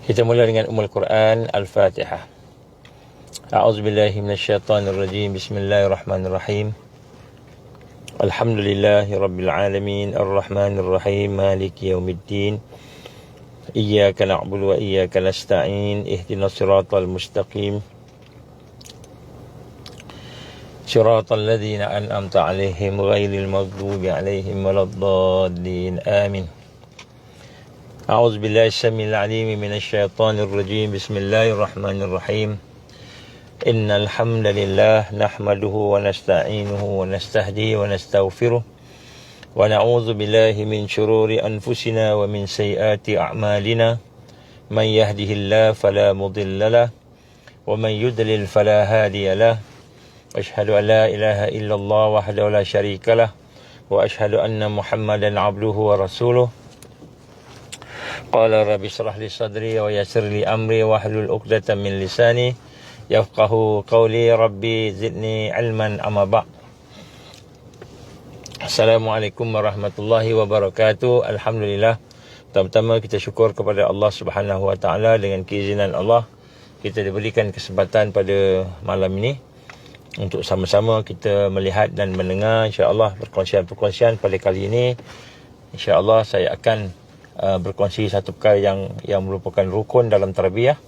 Kita mula dengan Ummul Quran Al-Fatihah. A'udzubillahi minasyaitonirrajim. Bismillahirrahmanirrahim. Alhamdulillahi rabbil alamin, arrahmanirrahim, maliki yaumiddin. Iyyaka na'budu wa iyyaka nasta'in. Ihdinas siratal mustaqim. Siratal ladzina an'amta 'alaihim ghairil maghdubi 'alaihim waladdallin. Amin. أعوذ بالله السميع العليم من الشيطان الرجيم. بسم الله الرحمن الرحيم. إن الحمد لله نحمده ونستعينه ونستهديه ونستغفره ونعوذ بالله من شرور أنفسنا ومن سيئات أعمالنا. من يهده الله فلا مضل له ومن يضلل فلا هادي له. أشهد أن لا إله إلا الله وحده لا شريك له وأشهد أن محمدا عبده ورسوله. Qala rabbi shrah li sadri wa yassir li amri wahlul 'uqdatam min lisani yafqahu qawli. Rabbi zidni ilman amma ba'd. Assalamualaikum warahmatullahi wabarakatuh. Alhamdulillah. Pertama-tama kita syukur kepada Allah Subhanahu wa taala, dengan keizinan Allah kita diberikan kesempatan pada malam ini untuk sama-sama kita melihat dan mendengar insya-Allah perkongsian-perkongsian. Pada kali ini insya-Allah saya akan berkongsi satu perkara yang merupakan rukun dalam tarbiyah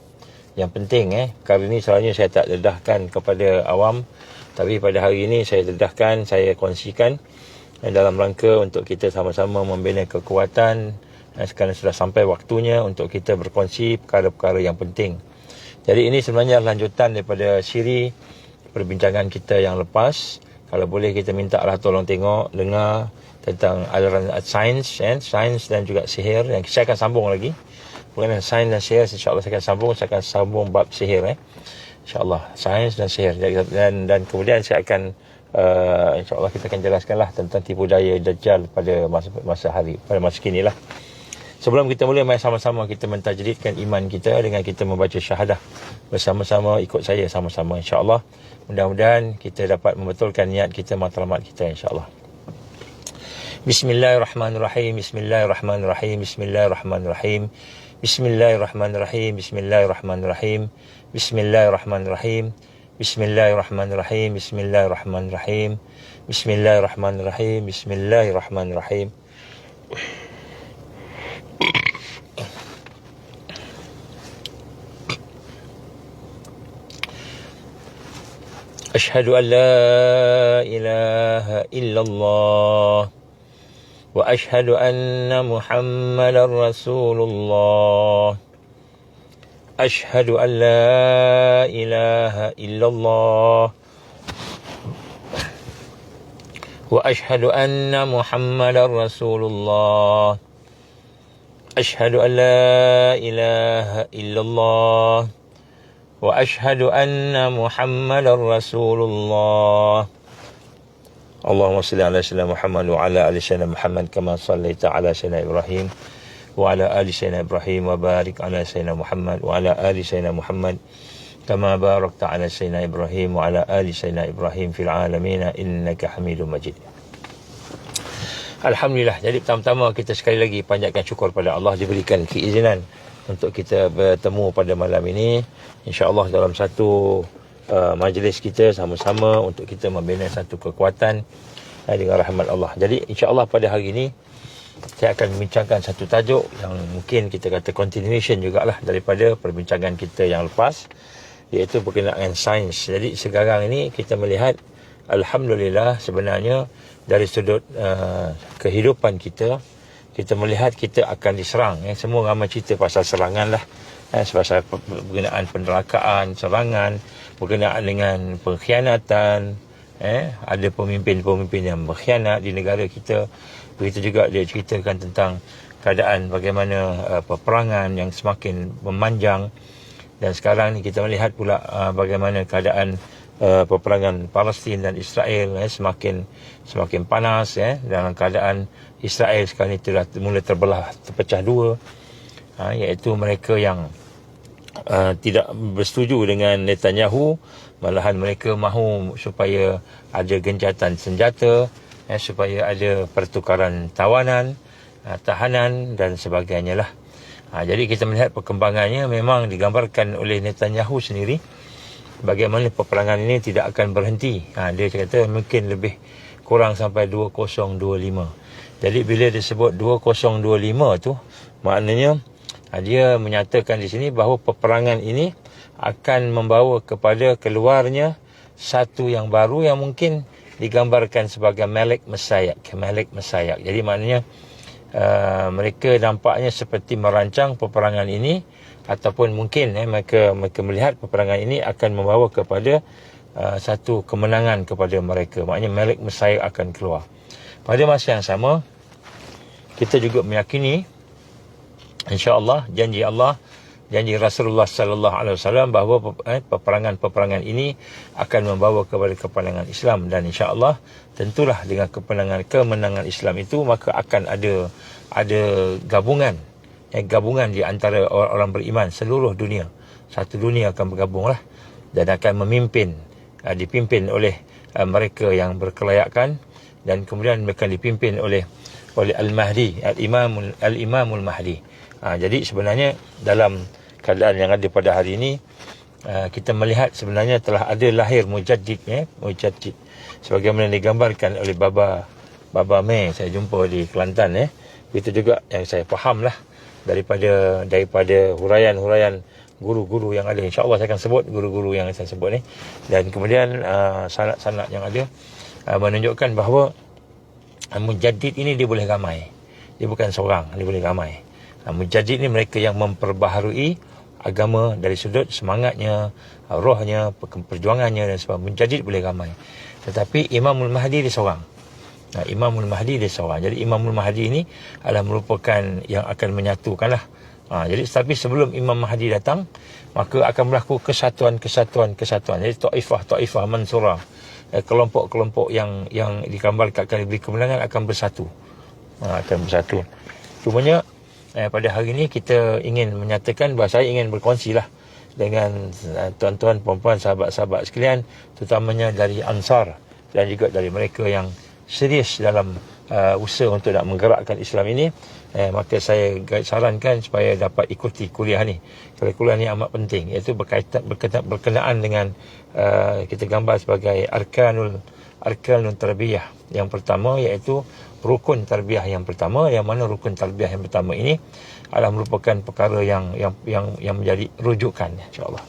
yang penting. Perkara ini selalunya saya tak dedahkan kepada awam, tapi pada hari ini saya dedahkan, saya kongsikan dalam rangka untuk kita sama-sama membina kekuatan. Sekarang sudah sampai waktunya untuk kita berkongsi perkara-perkara yang penting. Jadi ini sebenarnya lanjutan daripada siri perbincangan kita yang lepas. Kalau boleh kita minta lah tolong tengok, dengar tentang aliran sains, sains dan juga sihir. Yang saya akan sambung lagi berkenaan sains dan sihir. InsyaAllah saya akan sambung bab sihir. InsyaAllah sains dan sihir. Dan kemudian saya akan InsyaAllah kita akan jelaskanlah tentang tipu daya Dajjal pada masa kini lah. Sebelum kita mula, mari sama-sama kita mentajridkan iman kita dengan kita membaca syahadah bersama-sama. Ikut saya sama-sama insyaAllah. Mudah-mudahan kita dapat membetulkan niat kita, matlamat kita insyaAllah. Bismillahirrahmanirrahim. Bismillahirrahmanirrahim. Bismillahirrahmanirrahim. Bismillahirrahmanirrahim. Bismillahirrahmanirrahim. Bismillahirrahmanirrahim. Bismillahirrahmanirrahim. Bismillahirrahmanirrahim. Bismillahirrahmanirrahim. Bismillahirrahmanirrahim. Asyhadu an la ilaha illallah wa asyhadu anna Muhammadar Rasulullah. Asyhadu an la ilaha illallah wa asyhadu anna Muhammadar Rasulullah. Asyhadu an la ilaha illallah wa asyhadu anna Muhammadar Rasulullah. Allahumma salli ala sayyidina Muhammad wa ala ali sayyidina Muhammad kama sallaita ala sayyidina Ibrahim wa ala ali sayyidina Ibrahim wa barik ala sayyidina Muhammad wa ala ali sayyidina Muhammad kama barakta ala sayyidina Ibrahim wa ala ali sayyidina Ibrahim fil alamin innaka Hamidum Majid. Alhamdulillah. Jadi pertama-tama kita sekali lagi panjatkan syukur pada Allah diberikan keizinan untuk kita bertemu pada malam ini. InsyaAllah dalam satu majlis kita sama-sama untuk kita membina satu kekuatan dengan rahmat Allah. Jadi insyaAllah pada hari ini saya akan membincangkan satu tajuk yang mungkin kita kata continuation jugalah daripada perbincangan kita yang lepas, iaitu berkenaan sains. Jadi sekarang ini kita melihat Alhamdulillah sebenarnya dari sudut kehidupan kita melihat kita akan diserang. Semua ramai cerita pasal serangan lah. Pasal berkenaan penderakaan, serangan, berkenaan dengan pengkhianatan. Ada pemimpin-pemimpin yang berkhianat di negara kita. Begitu juga dia ceritakan tentang keadaan bagaimana peperangan yang semakin memanjang. Dan sekarang ni kita melihat pula bagaimana keadaan peperangan Palestin dan Israel semakin panas. Dalam keadaan Israel sekarang ini telah mula terpecah dua, iaitu mereka yang tidak bersetuju dengan Netanyahu, malahan mereka mahu supaya ada gencatan senjata, supaya ada pertukaran tahanan dan sebagainya lah. Jadi kita melihat perkembangannya memang digambarkan oleh Netanyahu sendiri bagaimana peperangan ini tidak akan berhenti. Dia kata mungkin lebih kurang sampai 2025. Jadi bila disebut 2025 tu, maknanya dia menyatakan di sini bahawa peperangan ini akan membawa kepada keluarnya satu yang baru yang mungkin digambarkan sebagai Malik Mesayyak. Jadi maknanya mereka nampaknya seperti merancang peperangan ini, ataupun mungkin mereka melihat peperangan ini akan membawa kepada satu kemenangan kepada mereka. Maknanya Malik Mesayyak akan keluar. Pada masa yang sama, kita juga meyakini insya-Allah janji Rasulullah sallallahu alaihi wasallam bahawa peperangan ini akan membawa kepada kemenangan Islam, dan insya-Allah tentulah dengan kemenangan Islam itu maka akan ada gabungan di antara orang beriman seluruh dunia. Satu dunia akan bergabunglah dan akan dipimpin oleh mereka yang berkelayakan, dan kemudian mereka dipimpin oleh Al-Mahdi, Al-Imamul Mahdi. Jadi sebenarnya dalam keadaan yang ada pada hari ini, kita melihat sebenarnya telah ada lahir Mujaddid, sebagaimana digambarkan oleh Baba Meh saya jumpa di Kelantan. Itu juga yang saya fahamlah daripada huraian guru-guru yang ada. InsyaAllah saya akan sebut guru-guru yang saya sebut ni, dan kemudian sanad-sanad yang ada menunjukkan bahawa Mujaddid ini dia boleh ramai, dia bukan seorang, dia boleh ramai. Mujaddid ni mereka yang memperbaharui agama dari sudut semangatnya, rohnya, perjuangannya dan sebagainya. Mujaddid boleh ramai, tetapi Imamul Mahdi dia seorang. Imamul Mahdi dia seorang. Jadi Imamul Mahdi ini adalah merupakan yang akan menyatukanlah. Jadi tapi sebelum Imam Mahdi datang, maka akan berlaku kesatuan. Jadi taifah mansurah, kelompok-kelompok yang digambarkan akan diberi kemenangan akan bersatu. Cumanya pada hari ini kita ingin menyatakan bahawa saya ingin berkongsilah dengan tuan-tuan, puan-puan, sahabat-sahabat sekalian, terutamanya dari Ansar dan juga dari mereka yang serius dalam usaha untuk nak menggerakkan Islam ini. Maka saya sarankan supaya dapat ikuti kuliah ni. Kuliah ni amat penting, iaitu berkenaan dengan kita gambar sebagai arkanul tarbiyah. Yang pertama iaitu rukun tarbiyah yang pertama, yang mana rukun tarbiyah yang pertama ini adalah merupakan perkara yang menjadi rujukan, insya-Allah.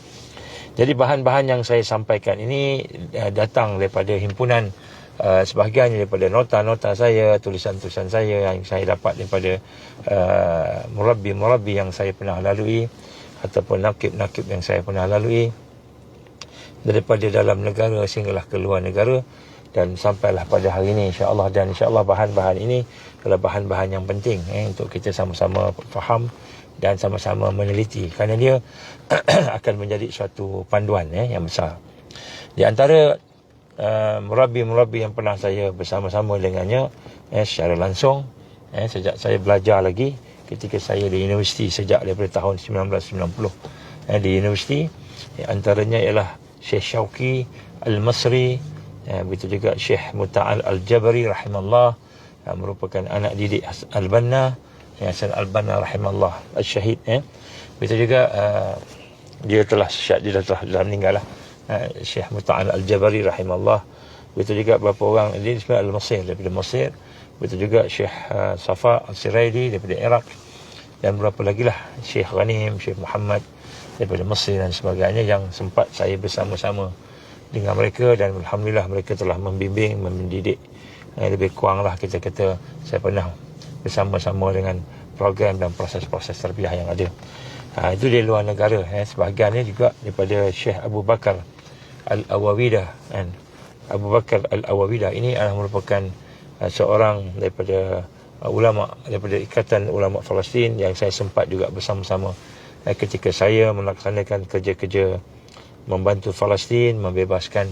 Jadi bahan-bahan yang saya sampaikan ini datang daripada himpunan, sebahagiannya daripada nota-nota saya, tulisan-tulisan saya yang saya dapat daripada murabbi yang saya pernah lalui, ataupun nakib yang saya pernah lalui daripada dalam negara sehinggalah ke luar negara, dan sampailah pada hari ini insya-Allah. Dan insya-Allah bahan-bahan ini adalah bahan-bahan yang penting untuk kita sama-sama faham dan sama-sama meneliti, kerana dia akan menjadi suatu panduan yang besar. Di antara murabbi yang pernah saya bersama-sama dengannya secara langsung, sejak saya belajar lagi ketika saya di universiti, sejak daripada tahun 1990 di universiti, antaranya ialah Syekh Syauqi Al-Masri, begitu juga Syekh Muta'al Al-Jabari rahimallah, merupakan anak didik Al-Banna, Hasan Al-Banna rahimallah al-syahid. Begitu juga dia telah meninggal lah, Syekh Muta'al Al-Jabari rahimallah. Begitu juga beberapa orang dia disebut Al-Masir daripada Mesir. Begitu juga Syekh Safa Al-Siraidi daripada Iraq, dan beberapa lagi lah, Syekh Ghanim, Syekh Muhammad daripada Mesir dan sebagainya, yang sempat saya bersama-sama dengan mereka, dan alhamdulillah mereka telah membimbing, mendidik. Lebih kurang lah kita kata saya pernah bersama-sama dengan program dan proses-proses tarbiyah yang ada. Itu di luar negara. Sebahagiannya juga daripada Syekh Abu Bakar Al-Awawidah. Abu Bakar Al-Awawidah ini adalah merupakan seorang daripada ulama, daripada Ikatan Ulama Palestin, yang saya sempat juga bersama-sama ketika saya melaksanakan kerja-kerja membantu Palestin membebaskan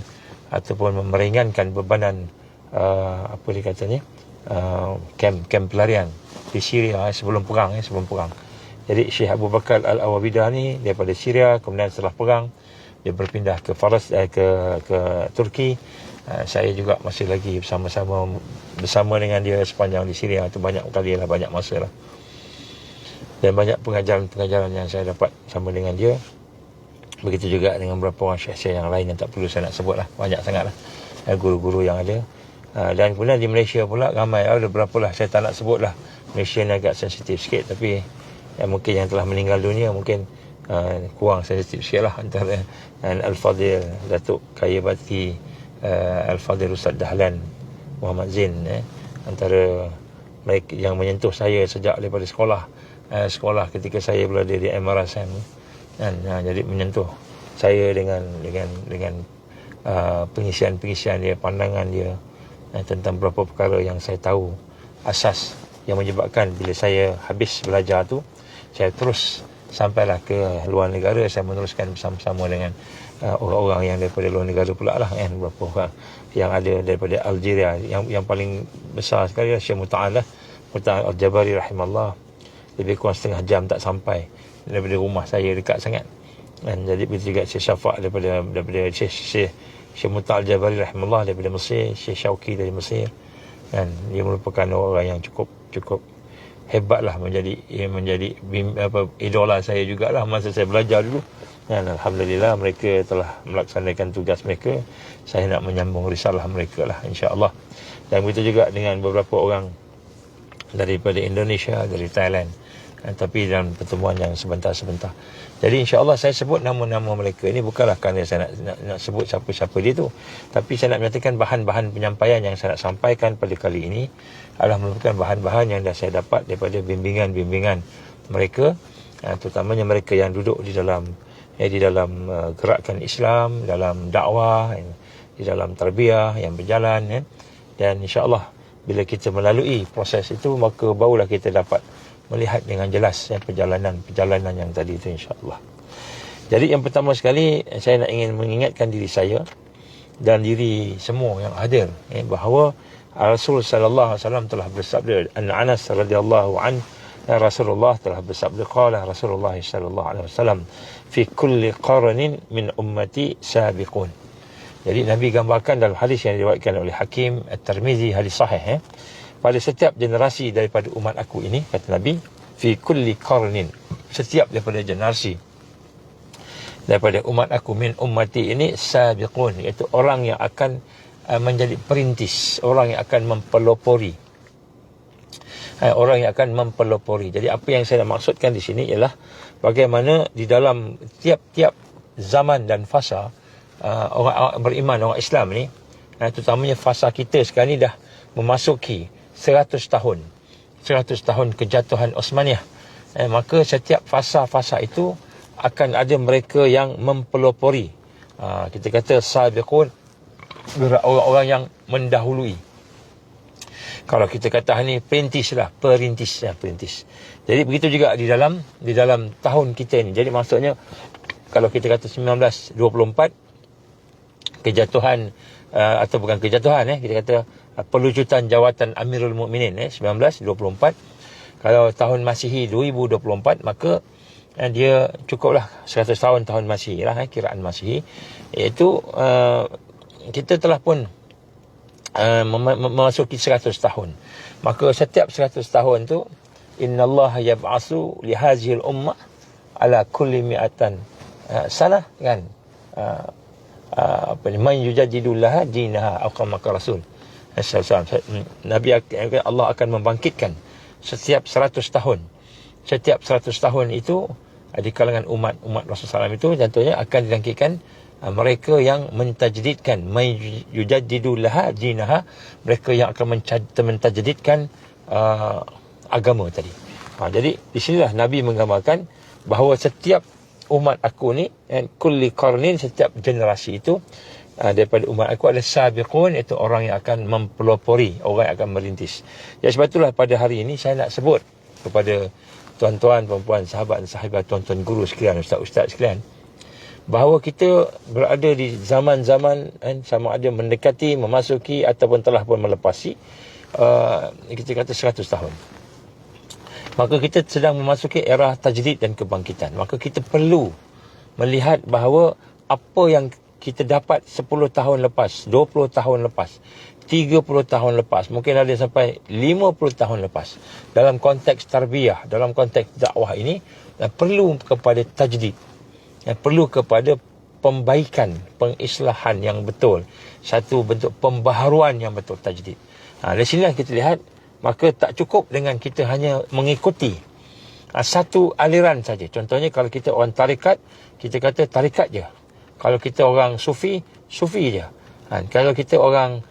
ataupun meringankan bebanan kem pelarian di Syria sebelum perang. Jadi Syekh Abu Bakar Al-Awawidah ni daripada Syria, kemudian setelah perang dia berpindah ke ke Turki. Saya juga masih lagi bersama dengan dia sepanjang di Syria. Itu banyak kali lah, banyak masa lah. Dan banyak pengajaran-pengajaran yang saya dapat sama dengan dia. Begitu juga dengan beberapa orang syekh-syekh yang lain yang tak perlu saya nak sebut lah. Banyak sangat lah guru-guru yang ada. Dan kemudian di Malaysia pula ramai, ada berapa lah, saya tak nak sebut lah. Malaysia ni agak sensitif sikit, tapi mungkin yang telah meninggal dunia mungkin kurang sensitif sikit lah. Antara Al-Fadhil Datuk Kayabati Al-Fadhil Ustaz Dahlan Muhammad Zain, antara mereka yang menyentuh saya sejak daripada sekolah ketika saya berada di MRSM, jadi menyentuh saya dengan pengisian dia, pandangan dia tentang beberapa perkara yang saya tahu, asas yang menyebabkan bila saya habis belajar tu, saya terus sampailah ke luar negara. Saya meneruskan bersama-sama dengan orang-orang yang daripada luar negara pula lah, beberapa orang yang ada daripada Algeria. Yang paling besar sekali lah Syekh Muta'al Al-Jabari rahimahullah. Lebih kurang setengah jam tak sampai daripada rumah saya, dekat sangat. Jadi begitu juga Syekh Syafa' daripada Syekh Muta'al Al-Jabari rahimahullah daripada Mesir, Syekh Syauqi dari Mesir. Dan dia merupakan orang yang cukup hebat lah, menjadi idola saya jugalah masa saya belajar dulu. Dan alhamdulillah mereka telah melaksanakan tugas mereka. Saya nak menyambung risalah mereka lah, insya-Allah. Dan begitu juga dengan beberapa orang daripada Indonesia, dari Thailand, tapi dalam pertemuan yang sebentar-sebentar. Jadi insya-Allah saya sebut nama-nama mereka ini bukanlah kerana saya nak sebut siapa-siapa dia tu, tapi saya nak menyatakan bahan-bahan penyampaian yang saya nak sampaikan pada kali ini adalah merupakan bahan-bahan yang dah saya dapat daripada bimbingan-bimbingan mereka, terutamanya mereka yang duduk di dalam gerakan Islam, dalam dakwah, di dalam tarbiyah yang berjalan, dan insya-Allah bila kita melalui proses itu, maka barulah kita dapat melihat dengan jelas perjalanan yang tadi itu, insya-Allah. Jadi yang pertama sekali, saya ingin mengingatkan diri saya dan diri semua yang hadir, bahawa Rasul sallallahu alaihi wasallam telah bersabda. Anas radhiyallahu anhu, Rasulullah telah bersabda, qala Rasulullah sallallahu alaihi wasallam, fi kulli qarnin min ummati sabiqun. Jadi Nabi gambarkan dalam hadis yang diriwayatkan oleh Hakim At-Tirmizi, hadis sahih, pada setiap generasi daripada umat aku ini, kata Nabi, fi kulli qarnin, setiap daripada generasi daripada umat aku, min ummati ini, sabiqun, iaitu orang yang akan menjadi perintis, orang yang akan mempelopori. Orang yang akan mempelopori. Jadi apa yang saya nak maksudkan di sini ialah bagaimana di dalam tiap-tiap zaman dan fasa, orang beriman, orang Islam ni, terutamanya fasa kita sekarang ni dah memasuki 100 tahun kejatuhan Osmaniyah. Maka setiap fasa-fasa itu akan ada mereka yang mempelopori. Kita kata sabiqun, orang-orang yang mendahului. Kalau kita kata ni perintis. Jadi begitu juga di dalam tahun kita ni. Jadi maksudnya kalau kita kata 1924 kejatuhan, atau bukan kejatuhan, kita kata pelucutan jawatan Amirul Mukminin, 1924. Kalau tahun Masihi 2024, maka dia cukuplah 100 tahun Masihi lah, kiraan Masihi, iaitu kita telah pun memasuki 100 tahun. Maka setiap 100 tahun tu, innallaha yab'asu li hazihil ummah ala kulli mi'atan sanah, kan, man yujadidu laha dinaha atau kama Rasul Nabi, Allah akan membangkitkan setiap 100 tahun. Setiap 100 tahun itu di kalangan umat Rasulullah SAW itu, contohnya akan dibangkitkan mereka yang mentajdidkan, man yujadidu laha dinaha, mereka yang akan mentajdidkan agama tadi. Jadi di sinilah Nabi menggambarkan bahawa setiap umat aku ni, kulli qarnin, setiap generasi itu daripada umat aku ada sabiqun, iaitu orang yang akan mempelopori, orang yang akan merintis. Ya, sebab itulah pada hari ini saya nak sebut kepada tuan-tuan, puan-puan, sahabat dan sahabat, tuan-tuan guru sekalian, ustaz-ustaz sekalian, bahawa kita berada di zaman-zaman, sama ada mendekati, memasuki ataupun telah pun melepasi kita kata 100 tahun. Maka kita sedang memasuki era tajdid dan kebangkitan. Maka kita perlu melihat bahawa apa yang kita dapat 10 tahun lepas, 20 tahun lepas, 30 tahun lepas, mungkin ada sampai 50 tahun lepas. Dalam konteks tarbiyah, dalam konteks dakwah ini, perlu kepada tajdid, perlu kepada pembaikan, pengislahan yang betul, satu bentuk pembaharuan yang betul, tajdid. Dari sini kita lihat, maka tak cukup dengan kita hanya mengikuti satu aliran saja. Contohnya kalau kita orang tarikat, kita kata tarikat je. Kalau kita orang sufi, sufi je. Kalau kita orang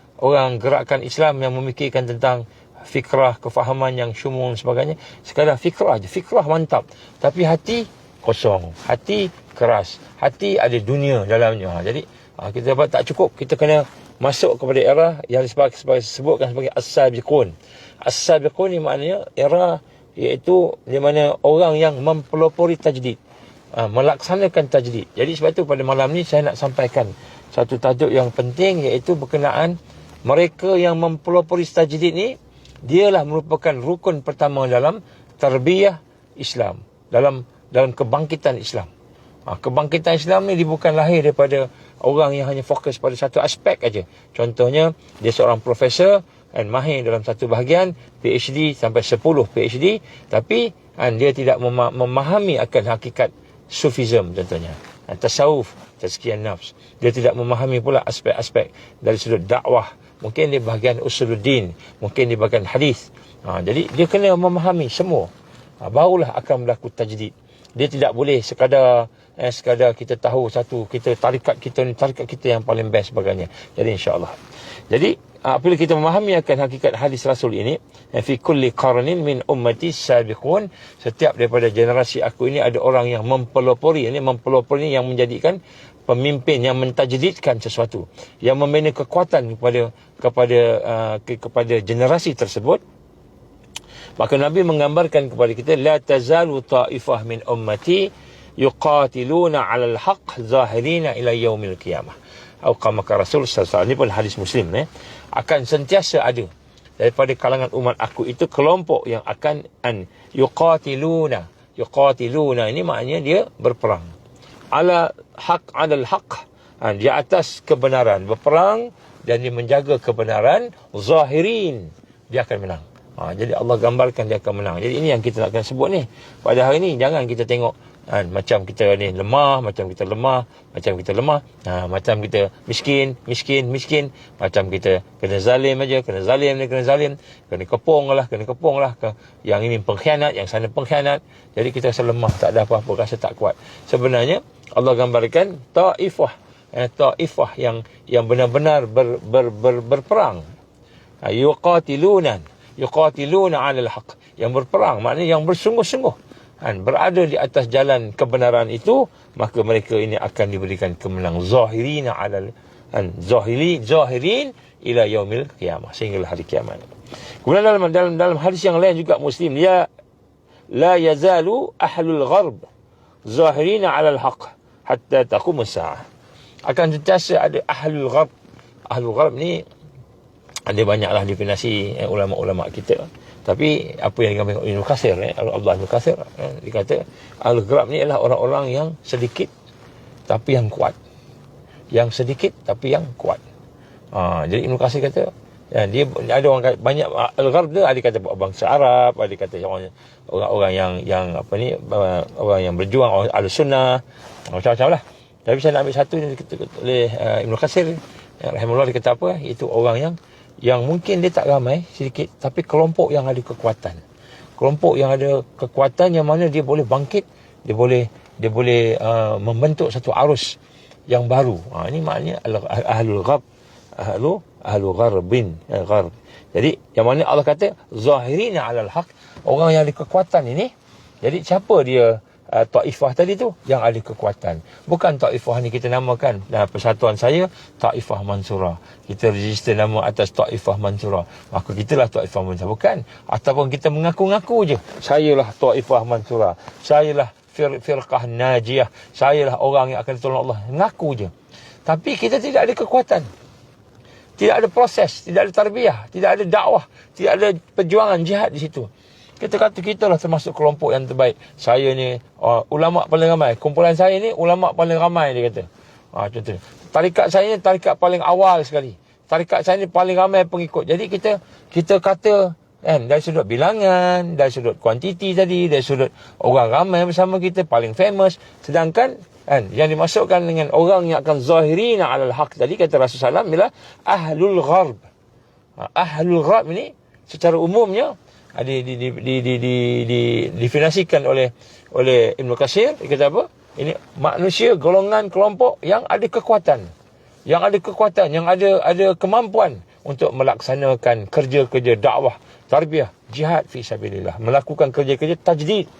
gerakan Islam yang memikirkan tentang fikrah, kefahaman yang syumul sebagainya, sekadar fikrah je, fikrah mantap, tapi hati kosong, hati keras, hati ada dunia dalamnya. Jadi kita dapat tak cukup, kita kena masuk kepada era yang disebutkan sebagai as-sabiqun. As-sabiqun ni maknanya era iaitu di mana orang yang mempelopori tajdid, melaksanakan tajdid. Jadi sebab tu pada malam ni saya nak sampaikan satu tajuk yang penting, iaitu berkenaan mereka yang mempelopori tajdid ni, dialah merupakan rukun pertama dalam tarbiyah Islam, dalam kebangkitan Islam. Kebangkitan Islam ni bukan lahir daripada orang yang hanya fokus pada satu aspek aja. Contohnya, dia seorang profesor dan mahir dalam satu bahagian, PhD sampai 10 PhD, tapi dia tidak memahami akan hakikat Sufism contohnya, tasawuf, tazkiyah nafs. Dia tidak memahami pula aspek-aspek dari sudut dakwah, mungkin di bahagian usuluddin, mungkin di bahagian hadis. Jadi dia kena memahami semua, barulah akan berlaku tajdid. Dia tidak boleh sekadar kita tahu satu, kita tarikat kita ni tarikat kita yang paling best sebagainya. Jadi insya-Allah. Jadi apabila kita memahami akan hakikat hadis Rasul ini, fi kulli qarnin min ummati sabiqun, setiap daripada generasi aku ini ada orang yang mempelopori. Ini mempelopori yang menjadikan pemimpin, yang mentajdidkan sesuatu, yang membina kekuatan kepada generasi tersebut. Maka Nabi menggambarkan kepada kita, la tazalu ta'ifah min ummati yuqatiluna 'alal haqq zahirina ila yaumil qiyamah. Atau kama Rasul sallallahu alaihi wasallam, ini pun hadis Muslim, akan sentiasa ada daripada kalangan umat aku itu kelompok yang akan yuqatiluna ini maknanya dia berperang, alal haqq, di atas kebenaran, berperang dan dia menjaga kebenaran, zahirin, dia akan menang. Jadi Allah gambarkan dia akan menang. Jadi ini yang kita nak sebut ni pada hari ni. Jangan kita tengok macam kita ni lemah, macam kita lemah, macam kita miskin, macam kita kena zalim aja, kena zalim, kena kepung lah. Yang ini pengkhianat, yang sana pengkhianat. Jadi kita rasa lemah, tak ada apa-apa, rasa tak kuat. Sebenarnya Allah gambarkan ta'ifah yang benar-benar berperang. Yuqatiluna 'alal haqq, yang berperang, maknanya yang bersungguh-sungguh berada di atas jalan kebenaran itu, maka mereka ini akan diberikan kemenangan, zahirin ila yaumil qiyamah, sehinggalah hari kiamat. Kemudian dalam hadis yang lain juga Muslim, la yazalu ahlul gharb zahirin 'alal haqq hatta taqum as-sa'ah. Akan sentiasa ada ahlul gharb. Ahlul gharb ni ada banyaklah definisi ulama-ulama kita. Tapi apa yang digambarkan Ibnu Katsir, Abdullah Ibnu Katsir, dia kata al-gharb ni adalah orang-orang yang sedikit tapi yang kuat. Yang sedikit tapi yang kuat. Jadi Ibnu Katsir kata, dia ada orang kata, banyak al-gharb dia ada kata bangsa Arab, ada kata orang yang orang yang berjuang, orang al-sunnah, macam-macam lah. Tapi saya nak ambil satu oleh Ibnu Katsir rahimahullah, dia kata apa? Itu orang yang mungkin dia tak ramai, sedikit, tapi kelompok yang ada kekuatan. Kelompok yang ada kekuatan yang mana dia boleh bangkit, dia boleh membentuk satu arus yang baru. Ini maknanya ahlul gharb, ahlul gharbin, gharb. Jadi yang mana Allah kata zahirina 'alal haqq, orang yang ada kekuatan ini. Jadi siapa dia? Taifah tadi tu yang ada kekuatan. Bukan Taifah ni kita namakan dalam persatuan saya Taifah Mansurah. Kita register nama atas Taifah Mansurah, maka kitalah Taifah Mansurah. Bukan. Ataupun kita mengaku-ngaku je, sayalah Taifah Mansurah, sayalah firqah najiyah, sayalah orang yang akan ditolong Allah. Ngaku je. Tapi kita tidak ada kekuatan. Tidak ada proses, tidak ada tarbiyah, tidak ada dakwah, tidak ada perjuangan jihad di situ. Kita kata kita lah termasuk kelompok yang terbaik. Saya ni ulama paling ramai. Kumpulan saya ni ulama paling ramai, dia kata. Contohnya, tarikat saya ni tarikat paling awal sekali. tarikat saya ni paling ramai pengikut. Jadi kita kata kan, dari sudut bilangan, dari sudut kuantiti tadi, dari sudut orang ramai bersama kita paling famous. Sedangkan kan, yang dimasukkan dengan orang yang akan zahirina alal haq tadi, kata Rasulullah SAW, ialah ahlul gharb. Ahlul gharb ni secara umumnya didefinisikan oleh Ibn Katsir. Dia kata apa? Ini manusia, golongan, kelompok yang ada kekuatan, yang ada kemampuan untuk melaksanakan kerja-kerja dakwah, tarbiyah, jihad fi sabilillah, melakukan kerja-kerja tajdid.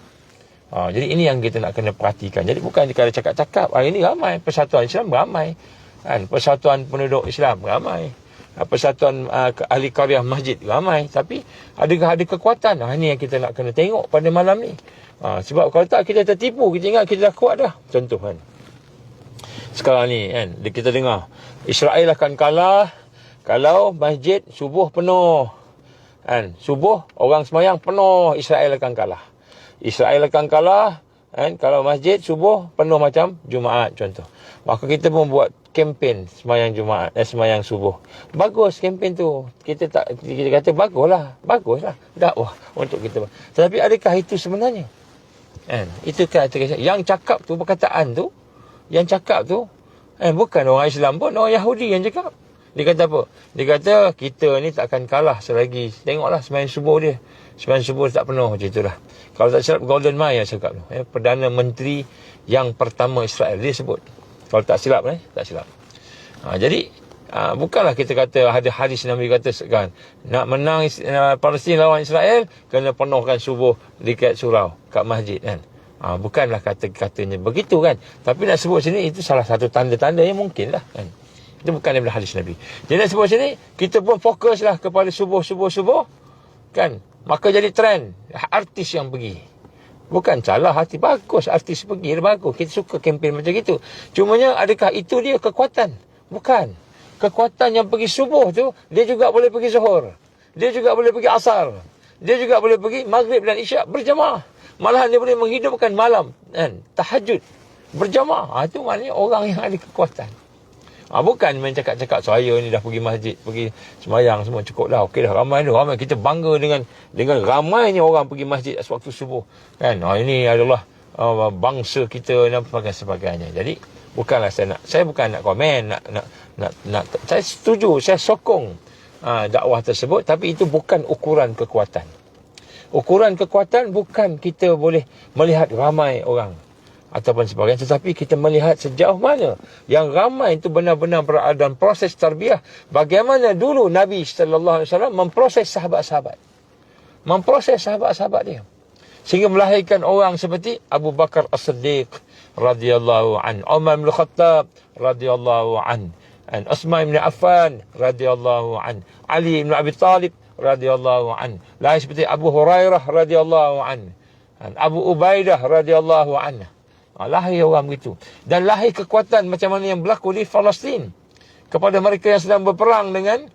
Jadi ini yang kita nak kena perhatikan. Jadi bukan kalau cakap-cakap, hari ini ramai persatuan Islam, ramai kan, persatuan penduduk Islam ramai, persatuan ahli qaryah masjid ramai, tapi adakah ada kekuatan? Ini yang kita nak kena tengok pada malam ni. Sebab kalau tak, kita tertipu, kita ingat kita dah kuat dah. Contoh kan, sekarang ni kan, kita dengar Israel akan kalah kalau masjid subuh penuh kan, subuh orang semayang penuh, Israel akan kalah. Israel akan kalah kan, kalau masjid subuh penuh macam Jumaat contoh. Maka kita pun buat kempen semayang Jumaat, semayang subuh. Bagus kempen tu. Kita kata baguslah dakwah untuk kita. Tetapi adakah itu sebenarnya? Kan? Itu kata yang cakap tu, perkataan tu, yang cakap tu bukan orang Islam pun, orang Yahudi yang cakap. Dia kata apa? Dia kata kita ni takkan kalah selagi, tengoklah semayang subuh dia, semayang subuh tak penuh, macam itulah. Kalau tak silap, Golden Mile yang cakap tu, Perdana Menteri yang pertama Israel, dia sebut. Kalau tak silap, tak silap. Jadi bukanlah kita kata ada hadis Nabi kata kan, nak menang Palestin lawan Israel, kena penuhkan subuh dekat surau, kat masjid kan. Bukanlah kata-katanya begitu kan. Tapi nak sebut sini, itu salah satu tanda-tanda yang mungkin lah kan. Itu bukan daripada hadis Nabi. Jadi nak sebut sini, kita pun fokuslah kepada subuh kan. Maka jadi trend artis yang pergi. Bukan salah hati, bagus artis pergi, bagus. Kita suka kempen macam itu. Cumanya adakah itu dia kekuatan? Bukan. Kekuatan yang pergi subuh tu, dia juga boleh pergi zuhur, dia juga boleh pergi asar, dia juga boleh pergi maghrib dan isyak berjamaah. Malahan dia boleh menghidupkan malam kan, tahajud berjamaah. Itu maknanya orang yang ada kekuatan. Bukan main cakap-cakap saya ni dah pergi masjid, pergi semayang semua cukup dah, okey dah, ramai kita bangga dengan ramainya orang pergi masjid sewaktu subuh kan. Ini adalah bangsa kita dan sebagainya. Jadi bukanlah saya bukan nak komen, nak saya setuju, saya sokong dakwah tersebut, tapi itu bukan ukuran kekuatan. Ukuran kekuatan bukan kita boleh melihat ramai orang ataupun sebagainya, tetapi kita melihat sejauh mana yang ramai itu benar-benar berada dalam proses tarbiyah. Bagaimana dulu Nabi sallallahu alaihi wasallam memproses sahabat-sahabat dia, sehingga melahirkan orang seperti Abu Bakar As-Siddiq radhiyallahu an, Umar bin Khattab radhiyallahu an, Utsman bin Affan radhiyallahu an, Ali bin Abi Talib radhiyallahu an, lahir seperti Abu Hurairah radhiyallahu an, Abu Ubaidah radhiyallahu an. Lahir orang begitu. Dan lahir kekuatan macam mana yang berlaku di Palestin kepada mereka yang sedang berperang dengan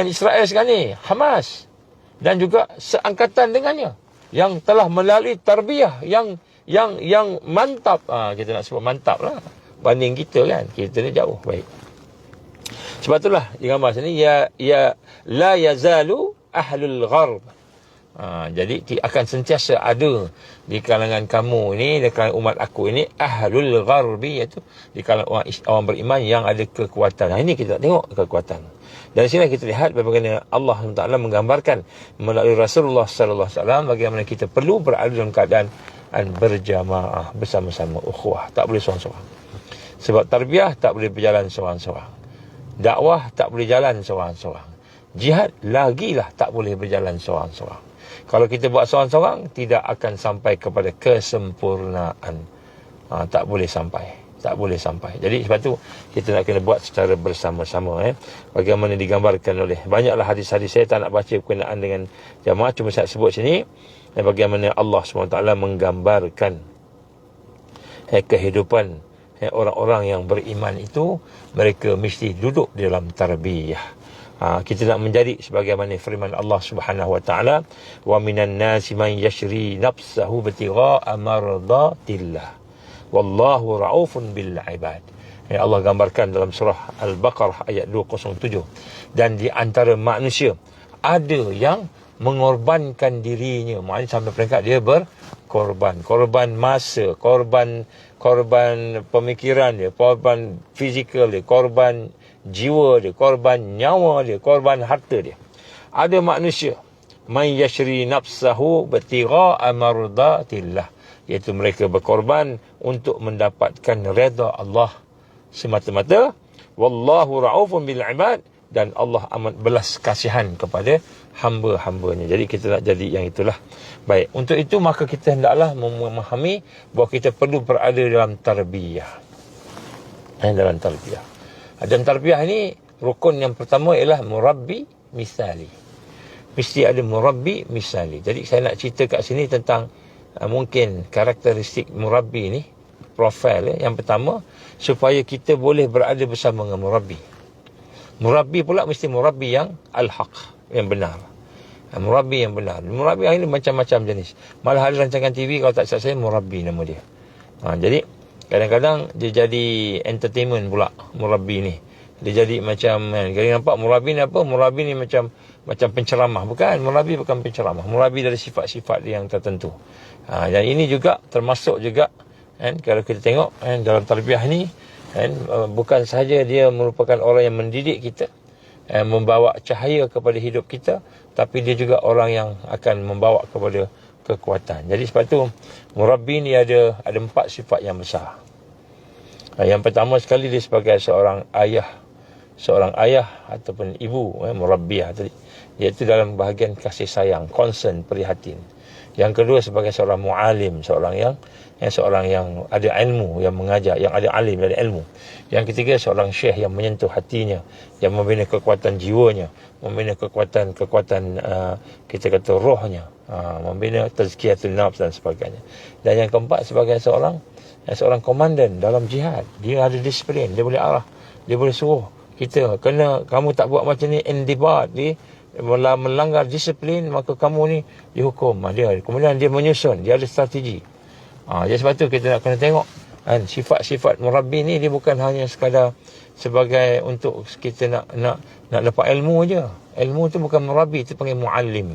Israel sekarang ni, Hamas, dan juga seangkatan dengannya yang telah melalui tarbiyah yang mantap. Kita nak sebut mantap lah banding kita kan. Kita ni jauh. Baik. Sebab itulah di gambar sini, ya la yazalu ahlul gharb. Jadi akan sentiasa ada di kalangan kamu ini, di kalangan umat aku ini, ahlul gharbi, iaitu di kalangan orang beriman yang ada kekuatan. Ini kita tengok kekuatan. Dan sini kita lihat bagaimana Allah Taala menggambarkan melalui Rasulullah sallallahu alaihi wasallam bagaimana kita perlu berada dalam keadaan berjamaah bersama-sama, ukhuwah, tak boleh seorang-seorang. Sebab tarbiyah tak boleh berjalan seorang-seorang. Dakwah tak boleh jalan seorang-seorang. Jihad lagilah tak boleh berjalan seorang-seorang. Kalau kita buat seorang-seorang, tidak akan sampai kepada kesempurnaan. Tak boleh sampai. Jadi sebab tu kita nak kena buat secara bersama-sama. Bagaimana digambarkan oleh banyaklah hadis-hadis, saya tak nak baca berkenaan dengan jamaah, cuma saya sebut sini bagaimana Allah SWT menggambarkan kehidupan orang-orang yang beriman itu, mereka mesti duduk di dalam tarbiyah. Kita nak menjadi sebagaimana firman Allah Subhanahu wa taala, wa minan nasi man yashri nafsahu bitigha'a mardatillah wallahu raufun bil ibad. yang Allah gambarkan dalam surah Al-Baqarah ayat 207. Dan di antara manusia ada yang mengorbankan dirinya, maknanya sampai peringkat dia berkorban, korban masa, korban pemikiran dia, korban fizikal dia, korban jiwa dia, korban nyawa dia, korban harta dia. Ada manusia man yashri nafsahu batigha'a mardatillah, iaitu mereka berkorban untuk mendapatkan redha Allah semata-mata. Wallahu ra'ufun bil ibad, dan Allah amat belas kasihan kepada hamba-hambanya. Jadi kita nak jadi yang itulah. Baik, untuk itu maka kita hendaklah memahami bahawa kita perlu berada dalam tarbiyah. Dalam tarbiyah. Dan tarbiyah ini rukun yang pertama ialah murabbi misali. Mesti ada murabbi misali. Jadi saya nak cerita kat sini tentang mungkin karakteristik murabbi ni, profil yang pertama, supaya kita boleh berada bersama dengan murabbi. Murabbi pula mesti murabbi yang al-haq, yang benar. Murabbi yang benar. Murabbi ini macam-macam jenis. Malah ada rancangan TV, kalau tak salah saya, murabbi nama dia. Jadi kadang-kadang dia jadi entertainment pula murabbi ni. Dia jadi macam, kalau nampak murabbi ni apa? Murabbi ni macam penceramah. Bukan, murabbi bukan penceramah. Murabbi dari sifat-sifat yang tertentu. Dan ini juga termasuk juga, kalau kita tengok dalam tarbiyah ni, bukan sahaja dia merupakan orang yang mendidik kita, membawa cahaya kepada hidup kita, tapi dia juga orang yang akan membawa kepada kekuatan. Jadi sebab tu murabbi ni ada 4 sifat yang besar. Yang pertama sekali, dia sebagai seorang ayah ataupun ibu, murabbiyah tadi, iaitu dalam bahagian kasih sayang, concern, prihatin. Yang kedua, sebagai seorang mu'alim, seorang yang ada ilmu, yang mengajar, yang ada alim, ada ilmu. Yang ketiga, seorang syekh yang menyentuh hatinya, yang membina kekuatan jiwanya, membina kekuatan kita kata rohnya, membina tazkiyatul nafs dan sebagainya. Dan yang keempat, sebagai seorang komandan dalam jihad. Dia ada disiplin, dia boleh arah, dia boleh suruh kita, kamu tak buat macam ni, indibat, dia melanggar disiplin, maka kamu ni dihukum. Kemudian dia menyusun, dia ada strategi. Jadi sebab tu kita nak kena tengok sifat-sifat murabbi ni, dia bukan hanya sekadar sebagai untuk kita nak dapat ilmu aja. Ilmu tu bukan murabbi, itu panggil muallim.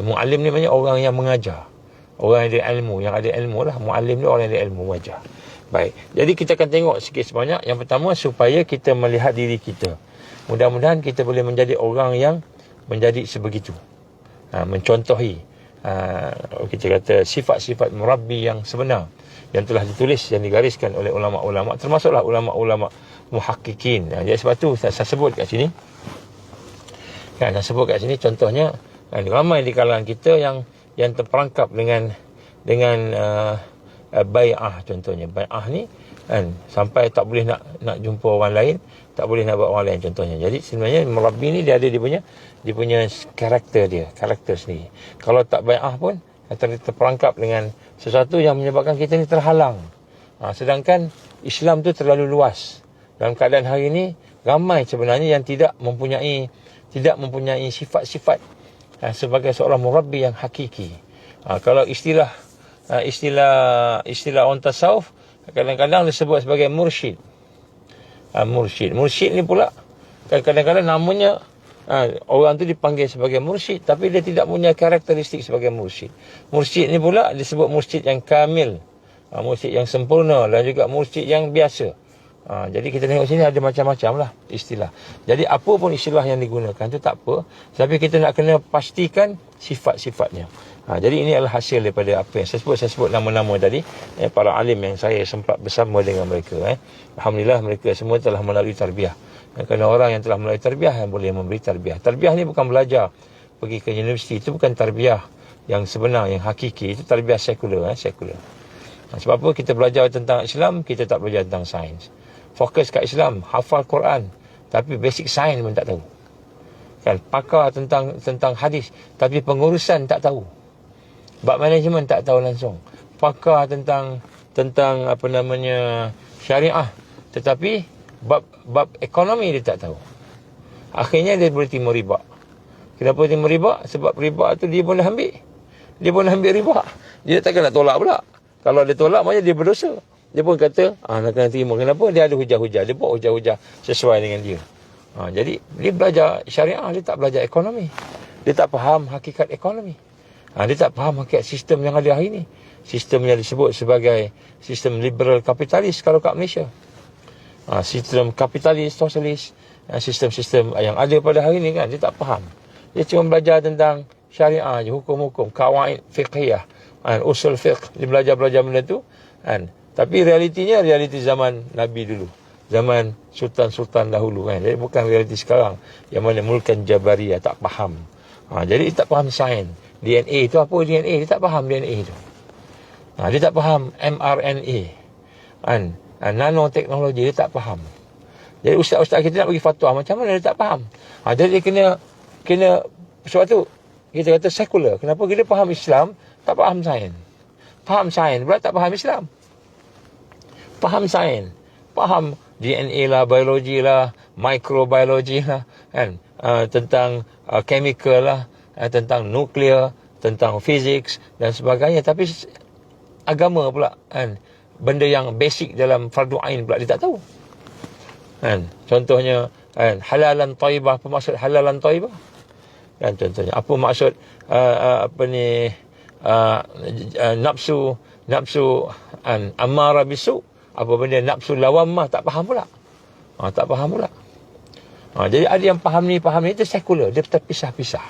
Muallim ni maknanya orang yang mengajar, orang yang ada ilmu, lah. Muallim ni orang yang ada ilmu mengajar. Baik, jadi kita akan tengok sikit sebanyak. Yang pertama, supaya kita melihat diri kita. Mudah-mudahan kita boleh menjadi orang yang menjadi sebegitu, mencontohi kita kata sifat-sifat murabbi yang sebenar, yang telah ditulis, yang digariskan oleh ulama-ulama, termasuklah ulama-ulama muhakkikin. Jadi sebab tu saya sebut kat sini, saya sebut kat sini contohnya, ramai di kalangan kita yang terperangkap dengan bai'ah. Contohnya bai'ah ni sampai tak boleh nak jumpa orang lain, tak boleh nak buat orang lain contohnya. Jadi sebenarnya murabbi ni dia ada dia punya karakter sendiri. Kalau tak bai'ah pun terperangkap dengan sesuatu yang menyebabkan kita ni terhalang. Sedangkan Islam tu terlalu luas. Dalam keadaan hari ini, ramai sebenarnya yang tidak mempunyai sifat-sifat sebagai seorang murabbi yang hakiki. Kalau istilah orang tasawuf, kadang-kadang disebut sebagai mursyid. Mursyid ni pula kadang-kadang namanya orang tu dipanggil sebagai mursyid, tapi dia tidak punya karakteristik sebagai mursyid. Mursyid ni pula disebut mursyid yang kamil, mursyid yang sempurna, dan juga mursyid yang biasa. Jadi kita tengok sini ada macam-macam lah istilah. Jadi apa pun istilah yang digunakan tu tak apa, tapi kita nak kena pastikan sifat-sifatnya. Jadi ini adalah hasil daripada apa yang saya sebut nama-nama tadi, para alim yang saya sempat bersama dengan mereka. Alhamdulillah mereka semua telah melalui tarbiyah. Kerana orang yang telah melalui tarbiyah yang boleh memberi tarbiyah. Tarbiyah ni bukan belajar pergi ke universiti, itu bukan tarbiyah yang sebenar, yang hakiki. Itu tarbiyah sekular. Sebab apa? Kita belajar tentang Islam, kita tak belajar tentang sains. Fokus kat Islam, hafal Quran, tapi basic sains pun tak tahu. Pakar tentang hadis, tapi pengurusan tak tahu. Bab manajemen tak tahu langsung. Pakar tentang syariah, tetapi bab ekonomi dia tak tahu. Akhirnya dia boleh timur riba. Kenapa timur riba? Sebab riba tu dia boleh ambil. Dia boleh ambil riba. Dia takkan nak tolak pula. Kalau dia tolak, maknanya dia berdosa. dia pun kata, nak kena terima. Kenapa? Dia ada hujah-hujah. Dia buat hujah-hujah sesuai dengan dia. Jadi, dia belajar syariah, dia tak belajar ekonomi. Dia tak faham hakikat ekonomi. Dia tak faham hakikat sistem yang ada hari ini. Sistem yang disebut sebagai sistem liberal kapitalis kalau kat Malaysia. Sistem kapitalis, sosialis, sistem-sistem yang ada pada hari ini kan, dia tak faham. Dia cuma belajar tentang syariah je, hukum-hukum, kawaid fiqhiyah, usul fiqh. Dia belajar-belajar benda tu. Tapi realitinya, realiti zaman Nabi dulu. Zaman sultan-sultan dahulu kan. Jadi bukan realiti sekarang. Yang mana Mulkan Jabariyah tak faham. Jadi dia tak faham sains. DNA itu apa DNA? Dia tak faham DNA itu. Dia tak faham mRNA. Nanoteknologi dia tak faham. Jadi ustaz-ustaz kita nak bagi fatwa, macam mana dia tak faham? Jadi dia kena sebab tu kita kata sekular. Kenapa kita faham Islam, tak faham sains? Faham sains pula tak faham Islam. Faham sains, faham DNA lah, biologi lah, microbiologi lah, kan? Tentang chemical lah, tentang nuklear, tentang fizik dan sebagainya. Tapi agama pula, kan? Benda yang basic dalam fardu ain pula dia tak tahu. Kan? Contohnya, kan? Halalan thayyibah, apa maksud halalan thayyibah? Kan contohnya, apa maksud nafsu ammara bisu? Apa benda nafsu lawamah, tak faham pula. Tak faham pula. Jadi ada yang faham ni itu sekular, dia terpisah-pisah.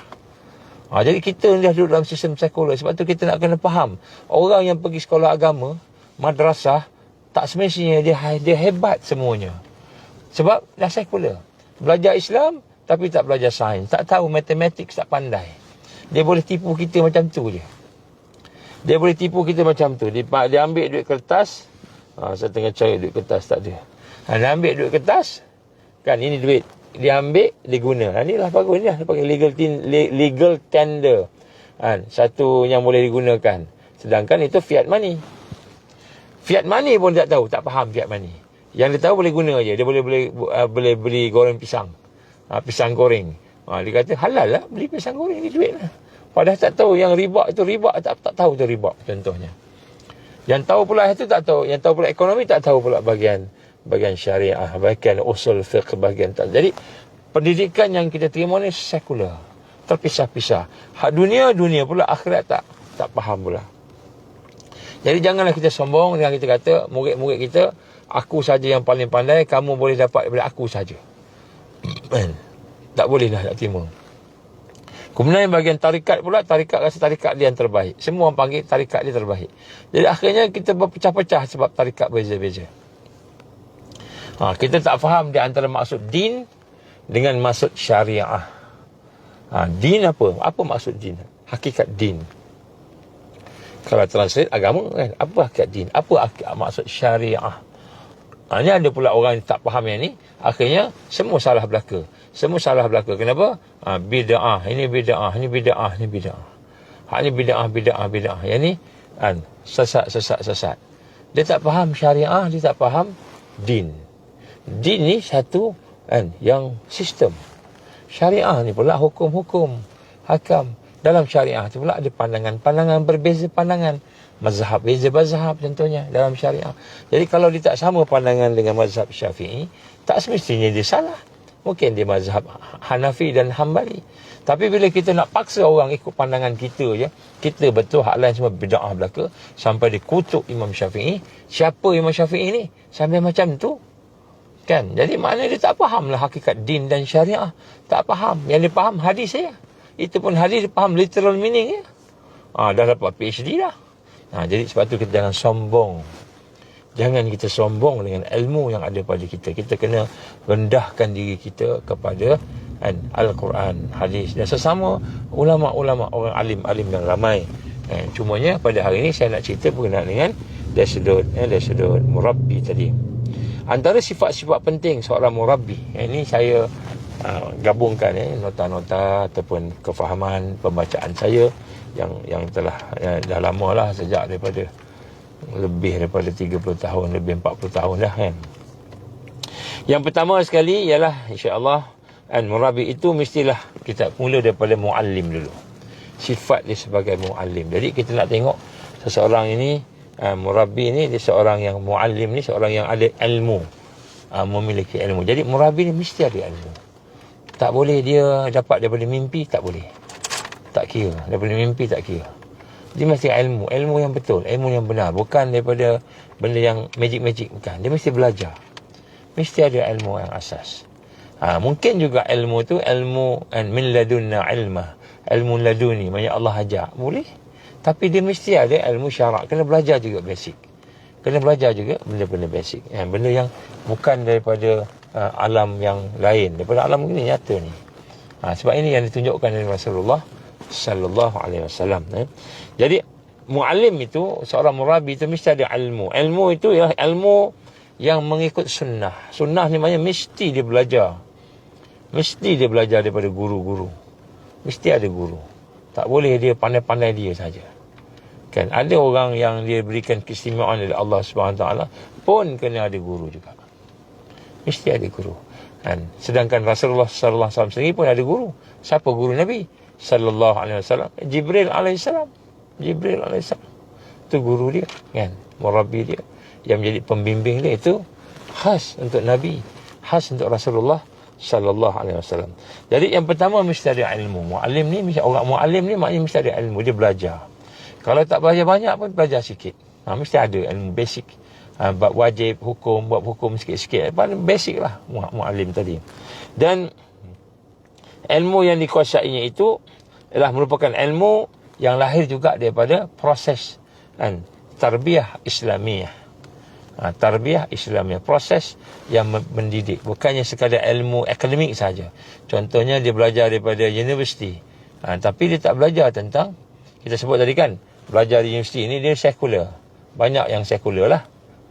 Jadi kita dah duduk dalam sistem sekular. Sebab tu kita nak kena faham, orang yang pergi sekolah agama, madrasah, tak semestinya dia hebat semuanya. Sebab dah sekular. Belajar Islam tapi tak belajar sains, tak tahu matematik, tak pandai. Dia boleh tipu kita macam tu je. Dia boleh tipu kita macam tu. Dia ambil duit kertas. Saya tengah cari duit kertas, tak ada. Dia ambil duit kertas, kan, ini duit. Dia ambil, dia guna. Inilah bagus ni lah. Dia pakai legal tender. Satu yang boleh digunakan. Sedangkan itu fiat money. Fiat money pun tak tahu, tak faham fiat money. Yang dia tahu boleh guna je. Dia boleh beli goreng pisang. Pisang goreng. Dia kata halal lah beli pisang goreng ni, duit lah. Padahal tak tahu yang riba itu riba, tak tahu tu riba contohnya. Yang tahu pula itu tak tahu, yang tahu pula ekonomi tak tahu pula bahagian syariah, bahagian usul fiqh, bahagian tak. Jadi pendidikan yang kita terima ni sekular, terpisah-pisah. Hak dunia pula, akhirat tak faham pula. Jadi janganlah kita sombong dengan kita kata murid-murid kita, aku saja yang paling pandai, kamu boleh dapat daripada aku saja. Tak boleh dah, tak terima. Kemudian bahagian tarikat pula, tarikat rasa tarikat dia yang terbaik. Semua orang panggil tarikat dia terbaik. Jadi akhirnya kita berpecah-pecah sebab tarikat berbeza-beza. Kita tak faham di antara maksud din dengan maksud syariah. Din apa? Apa maksud din? Hakikat din. Kalau translate agama kan, apa hakikat din? Apa maksud syariah? Ini ada pula orang yang tak faham yang ni. Akhirnya semua salah belaka. Semua salah belaka. Kenapa? Bid'ah. Ini bid'ah. Ini bid'ah. Ini bid'ah. Ini bid'ah. Yang ni sesat. Dia tak faham syariah. Dia tak faham din. Din ni satu yang sistem. Syariah ni pula hukum-hukum, hakam. Dalam syariah tu pula ada pandangan-pandangan, berbeza pandangan. Mazhab, beza mazhab contohnya dalam syariah. Jadi kalau dia tak sama pandangan dengan mazhab Syafi'i, tak semestinya dia salah. Mungkin dia mazhab Hanafi dan Hambali. Tapi bila kita nak paksa orang ikut pandangan kita je, kita betul hak lain semua bid'ah belaka, sampai dikutuk Imam Syafi'i. Siapa Imam Syafi'i ni? Sampai macam tu. Kan? Jadi maknanya dia tak faham lah hakikat din dan syariah. Tak faham. Yang dia faham hadis saja. Itu pun hadis dia faham literal meaning ya. Dah dapat PhD dah. Jadi sebab tu kita jangan sombong. Jangan kita sombong dengan ilmu yang ada pada kita. Kita kena rendahkan diri kita kepada Al-Quran, hadis dan sesama ulama-ulama, orang alim-alim yang ramai. Cumanya pada hari ini saya nak cerita berkenaan dengan dari sudut murabbi tadi. Antara sifat-sifat penting seorang murabbi, ini saya gabungkan nota-nota ataupun kefahaman pembacaan saya yang telah dah lama lah, sejak lebih daripada 30 tahun, lebih 40 tahun dah kan. Yang pertama sekali ialah insya-Allah murabbi itu mestilah kita mula daripada muallim dulu. Sifat dia sebagai muallim. Jadi kita nak tengok seseorang ini Murabbi ni dia seorang yang muallim ni, seorang yang ada ilmu, memiliki ilmu. Jadi murabbi ni mesti ada ilmu. Tak boleh dia dapat daripada mimpi, tak boleh. Tak kira. Daripada mimpi tak kira. Dia mesti ilmu. Ilmu yang betul. Ilmu yang benar. Bukan daripada benda yang magic-magic. Bukan. Dia mesti belajar. Mesti ada ilmu yang asas. Mungkin juga ilmu tu ilmu min ladunna ilmah. Ilmu laduni. Maksudnya Allah ajar. Boleh. Tapi dia mesti ada ilmu syarak. Kena belajar juga basic. Kena belajar juga benda-benda basic. Benda yang bukan daripada alam yang lain. Daripada alam ini nyata ni. Sebab ini yang ditunjukkan oleh Rasulullah sallallahu alaihi wasallam. Jadi muallim itu, seorang murabbi itu mesti ada ilmu. Ilmu itu ialah ilmu yang mengikut sunnah. Sunnah ni maknanya mesti dia belajar. Mesti dia belajar daripada guru-guru. Mesti ada guru. Tak boleh dia pandai-pandai dia saja. Kan ada orang yang dia berikan keistimewaan oleh Allah Subhanahu taala pun kena ada guru juga. Mesti ada guru. Kan sedangkan Rasulullah sallallahu alaihi wasallam sendiri pun ada guru. Siapa guru Nabi sallallahu alaihi wasallam? Jibril alaihi salam. Jibril alaihi salam. Itu guru dia, kan? Murabbi dia yang menjadi pembimbing dia, itu khas untuk Nabi, khas untuk Rasulullah sallallahu alaihi wasallam. Jadi yang pertama mesti ada ilmu. Muallim ni mesti, orang muallim ni maknanya mesti ada ilmu, dia belajar. Kalau tak belajar banyak pun belajar sikit. Mesti ada ilmu basic. Bab wajib, hukum, bab hukum sikit-sikit. Basic lah muallim tadi. Dan ilmu yang dikuasainya itu adalah merupakan ilmu yang lahir juga daripada proses tarbiyah Islamiyah. Tarbiyah Islamiyah, proses yang mendidik, bukannya sekadar ilmu akademik saja. Contohnya dia belajar daripada universiti, tapi dia tak belajar tentang, kita sebut tadi kan, belajar di universiti ini dia sekular. Banyak yang sekular lah.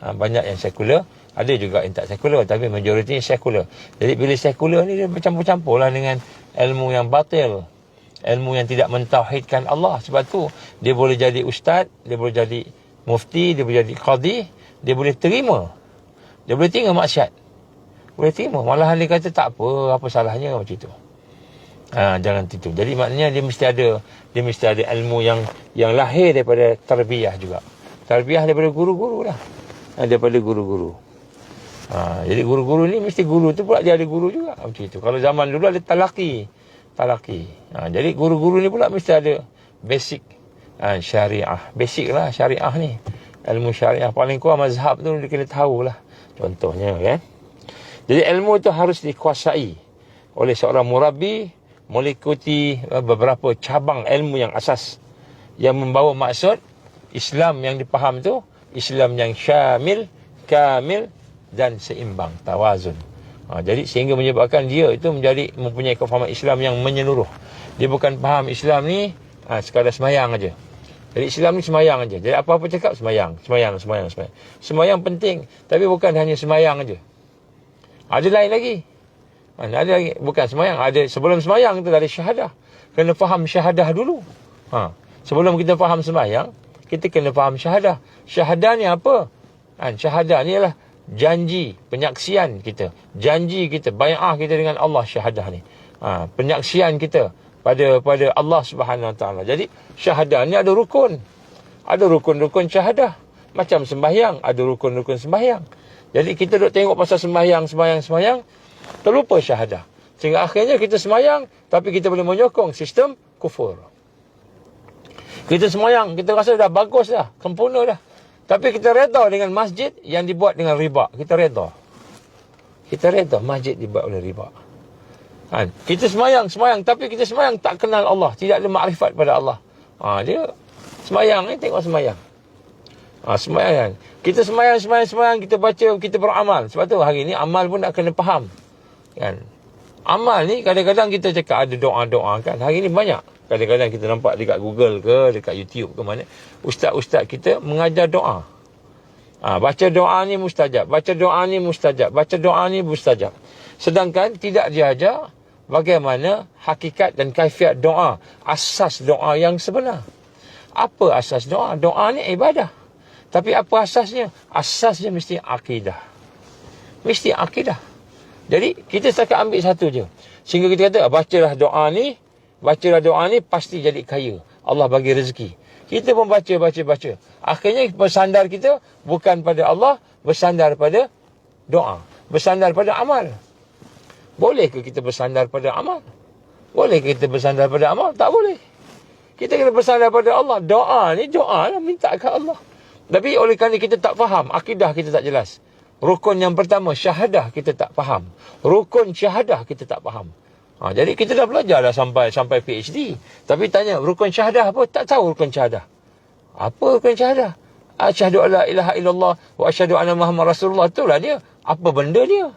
Banyak yang sekular, ada juga yang tak sekular, tapi majoriti sekular. Jadi bila sekular ni dia bercampur-campur lah dengan ilmu yang batil, ilmu yang tidak mentauhidkan Allah. Sebab tu dia boleh jadi ustaz, dia boleh jadi mufti, dia boleh jadi qadi, dia boleh terima maksiat, boleh terima, malahan dia kata tak apa salahnya, macam tu. Jangan titu. Jadi maknanya dia mesti ada ilmu yang lahir daripada tarbiyah juga. Tarbiyah daripada guru-guru lah. Daripada guru-guru. Jadi guru-guru ni mesti guru tu pula dia ada guru juga, macam itu. Kalau zaman dulu ada talaqi. Jadi guru-guru ni pula mesti ada basic syariah. Basic lah syariah ni. Ilmu syariah paling kurang mazhab tu dia kena tahu lah. Contohnya kan. Jadi ilmu tu harus dikuasai oleh seorang murabbi, meliputi beberapa cabang ilmu yang asas yang membawa maksud Islam yang dipaham tu Islam yang syamil, kamil dan seimbang, tawazun. Jadi sehingga menyebabkan dia itu mempunyai kefahaman Islam yang menyeluruh. Dia bukan faham Islam ni sekadar semayang aja. Jadi Islam ni semayang aja. Jadi apa-apa cakap semayang. Semayang penting, tapi bukan hanya semayang aja. Ada lain lagi. Ada lagi, bukan semayang, ada sebelum semayang tu ada syahadah. Kena faham syahadah dulu. Sebelum kita faham semayang, kita kena faham syahadah. Syahadah ni apa? Syahadah ni ialah janji, penyaksian kita. Janji kita, bai'ah kita dengan Allah, syahadah ni. Penyaksian kita pada Allah Subhanahu Wa Taala. Jadi syahadah ni ada rukun. Ada rukun-rukun syahadah. Macam sembahyang, ada rukun-rukun sembahyang. Jadi kita duk tengok pasal sembahyang, terlupa syahadah. Sehingga akhirnya kita sembahyang, tapi kita boleh menyokong sistem kufur. Kita sembahyang, kita rasa dah bagus dah, sempurna dah. Tapi kita reda dengan masjid yang dibuat dengan riba. Kita reda masjid dibuat oleh riba. Kita semayang, tapi kita semayang tak kenal Allah, tidak ada makrifat pada Allah. Dia semayang ni, tengok semayang. Semayang. Kita semayang, kita baca, kita beramal. Sebab tu hari ni amal pun nak kena faham. Kan? Amal ni kadang-kadang kita cakap ada doa-doa kan. Hari ni banyak. Kadang-kadang kita nampak dekat Google ke, dekat YouTube ke mana, ustaz-ustaz kita mengajar doa. Baca doa ni mustajab, baca doa ni mustajab, baca doa ni mustajab. Sedangkan tidak diajar bagaimana hakikat dan kaifiat doa, asas doa yang sebenar. Apa asas doa? Doa ni ibadah. Tapi apa asasnya? Asasnya mesti akidah. Mesti akidah. Jadi kita setakat ambil satu je. Sehingga kita kata bacalah doa ni pasti jadi kaya. Allah bagi rezeki. Kita pun baca. Akhirnya bersandar kita bukan pada Allah, bersandar pada doa, bersandar pada amal. Boleh ke kita bersandar pada amal? Boleh ke kita bersandar pada amal? Tak boleh. Kita kena bersandar pada Allah. Doa lah, minta ke Allah. Tapi oleh kerana kita tak faham, akidah kita tak jelas. Rukun yang pertama, syahadah, kita tak faham. Rukun syahadah kita tak faham. Jadi kita dah belajar dah sampai PhD. Tapi tanya, rukun syahadah apa? Tak tahu rukun syahadah. Apa rukun syahadah? Asyhadu an la ilaha illallah wa asyhadu anna Muhammad Rasulullah. Itulah dia. Apa benda dia?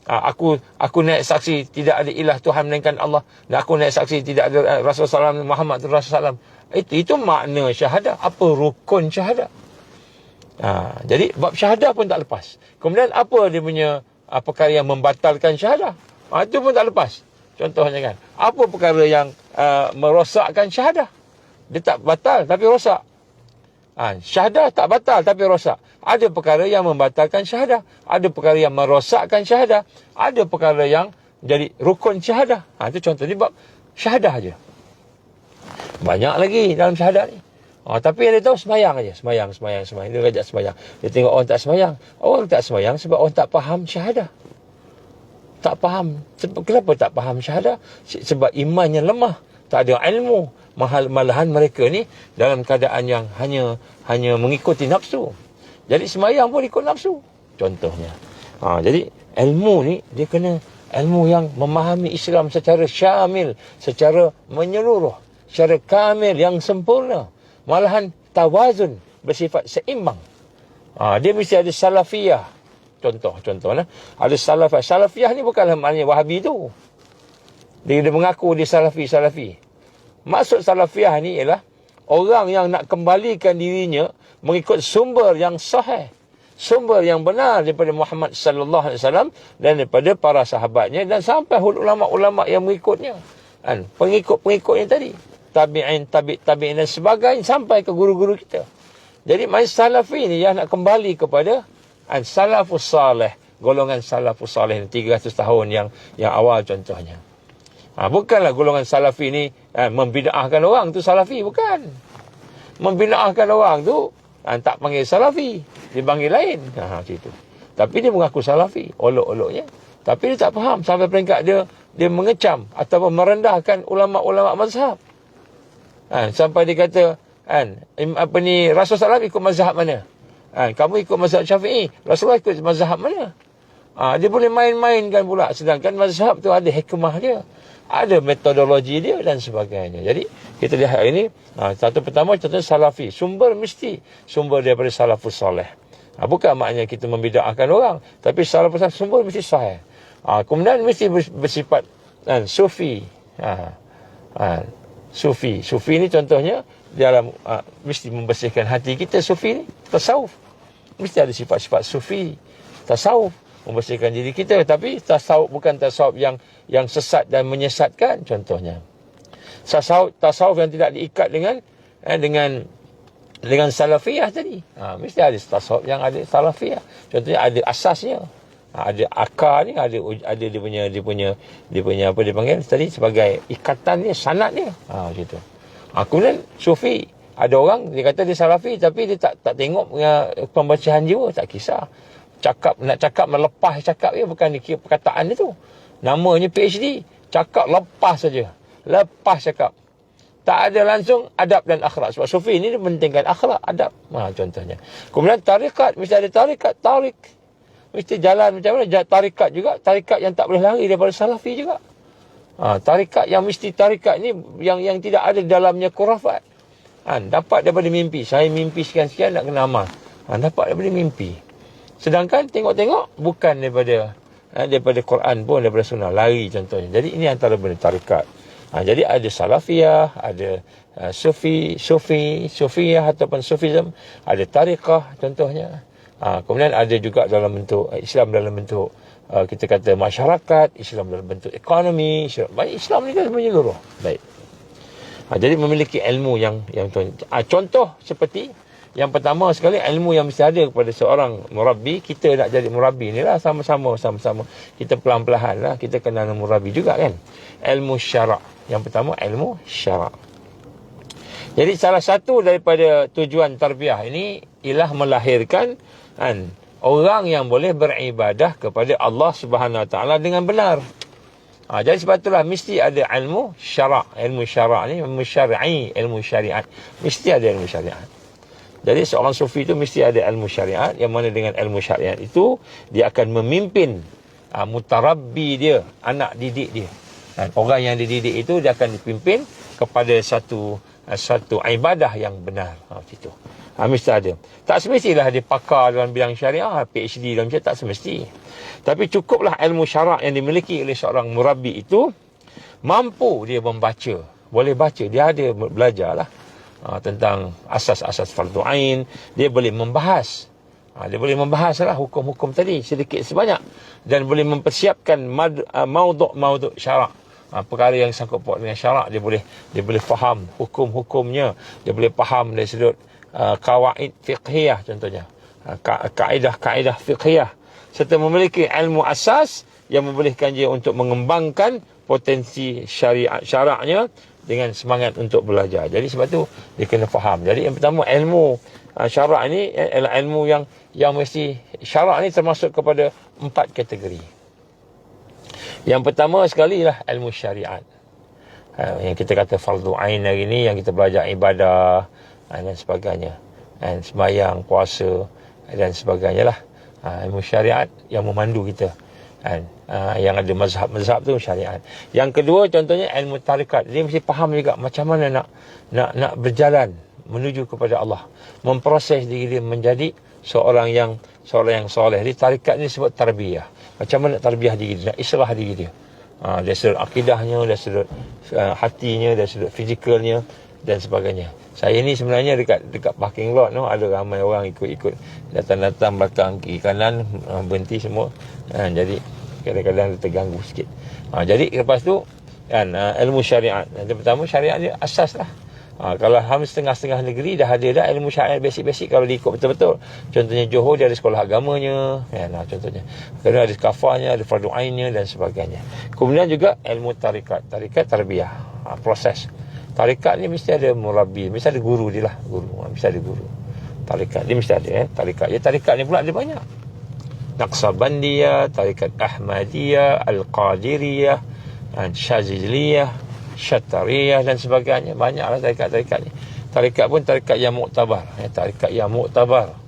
Aku naik saksi tidak ada ilah Tuhan melainkan Allah. Dan aku naik saksi tidak ada Rasulullah SAW, Muhammad Rasulullah SAW. Itu makna syahadah. Apa rukun syahadah? Jadi bab syahadah pun tak lepas. Kemudian apa dia punya perkara yang membatalkan syahadah? Itu pun tak lepas. Contohnya kan, apa perkara yang merosakkan syahadah? Dia tak batal tapi rosak. Syahadah tak batal tapi rosak. Ada perkara yang membatalkan syahadah, ada perkara yang merosakkan syahadah, ada perkara yang jadi rukun syahadah. Itu contoh ni bab syahadah aja. Banyak lagi dalam syahadah ni. Tapi yang dia tahu semayang aja, semayang. Dia rajak semayang. Dia tengok orang tak semayang. Orang tak semayang sebab orang tak faham syahadah. Tak faham. Kenapa tak faham syahadah? Sebab imannya lemah, tak ada ilmu. Malahan mereka ni dalam keadaan yang hanya mengikuti nafsu. Jadi semayang pun ikut nafsu. Contohnya. Jadi ilmu ni dia kena ilmu yang memahami Islam secara syamil, secara menyeluruh, secara kamil yang sempurna. Malahan tawazun, bersifat seimbang. Dia mesti ada salafiyah. Contohnya ada salafiyah. Salafiyah ni bukanlah maknanya Wahabi tu. Dia mengaku dia salafi. Maksud salafiyah ni ialah orang yang nak kembalikan dirinya mengikut sumber yang sahih, sumber yang benar daripada Muhammad sallallahu alaihi wasallam dan daripada para sahabatnya dan sampai ulama-ulama yang mengikutnya. Pengikut-pengikutnya tadi, tabi'in, tabi'in dan sebagainya sampai ke guru-guru kita. Jadi main salafi ni yang nak kembali kepada salafus salih, golongan salafus salih 300 tahun yang awal contohnya. Bukanlah golongan salafi ni membida'ahkan orang tu salafi, bukan. Membida'ahkan orang tu tak panggil salafi, dia panggil lain. Situ. Tapi dia mengaku salafi, olok-oloknya. Tapi dia tak faham sampai peringkat dia mengecam ataupun merendahkan ulama-ulama mazhab. Sampai dia kata Rasulullah SAW ikut mazhab mana? Kamu ikut mazhab Syafi'i, Rasulullah ikut mazhab mana? Dia boleh main-mainkan pula. Sedangkan mazhab tu ada hikmah dia, ada metodologi dia dan sebagainya. Jadi kita lihat hari ini, satu pertama contohnya salafi. Sumber daripada salafus salih. Bukan maknanya kita membida'ahkan orang, tapi salafus salih sumber mesti sahih. Kemudian mesti bersifat sufi. Sufi ni contohnya dalam mesti membersihkan hati kita. Sufi ni tasawuf, mesti ada sifat-sifat sufi. Tasawuf membersihkan diri kita, tapi tasawuf bukan tasawuf yang sesat dan menyesatkan. Contohnya tasawuf yang tidak diikat dengan salafiyah tadi. Mesti ada tasawuf yang ada salafiyah. Contohnya ada asasnya, ada akar ni, ada dia punya apa dia panggil tadi sebagai ikatan dia, sanad dia. Gitu. Kemudian sufi, ada orang dia kata dia salafi tapi dia tak tengok pembacaan jiwa, tak kisah. Nak cakap melepas cakap dia, bukan dikira perkataan dia tu. Namanya PhD, cakap lepas saja. Lepas cakap. Tak ada langsung adab dan akhlak. Sebab sufi ni dia pentingkan akhlak, adab. Contohnya. Kemudian tarikat, mesti ada tarikat, tarik. Mesti jalan macam mana? Tarikat juga, tarikat yang tak boleh lari daripada salafi juga. Tarikat yang mesti tarikat ni yang tidak ada dalamnya khurafat. Dapat daripada mimpi. Saya mimpi sekian-sekian nak kena amal. Dapat daripada mimpi. Sedangkan tengok-tengok bukan daripada Quran pun, daripada sunnah, lari contohnya. Jadi ini antara benda tarikat. Jadi ada salafiyah, ada sufiyah ataupun sufism, ada tariqah contohnya. Kemudian ada juga dalam bentuk Islam, dalam bentuk kita kata masyarakat, Islam dalam bentuk ekonomi, Islam ni kan menyeluruh. Baik. Jadi memiliki ilmu yang contoh seperti yang pertama sekali, ilmu yang mesti ada kepada seorang murabbi. Kita nak jadi murabbi ni lah, sama-sama kita pelan-pelan lah kita kena murabbi juga kan. Ilmu syarak. Yang pertama ilmu syarak. Jadi salah satu daripada tujuan tarbiyah ini ialah melahirkan orang yang boleh beribadah kepada Allah Subhanahu Wa Taala dengan benar. Jadi sebab itulah mesti ada ilmu syarak. Ilmu syarak ni, ilmu syar'i, ilmu syariat. Mesti ada ilmu syariat. Jadi seorang sufi itu mesti ada ilmu syariat, yang mana dengan ilmu syariat itu dia akan memimpin mutarabbi dia, anak didik dia. Orang yang dididik itu dia akan dipimpin kepada satu ibadah yang benar. Itu. Mesti ada. Tak semestilah dia pakar dalam bidang syariah, PhD dalam syariah, tak semesti. Tapi cukuplah ilmu syarak yang dimiliki oleh seorang murabbi itu, mampu dia membaca. Boleh baca, dia ada belajarlah tentang asas-asas fardu ain. Dia boleh membahas. Dia boleh membahaslah hukum-hukum tadi sedikit sebanyak. Dan boleh mempersiapkan mauduk syarak. Perkara yang sangkut paut dengan syarak, dia boleh faham hukum-hukumnya. Dia boleh faham dari sudut kawaid fiqhiyah contohnya. Kaedah-kaedah fiqhiyah. Serta memiliki ilmu asas yang membolehkan dia untuk mengembangkan potensi syaraknya dengan semangat untuk belajar. Jadi sebab tu dia kena faham. Jadi yang pertama, ilmu syarak ni adalah ilmu yang mesti, syarak ni termasuk kepada 4 kategori. Yang pertama sekali lah ilmu syariat. Yang kita kata fardu ain hari ni, yang kita belajar ibadah dan sebagainya. Dan sembahyang, puasa dan sebagainya lah. Ilmu syariat yang memandu kita. Yang ada mazhab-mazhab tu syariat. Yang kedua contohnya ilmu tarikat. Dia mesti faham juga macam mana nak berjalan menuju kepada Allah, memproses diri dia menjadi seorang yang soleh. Di tarikat ni sebut tarbiyah. Macam mana nak tarbiyah diri dia, nak islah diri dia. Dari sudut akidahnya, dari sudut hatinya, dari sudut fizikalnya dan sebagainya. Saya ni sebenarnya dekat parking lot ada ramai orang ikut datang belakang kiri kanan, berhenti semua. Jadi kadang-kadang terganggu sikit. Jadi lepas tu ilmu syariat. Yang pertama, syariat dia asas lah. Kalau setengah-setengah negeri dah ada ilmu syariat basic-basic kalau diikut betul-betul. Contohnya Johor dia ada sekolah agamanya, contohnya. Kadang ada kafahnya, ada fardu ainnya dan sebagainya. Kemudian juga ilmu tarikat tarbiyah, proses. Tarikat ni mesti ada murabbi, mesti ada guru dia lah, mesti ada guru. Tarikat dia mesti ada tarikat. Tarikat ni pula ada banyak. Naqsabandiyah, tarikat Ahmadiyah, Al-Qadiriyah, Syaziliyah, Syatariyah dan sebagainya. Banyaklah tarikat-tarikat ni. Tarikat pun tarikat yang muktabar. Tarikat yang muktabar.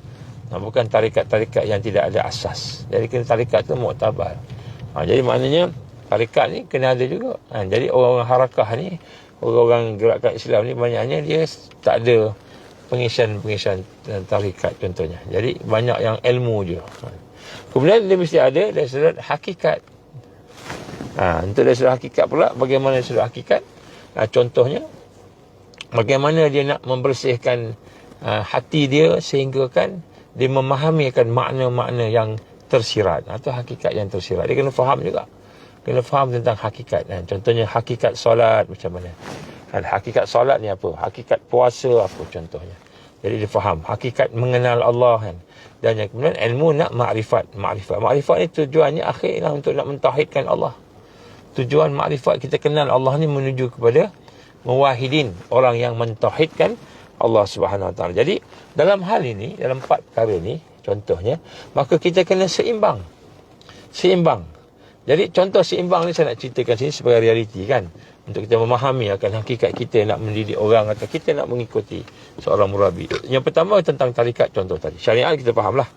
Bukan tarikat-tarikat yang tidak ada asas. Jadi kena tarikat tu muktabar. Jadi maknanya tarikat ni kena ada juga. Jadi orang-orang harakah ni, orang-orang gerakan Islam ni banyaknya dia tak ada pengisian tarikat contohnya. Jadi banyak yang ilmu je. Kemudian dia mesti ada dari sudut hakikat. Untuk dari sudut hakikat pula, bagaimana dari sudut hakikat? Contohnya, bagaimana dia nak membersihkan hati dia sehingga kan dia memahami akan makna-makna yang tersirat. Itu hakikat yang tersirat. Dia kena faham juga. Kena faham tentang hakikat. Contohnya hakikat solat macam mana. Hakikat solat ni apa? Hakikat puasa apa contohnya. Jadi dia faham. Hakikat mengenal Allah kan. Dan yang kemudian ilmu nak makrifat. Makrifat ni tujuannya akhirnya untuk nak mentauhidkan Allah. Tujuan makrifat kita kenal Allah ni menuju kepada muwahidin, orang yang mentauhidkan Allah Subhanahu Wa Taala. Jadi dalam hal ini, dalam 4 perkara ni contohnya, maka kita kena seimbang. Jadi contoh seimbang ni saya nak ceritakan sini sebagai realiti kan, untuk kita memahami akan hakikat kita nak mendidik orang atau kita nak mengikuti seorang murabbi. Yang pertama tentang tarikat, contoh tadi. Syariat kita fahamlah.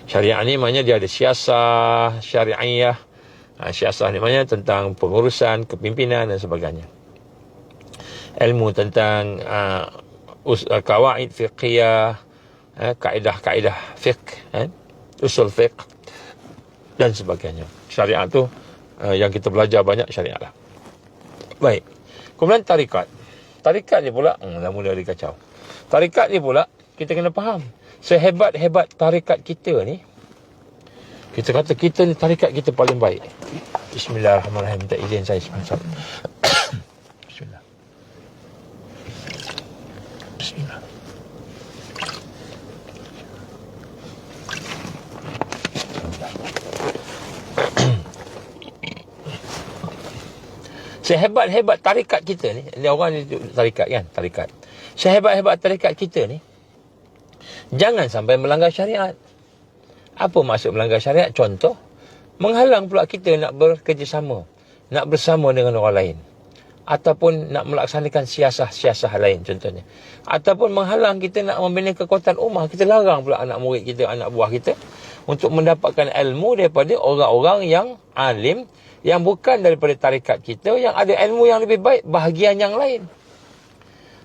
Syariat ni maknanya dia ada siasah syari'iyah. Siasah ni maknanya tentang pengurusan, kepimpinan dan sebagainya. Ilmu tentang kawaid fiqhiyah, kaedah-kaedah fiqh, usul fiqh dan sebagainya. Syariat tu yang kita belajar banyak syariat lah. Baik. Kemudian tarikat. Tarikat ni pula dah mula dikacau. Tarikat ni pula kita kena faham. Sehebat-hebat tarikat kita ni, kita kata kita ni tarikat kita paling baik. Bismillahirrahmanirrahim. Minta izin saya sebentar. Bismillah. Bismillah. Sehebat-hebat tarikat kita ni, orang ni tarikat kan, tarikat. Sehebat-hebat tarikat kita ni, jangan sampai melanggar syariat. Apa maksud melanggar syariat? Contoh, menghalang pula kita nak bekerjasama, nak bersama dengan orang lain, ataupun nak melaksanakan siasah-siasah lain contohnya, ataupun menghalang kita nak membina kekuatan ummah. Kita larang pula anak murid kita, anak buah kita untuk mendapatkan ilmu daripada orang-orang yang alim, yang bukan daripada tarikat kita, yang ada ilmu yang lebih baik bahagian yang lain.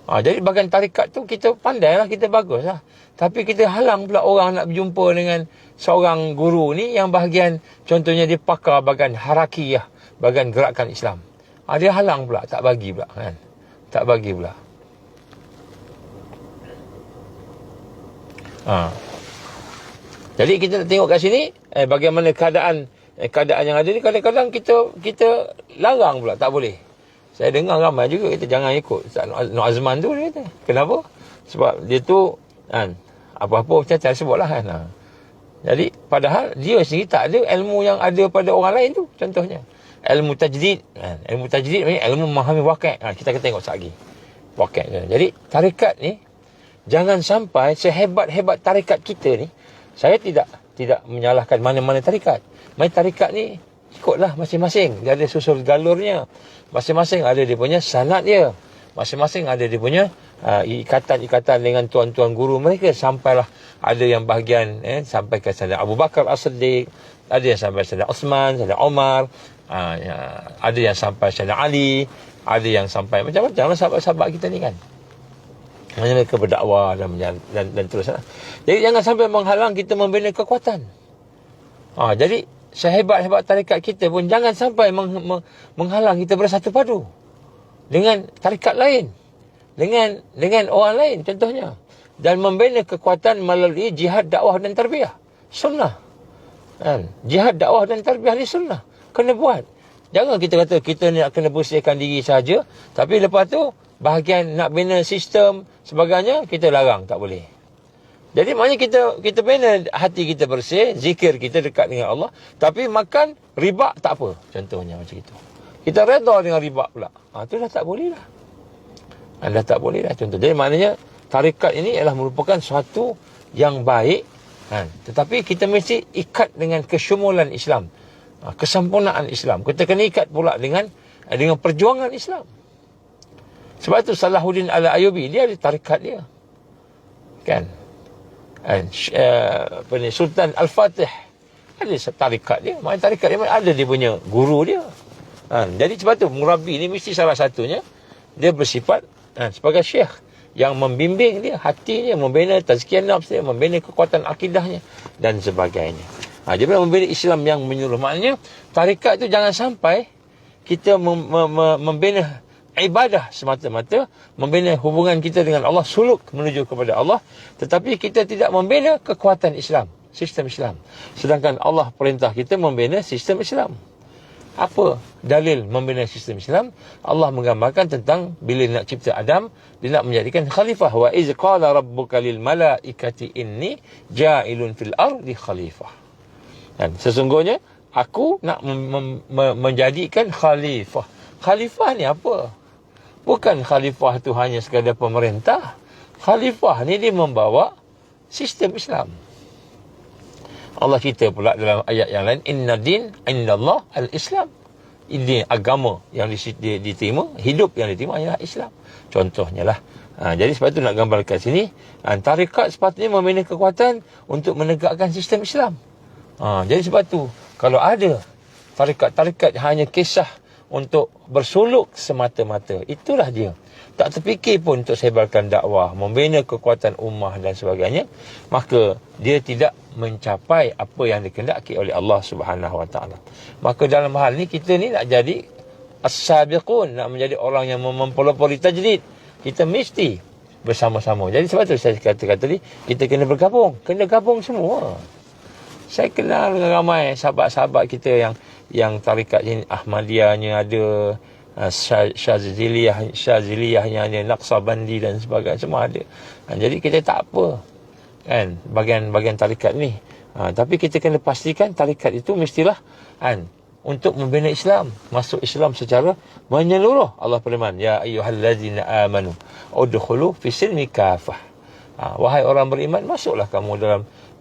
Jadi bahagian tarikat tu kita pandai lah, kita bagus lah. Tapi kita halang pula orang nak berjumpa dengan seorang guru ni yang bahagian, contohnya dia pakar bahagian harakiyah, bahagian gerakan Islam. Dia halang pula, tak bagi pula kan. Tak bagi pula. Jadi kita nak tengok kat sini bagaimana keadaan yang ada ni. Kadang-kadang kita larang pula, tak boleh. Saya dengar ramai juga kita jangan ikut Ustaz Nur Azman tu, dia kata. Kenapa? Sebab dia tu apa-apa macam saya sebutlah kan. Jadi padahal dia sendiri tak ada ilmu yang ada pada orang lain tu. Contohnya ilmu tajdid. Ilmu tajdid ni ilmu memahami waqi'. Kita akan tengok sekejap lagi waqi'. Jadi tarikat ni, jangan sampai sehebat-hebat tarikat kita ni, saya tidak menyalahkan mana-mana tarikat. Main tarikat ni ikutlah masing-masing. Dia ada susul galurnya. Masing-masing ada dia punya sanad dia. Masing-masing ada dia punya ikatan-ikatan dengan tuan-tuan guru mereka. Sampailah ada yang bahagian sampai ke sanad Abu Bakar As-Siddiq, ada yang sampai sanad Uthman, sanad Umar, ada yang sampai sanad Ali, ada yang sampai macam-macam lah sahabat-sahabat kita ni kan. Mereka berdakwah dan teruslah. Jadi jangan sampai menghalang kita membina kekuatan. Jadi sehebat-hebat tarikat kita pun jangan sampai menghalang kita bersatu padu dengan tarikat lain, dengan orang lain contohnya, dan membina kekuatan melalui jihad dakwah dan tarbiyah sunnah. Jihad dakwah dan tarbiyah ni sunnah, kena buat. Jangan kita kata kita ni nak kena bersihkan diri saja, tapi lepas tu bahagian nak bina sistem sebagainya kita larang, tak boleh. Jadi maknanya kita bina hati kita bersih, zikir kita dekat dengan Allah, tapi makan riba tak apa, contohnya macam itu. Kita redha dengan riba pula, tu dah tak boleh lah. Dah tak boleh lah contoh. Jadi maknanya tarikat ini adalah merupakan suatu yang baik, tetapi kita mesti ikat dengan kesyumulan Islam, kesempurnaan Islam. Kita kena ikat pula dengan perjuangan Islam. Sebab itu Salahuddin Al-Ayyubi, dia ada tarikat dia kan. Sultan Al-Fatih ada tarikat dia. Maknanya tarikat dia ada dia punya guru dia. Jadi sebab tu murabi ni mesti salah satunya dia bersifat sebagai syekh yang membimbing dia, hatinya, membina tazkiyah nafs dia, membina kekuatan akidahnya dan sebagainya. Dia membina Islam yang menyeluruh. Maknanya tarikat tu jangan sampai kita membina ibadah semata-mata, membina hubungan kita dengan Allah, suluk menuju kepada Allah, tetapi kita tidak membina kekuatan Islam, sistem Islam. Sedangkan Allah perintah kita membina sistem Islam. Apa dalil membina sistem Islam? Allah menggambarkan tentang bila nak cipta Adam, dia nak menjadikan khalifah. Wa iz qala rabbuka lil malaikati inni ja'ilun fil ardi khalifah. Dan sesungguhnya aku nak menjadikan khalifah. Khalifah ni apa? Bukan khalifah tu hanya sekadar pemerintah. Khalifah ni dia membawa sistem Islam. Allah cerita pula dalam ayat yang lain, inna din indallah al-Islam. Ini agama yang diterima, hidup yang diterima ialah Islam. Contohnya lah. Jadi sebab itu nak gambarkan sini, tarikat sepatutnya membina kekuatan untuk menegakkan sistem Islam. Jadi sebab tu kalau ada tarikat-tarikat hanya kisah untuk bersuluk semata-mata, itulah dia. Tak terfikir pun untuk sebarkan dakwah, membina kekuatan ummah dan sebagainya, maka dia tidak mencapai apa yang dikehendaki oleh Allah Subhanahu Wa Taala. Maka dalam hal ni kita ni nak jadi as-sabiqun, nak menjadi orang yang mempelopori tajdid, kita mesti bersama-sama. Jadi sebab tu saya kata tadi, kita kena bergabung, kena gabung semua. Saya kenal dengan ramai sahabat-sahabat kita yang tarikat ini, Ahmadiyahnya ada, Syaziliyahnya ada, Naqsabandi dan sebagainya, semua ada. Jadi kita tak apa kan bagian tarikat ni. Tapi kita kena pastikan tarikat itu mestilah untuk membina Islam, masuk Islam secara menyeluruh. Allah firman, ya ayyuhallazina amanu udkhulu fis-silmi kafah. Wahai orang beriman, masuklah kamu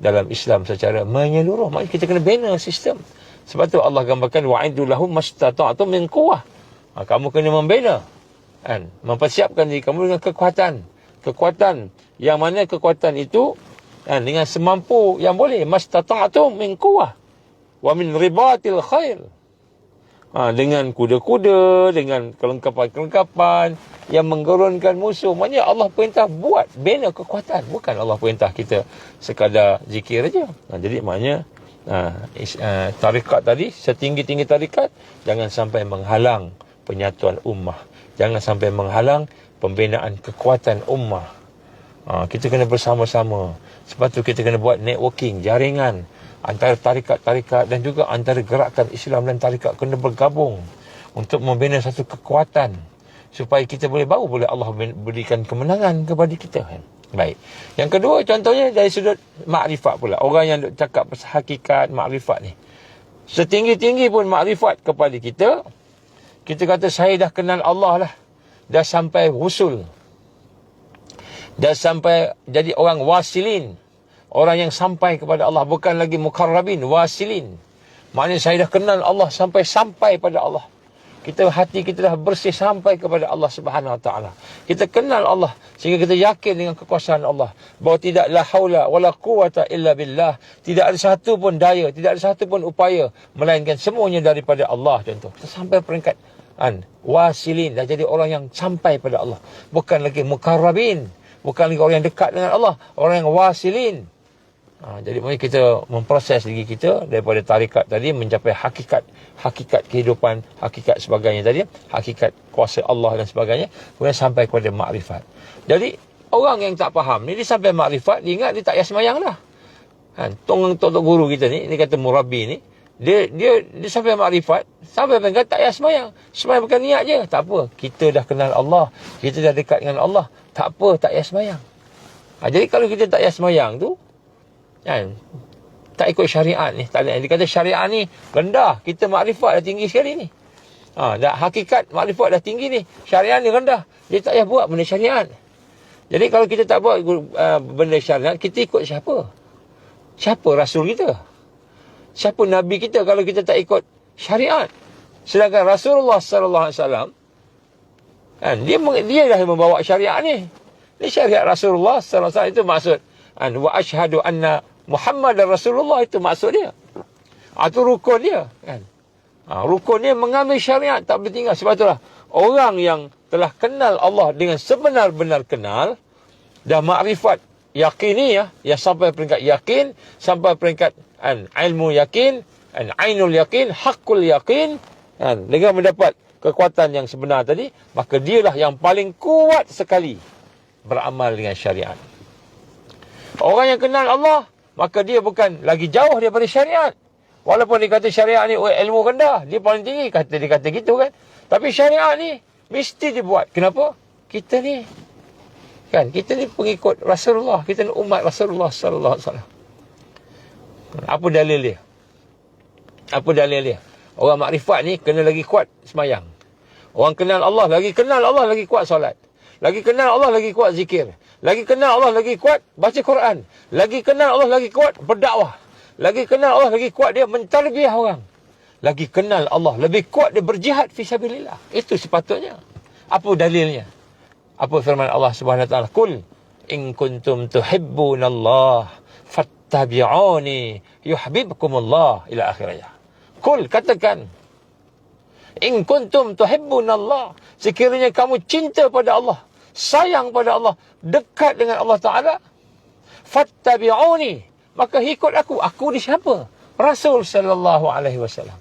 dalam Islam secara menyeluruh. Maksudnya kita kena bina sistem. Sebab tu Allah gambarkan wa'iddu lahum mastata'tum min quwwah. Kamu kena membina, kan, mempersiapkan diri kamu dengan kekuatan yang mana kekuatan itu, kan, dengan semampu yang boleh. Mastata'tum min quwwah wa min ribatil khair. Dengan kuda-kuda, dengan kelengkapan-kelengkapan yang menggerunkan musuh. Maksudnya Allah perintah buat, bina kekuatan. Bukan Allah perintah kita sekadar zikir saja. Jadi maknanya tarikat tadi, setinggi-tinggi tarikat, jangan sampai menghalang penyatuan ummah. Jangan sampai menghalang pembinaan kekuatan ummah. Kita kena bersama-sama. Sebab tu kita kena buat networking, jaringan antara tarikat-tarikat dan juga antara gerakan Islam dan tarikat kena bergabung untuk membina satu kekuatan supaya kita baru boleh Allah berikan kemenangan kepada kita. Baik. Yang kedua, contohnya dari sudut makrifat pula. Orang yang cakap pasal hakikat makrifat ni, setinggi-tinggi pun makrifat kepada kita, kita kata saya dah kenal Allah lah, dah sampai wusul, dah sampai jadi orang wasilin, orang yang sampai kepada Allah, bukan lagi mukarrabin, wasilin. Maknanya saya dah kenal Allah sampai pada Allah. Hati kita dah bersih sampai kepada Allah Subhanahu Wa Taala. Kita kenal Allah sehingga kita yakin dengan kekuasaan Allah, bahawa tidak la haula wala quwata illa billah. Tidak ada satu pun daya, tidak ada satu pun upaya, melainkan semuanya daripada Allah. Contoh, kita sampai peringkat wasilin, dah jadi orang yang sampai pada Allah. Bukan lagi mukarrabin, bukan lagi orang yang dekat dengan Allah, orang yang wasilin. Jadi mari kita memproses diri kita daripada tarikat tadi mencapai hakikat kehidupan, hakikat sebagainya tadi, hakikat kuasa Allah dan sebagainya, kemudian sampai kepada makrifat. Jadi orang yang tak faham ni, dia sampai makrifat, dia ingat dia tak payah sembahyang dah. Tok guru kita ni, dia kata murabbi ni, dia sampai makrifat, sampai peringkat tak payah sembahyang. Sembahyang bukan niat je. Tak apa, kita dah kenal Allah, kita dah dekat dengan Allah, tak apa, tak payah sembahyang. Jadi kalau kita tak payah sembahyang tu, tak ikut syariat ni, tak ada. Dia kata syariat ni rendah, kita makrifat dah tinggi sekali ni. Dah hakikat makrifat dah tinggi ni, syariat ni rendah, dia tak payah buat benda syariat. Jadi kalau kita tak buat benda syariat, kita ikut siapa? Siapa rasul kita? Siapa nabi kita kalau kita tak ikut syariat? Sedangkan Rasulullah sallallahu alaihi wasallam, dia dah membawa syariat ni. Ini syariat Rasulullah sallallahu alaihi wasallam, itu maksud wa asyhadu anna Muhammad dan Rasulullah, itu maksud dia. Itu rukun dia, kan. Rukun dia mengambil syariat, tak boleh tinggal. Sebab itulah orang yang telah kenal Allah dengan sebenar-benar kenal, dah makrifat yakiniyah, yang sampai peringkat yakin, sampai peringkat ilmu yakin, ainul yakin, hakul yakin, dengan mendapat kekuatan yang sebenar tadi, maka dialah yang paling kuat sekali beramal dengan syariat. Orang yang kenal Allah, maka dia bukan lagi jauh daripada syariat. Walaupun dia kata syariat ni ilmu rendah, dia paling tinggi, dia kata gitu kan. Tapi syariat ni mesti dibuat. Kenapa? Kita ni pengikut Rasulullah, kita ni umat Rasulullah sallallahu alaihi wasallam. Apa dalil dia? Apa dalil dia? Orang makrifat ni kena lagi kuat semayang. Orang kenal Allah, lagi kuat solat. Lagi kenal Allah, lagi kuat zikir. Lagi kenal Allah, lagi kuat baca Quran. Lagi kenal Allah, lagi kuat berdakwah. Lagi kenal Allah, lagi kuat dia mentarbiah orang. Lagi kenal Allah, lebih kuat dia berjihad fi sabilillah. Itu sepatutnya. Apa dalilnya? Apa firman Allah Subhanahu wa taala? Qul in kuntum tuhibbunallah fattabi'uni yuhibbukumullah, ila akhirnya. Qul, katakan, in kuntum tuhibbunallah, sekiranya kamu cinta pada Allah, sayang pada Allah, dekat dengan Allah Ta'ala, fattabi'uni, maka ikut aku. Aku ni siapa? Rasul sallallahu alaihi wasallam.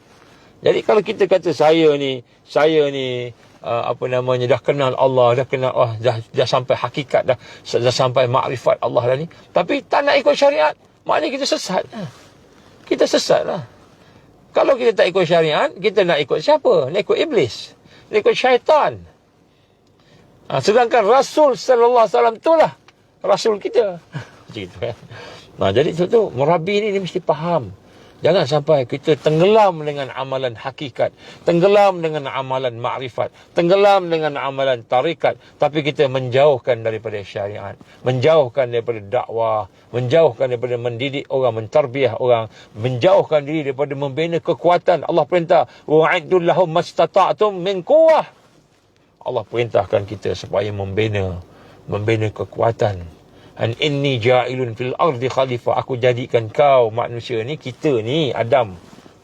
Jadi kalau kita kata saya ni dah kenal Allah, dah sampai hakikat, dah sampai makrifat Allah dah ni, tapi tak nak ikut syariat, maknanya kita sesat. Kita sesat lah. Kalau kita tak ikut syariat, kita nak ikut siapa? Nak ikut iblis, nak ikut syaitan. Sedangkan Rasul sallallahu alaihi wasallam itulah Rasul kita. Begitu kan. Jadi tu murabi ni dia mesti faham. Jangan sampai kita tenggelam dengan amalan hakikat, tenggelam dengan amalan makrifat, tenggelam dengan amalan tarikat, tapi kita menjauhkan daripada syariat, menjauhkan daripada dakwah, menjauhkan daripada mendidik orang, mentarbiah orang, menjauhkan diri daripada membina kekuatan. Allah perintah, wa'iddu lahum mastata'tum min quwwah. Allah perintahkan kita supaya membina kekuatan. An inni ja'ilun fil ardi khalifah. Aku jadikan kau manusia ni, kita ni Adam,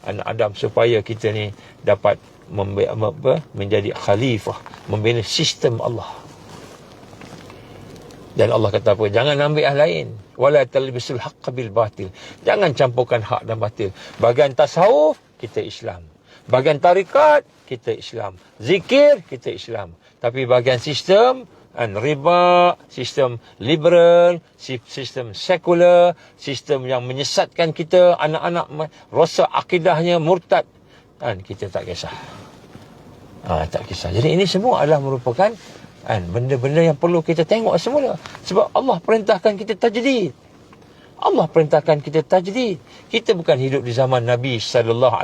anak Adam, supaya kita ni dapat menjadi khalifah, membina sistem Allah. Dan Allah kata apa? Jangan ambil hal lain. Wala talbisul haqqa bil batil. Jangan campurkan hak dan batil. Bahagian tasawuf, kita Islam. Bahagian tarikat, kita Islam. Zikir, kita Islam. Tapi bahagian sistem, riba, sistem liberal, sistem sekular, sistem yang menyesatkan kita, anak-anak rosak akidahnya, murtad, kita tak kisah. Tak kisah. Jadi ini semua adalah merupakan benda-benda yang perlu kita tengok semula. Sebab Allah perintahkan kita tajdid. Allah perintahkan kita tajdid. Kita bukan hidup di zaman Nabi SAW.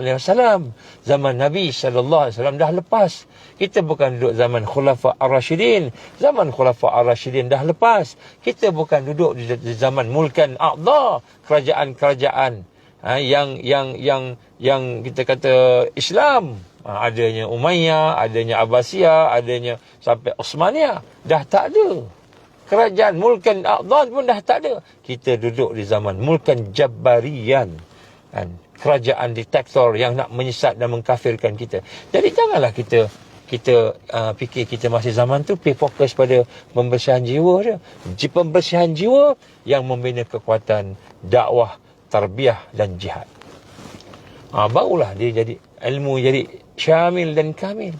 Zaman Nabi SAW dah lepas. Kita bukan duduk zaman Khulafa Ar-Rashidin. Zaman Khulafa Ar-Rashidin dah lepas. Kita bukan duduk di zaman Mulkan Aqda, kerajaan-kerajaan yang kita kata Islam. Adanya Umayyah, adanya Abbasiyah, adanya sampai Osmaniyah. Dah tak ada. Kerajaan Mulkan Aqdan pun dah tak ada. Kita duduk di zaman Mulkan Jabbariyan. Kerajaan diktator yang nak menyesat dan mengkafirkan kita. Jadi janganlah kita fikir kita masih zaman tu, pergi fokus pada pembersihan jiwa dia. Pembersihan jiwa yang membina kekuatan dakwah, tarbiyah dan jihad. Barulah dia jadi ilmu jadi syamil dan kamil.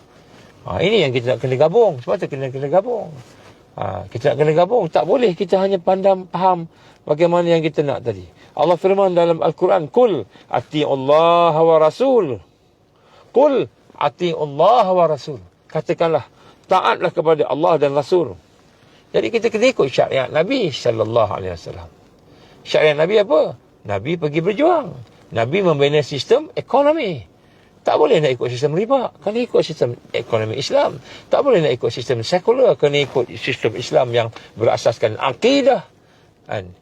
Ini yang kita nak kena gabung. Sebab tu kena gabung. Kita nak kena gabung. Tak boleh kita hanya faham bagaimana yang kita nak tadi. Allah firman dalam Al-Quran, Qul ati'ullah wa rasul. Qul ati'ullah wa rasul. Katakanlah, taatlah kepada Allah dan Rasul. Jadi kita kena ikut syariat Nabi SAW. Syariat Nabi apa? Nabi pergi berjuang. Nabi membina sistem ekonomi. Tak boleh nak ikut sistem riba, kena ikut sistem ekonomi Islam. Tak boleh nak ikut sistem sekular, kena ikut sistem Islam yang berasaskan akidah,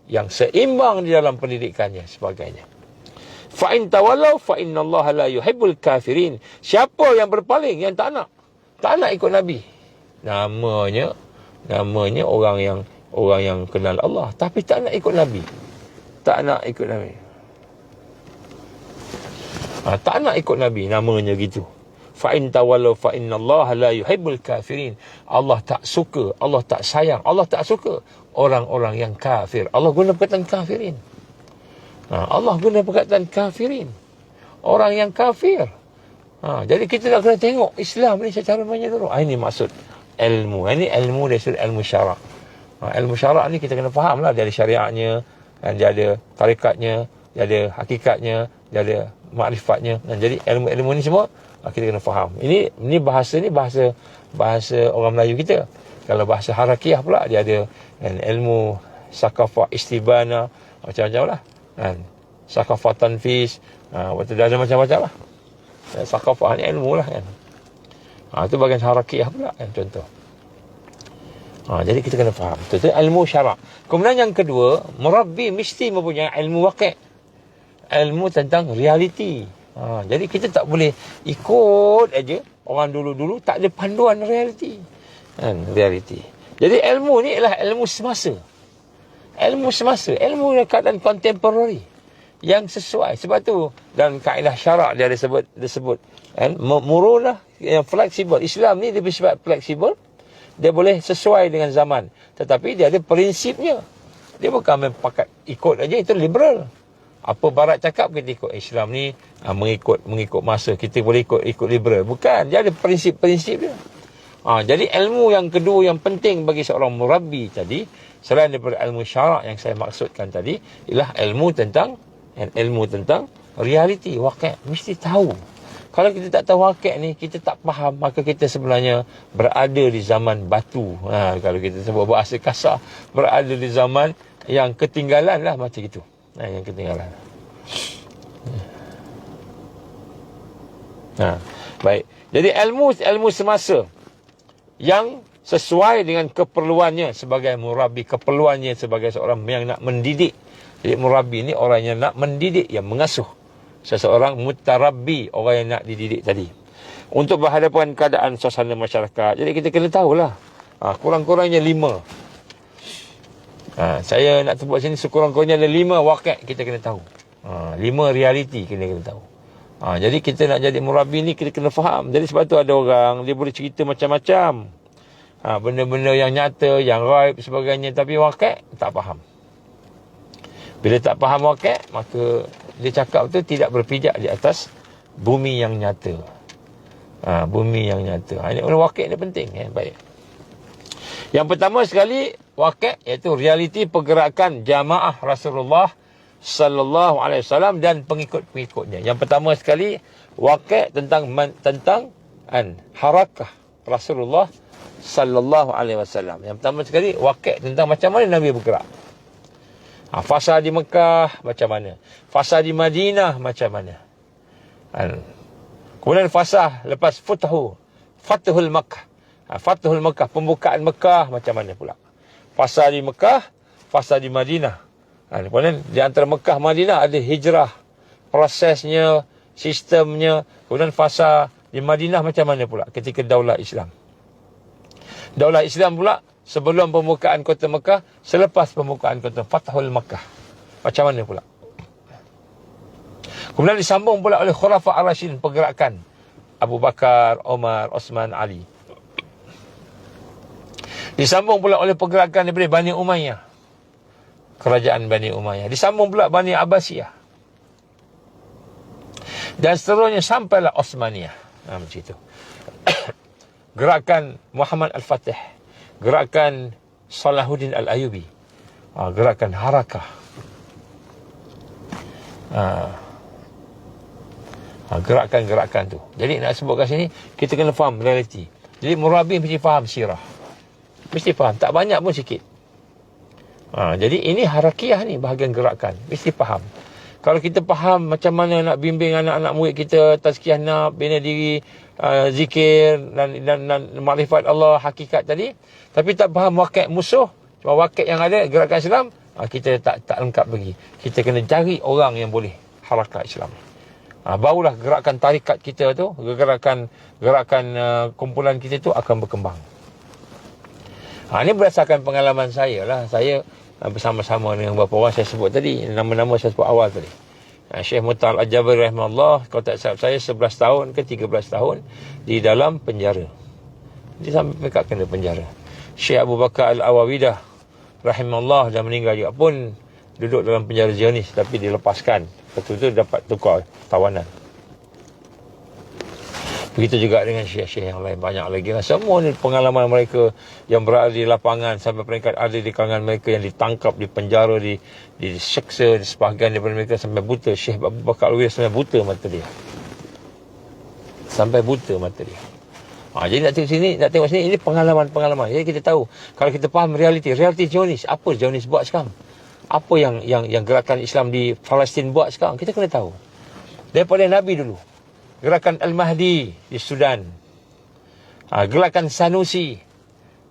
yang seimbang di dalam pendidikannya sebagainya. Fa in tawallaw fa innallaha la yuhibbul kafirin. Siapa yang berpaling, yang tak nak ikut Nabi, namanya orang yang kenal Allah tapi tak nak ikut Nabi. Tak nak ikut Nabi, namanya gitu. Fa in tawallaw fa innallaha la yuhibbul kafirin. Allah tak suka, Allah tak sayang, Allah tak suka orang-orang yang kafir. Allah guna perkataan kafirin. Allah guna perkataan kafirin. Orang yang kafir. Jadi kita nak kena tengok Islam ni secara menyeluruh. Ini maksud ilmu. Ini ilmu dari sudut ilmu syarak. Ilmu syarak ni kita kena faham lah. Dia ada syariatnya, dan dia ada tarikatnya, dia ada hakikatnya, dia ada makrifatnya. Dan jadi ilmu-ilmu ni semua kita kena faham. Ini bahasa orang Melayu kita. Kalau bahasa harakiah pula, dia ada ilmu sakafah istibana, macam-macam lah. Sakafah tanfis, dia ada macam-macam lah. Sakafah ni ilmu lah kan. Itu bahagian harakiah pula kan, contoh. Jadi kita kena faham. Itu ilmu syarak. Kemudian yang kedua, murabbi mesti mempunyai ilmu waqi'. Ilmu tentang realiti. Jadi kita tak boleh ikut aja orang dulu-dulu, tak ada panduan realiti. Realiti. Jadi ilmu ni ialah ilmu semasa. Ilmu keadaan contemporary yang sesuai. Sebab tu dalam kaedah syarak dia disebut murunah yang fleksibel. Islam ni dia bersifat fleksibel. Dia boleh sesuai dengan zaman, tetapi dia ada prinsipnya. Dia bukan pakai ikut aja, itu liberal. Apa barat cakap kita ikut. Islam ni mengikut masa, kita boleh ikut liberal. Bukan, dia ada prinsip-prinsip dia. Jadi ilmu yang kedua yang penting bagi seorang murabbi tadi, selain daripada ilmu syarak yang saya maksudkan tadi, ialah ilmu tentang realiti, waqi'. Mesti tahu. Kalau kita tak tahu waqi' ni, kita tak faham, maka kita sebenarnya berada di zaman batu. Kalau kita sebut bahasa kasar, berada di zaman yang ketinggalan lah, macam itu. Yang ketinggalan. Baik. Jadi ilmu semasa yang sesuai dengan keperluannya sebagai murabi, keperluannya sebagai seorang yang nak mendidik. Jadi murabi ni orang yang nak mendidik, yang mengasuh. Seseorang mutarabbi, orang yang nak dididik tadi. Untuk berhadapan keadaan suasana masyarakat. Jadi kita kena tahulah. Kurang-kurangnya 5. Saya nak sebut sini sekurang-kurangnya ada 5 wakil kita kena tahu. 5 realiti kita kena tahu. Jadi kita nak jadi murabi ni kita kena faham. Jadi sebab tu ada orang dia boleh cerita macam-macam. Benda-benda yang nyata, yang gaib sebagainya, tapi wakil tak faham. Bila tak faham wakil, maka dia cakap tu tidak berpijak di atas bumi yang nyata. Bumi yang nyata. Ini wakil ni penting. Baik. Yang pertama sekali wakil iaitu realiti pergerakan jamaah Rasulullah sallallahu alaihi wasallam dan pengikut-pengikutnya. Yang pertama sekali wakil tentang harakah Rasulullah sallallahu alaihi wasallam. Yang pertama sekali wakil tentang macam mana Nabi bergerak. Fasa di Mekah macam mana? Fasa di Madinah macam mana? Kemudian fasa lepas Fathul Makkah. Fathul Makkah, pembukaan Mekah macam mana pula? Fasa di Mekah, fasa di Madinah. Kemudian di antara Mekah Madinah ada hijrah, prosesnya, sistemnya. Kemudian fasa di Madinah macam mana pula ketika Daulah Islam. Daulah Islam pula sebelum pembukaan kota Mekah, selepas pembukaan kota Fathul Makkah. Macam mana pula? Kemudian disambung pula oleh Khulafa Ar-Rasyidin, pergerakan Abu Bakar, Omar, Osman, Ali. Disambung pula oleh pergerakan daripada Bani Umayyah, kerajaan Bani Umayyah. Disambung pula Bani Abbasiyah. Dan seterusnya sampailah Osmaniyah. Macam itu. Gerakan Muhammad Al-Fatih, gerakan Salahuddin Al-Ayubi, gerakan Harakah. Gerakan-gerakan tu. Jadi nak sebut kat sini, kita kena faham realiti. Jadi murabi mesti faham sirah. Mesti faham. Tak banyak pun sikit. Jadi ini harakiah ni, bahagian gerakan. Mesti faham. Kalau kita faham macam mana nak bimbing anak-anak murid kita, tazkiyah nafs, bina diri, zikir dan makrifat Allah, hakikat tadi, tapi tak faham wakil musuh, cuma wakil yang ada gerakan Islam, kita tak lengkap lagi. Kita kena cari orang yang boleh harakat Islam. Barulah gerakan tarikat kita tu, gerakan kumpulan kita tu akan berkembang. Ini berdasarkan pengalaman saya lah. Saya bersama-sama dengan beberapa orang saya sebut tadi, nama-nama saya sebut awal tadi. Syekh Mu'tal Al-Jabari rahimahullah, kalau tak silap saya 11 tahun ke 13 tahun di dalam penjara. Dia sampai mereka kena penjara. Syekh Abu Bakar Al-Awawidah rahimahullah dah meninggal juga pun duduk dalam penjara Zionis, tapi dilepaskan. Betul-betul dapat tukar tawanan. Begitu juga dengan syekh-syekh yang lain, banyak lagi lah. Semua ni pengalaman mereka yang berada di lapangan, sampai peringkat ada di kalangan mereka yang ditangkap, dipenjara, diseksa, sebahagian daripada mereka sampai buta. Syekh Abu Bakar Al-Awawidah sampai buta mata dia. Sampai buta mata dia. Jadi nak tengok sini, ini pengalaman-pengalaman. Jadi kita tahu, kalau kita faham realiti Zionis, apa Zionis buat sekarang? Apa yang gerakan Islam di Palestin buat sekarang? Kita kena tahu. Daripada Nabi dulu. Gerakan Al-Mahdi di Sudan. Gerakan Sanusi.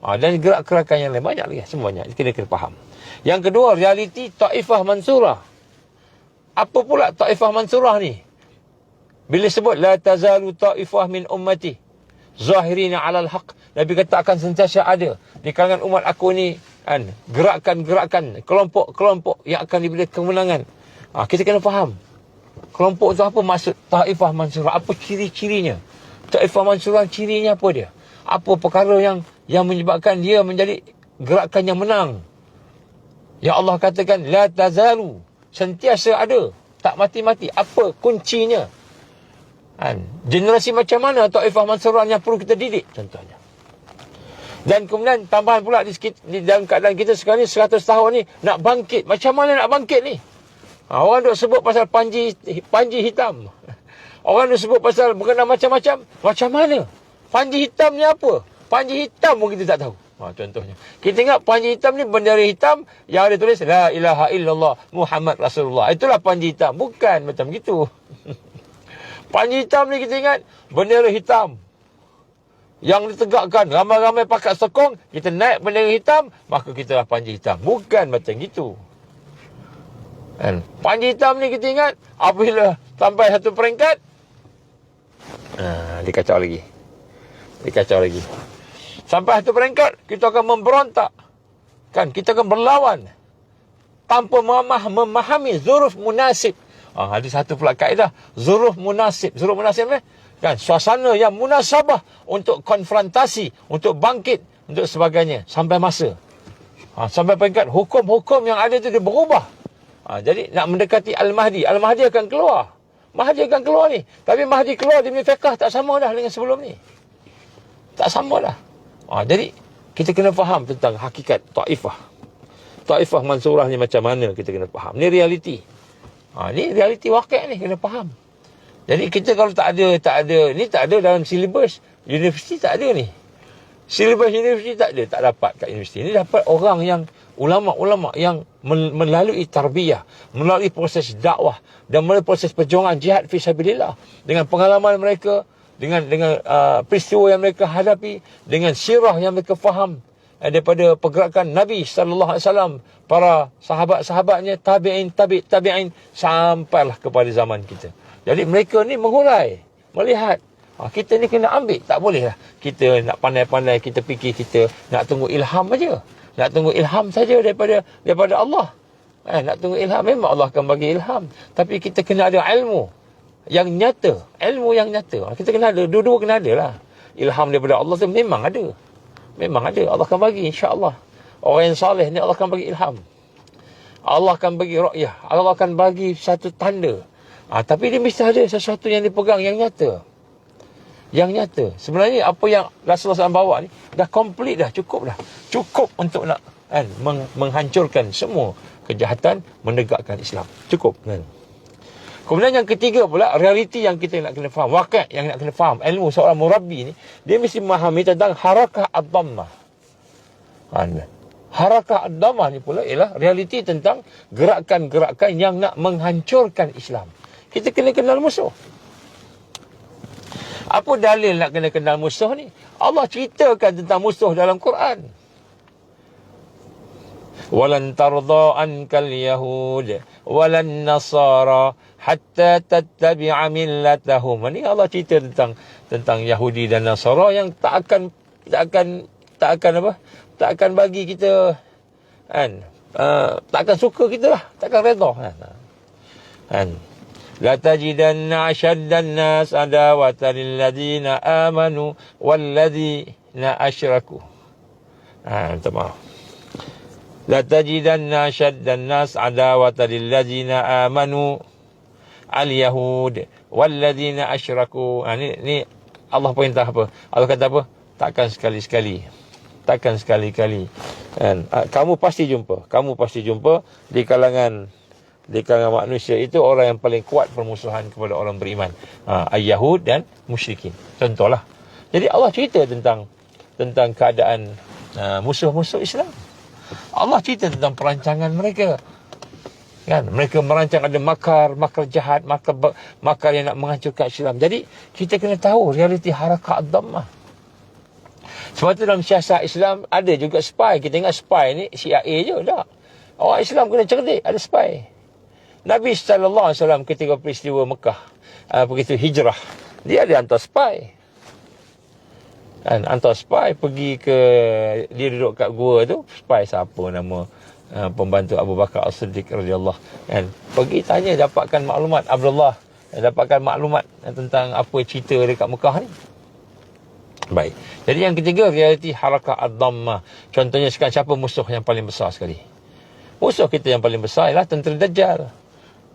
Dan gerak-gerakan yang lain. Banyak lagi. Semuanya. Kita kena faham. Yang kedua, realiti Taifah Mansurah. Apa pula Taifah Mansurah ni? Bila sebut, La tazalu Taifah min ummati zahirina alal haq. Nabi kata akan sentiasa ada di kalangan umat aku ni gerakan-gerakan, kelompok-kelompok yang akan diberi kemenangan. Kita kena faham. Kelompok tu apa maksud Taifah Mansurah? Apa ciri-cirinya? Taifah Mansurah cirinya apa dia? Apa perkara yang menyebabkan dia menjadi gerakan yang menang? Ya Allah katakan la tazalu, sentiasa ada, tak mati-mati. Apa kuncinya? Generasi macam mana Taifah Mansurah yang perlu kita didik contohnya. Dan kemudian tambahan pula di dalam keadaan kita sekarang ni 100 tahun ni nak bangkit. Macam mana nak bangkit ni? Orang duk sebut pasal panji hitam. Orang duk sebut pasal berkenaan macam-macam. Macam mana? Panji hitam ni apa? Panji hitam pun kita tak tahu. Contohnya. Kita ingat panji hitam ni bendera hitam yang ada tulis La ilaha illallah Muhammad Rasulullah. Itulah panji hitam. Bukan macam gitu. Panji hitam ni kita ingat bendera hitam yang ditegakkan, ramai-ramai pakat sokong, kita naik bendera hitam, maka kita lah panji hitam. Bukan macam gitu. Kan? Panji hitam ni kita ingat apabila sampai satu peringkat, dia kacau lagi. Sampai satu peringkat, kita akan memberontak. Kan? Kita akan berlawan tanpa memahami zuruf munasib. Ada satu pula kaedah, zuruf munasib. Zuruf munasib ni kan, suasana yang munasabah untuk konfrontasi, untuk bangkit, untuk sebagainya sampai masa. Sampai peringkat hukum-hukum yang ada tu dia berubah. Jadi nak mendekati Al-Mahdi. Al-Mahdi akan keluar. Mahdi akan keluar ni. Tapi Mahdi keluar dia punya fiqah tak sama dah dengan sebelum ni. Tak sama dah. Jadi kita kena faham tentang hakikat Taifah. Taifah Mansurah ni macam mana kita kena faham. Ni realiti. Ni realiti wakil ni kena faham. Jadi kita kalau tak ada ni tak ada dalam silibus universiti, tak ada ni. Silibus universiti tak ada, tak dapat kat universiti. Ni dapat orang yang ulama-ulama yang melalui tarbiyah, melalui proses dakwah dan melalui proses perjuangan jihad fi sabilillah, dengan pengalaman mereka, dengan peristiwa yang mereka hadapi, dengan sirah yang mereka faham daripada pergerakan Nabi sallallahu alaihi wasallam, para sahabat-sahabatnya, tabi'in, tabi'in sampailah kepada zaman kita. Jadi mereka ni mengurai, melihat. Kita ni kena ambil. Tak boleh lah kita nak pandai-pandai, kita fikir kita nak tunggu ilham aja. Nak tunggu ilham saja daripada Allah. Nak tunggu ilham, memang Allah akan bagi ilham. Tapi kita kena ada ilmu yang nyata. Ilmu yang nyata. Kita kena ada, dua-dua kena ada lah. Ilham daripada Allah tu memang ada. Memang ada. Allah akan bagi, insya-Allah. Orang yang soleh ni Allah akan bagi ilham. Allah akan bagi ru'yah. Allah akan bagi satu tanda. Tapi dia mesti ada sesuatu yang dipegang yang nyata. Yang nyata. Sebenarnya apa yang Rasulullah SAW bawa ni dah komplit dah, cukup dah. Cukup untuk nak menghancurkan semua kejahatan, menegakkan Islam. Cukup kan. Kemudian yang ketiga pula, realiti yang kita nak kena faham, wakil yang nak kena faham. Ilmu seorang murabbi ni, dia mesti memahami tentang harakah ad-dhammah. Harakah ad-dhammah ni pula ialah realiti tentang gerakan-gerakan yang nak menghancurkan Islam. Kita kena kenal musuh. Apa dalil nak kena kenal musuh ni? Allah ceritakan tentang musuh dalam Quran. Walan tarda ankal yahud walan nasara hatta tattabi'a millatahum. Ini Allah cerita tentang Yahudi dan Nasara yang tak akan bagi kita tak akan suka kita lah, tak akan redha kan. La tajidanna ashaddan nas adawatan lil ladina amanu wal ladina asyraku. Minta maaf. La tajidanna ashaddan nas adawatan lil ladina amanu al yahud wal ladina asyraku. Ni Allah perintah apa? Allah kata apa? Takkan sekali-kali kamu pasti jumpa di kalangan manusia itu orang yang paling kuat permusuhan kepada orang beriman, Yahud dan musyrikin. Contohlah. Jadi Allah cerita tentang keadaan musuh-musuh Islam. Allah cerita tentang perancangan mereka. Kan, mereka merancang ada makar jahat, makar yang nak menghancurkan Islam. Jadi kita kena tahu realiti harakah ad-dhammah. Sebab tu dalam siasat Islam ada juga spy. Kita ingat spy ni CIA je, tak. Orang Islam kena cerdik, ada spy. Nabi SAW ketika peristiwa Mekah, begitu hijrah, dia ada hantar spy. Hantar spy pergi ke, dia duduk kat gua tu, spy siapa nama pembantu Abu Bakar As-Siddiq radhiyallahu kan. Pergi tanya, dapatkan maklumat Abdullah, dapatkan maklumat tentang apa cerita dekat Mekah ni. Baik. Jadi yang ketiga, realiti harakah ad-dhammah. Contohnya sekarang, siapa musuh yang paling besar sekali? Musuh kita yang paling besar ialah tentera Dajjal.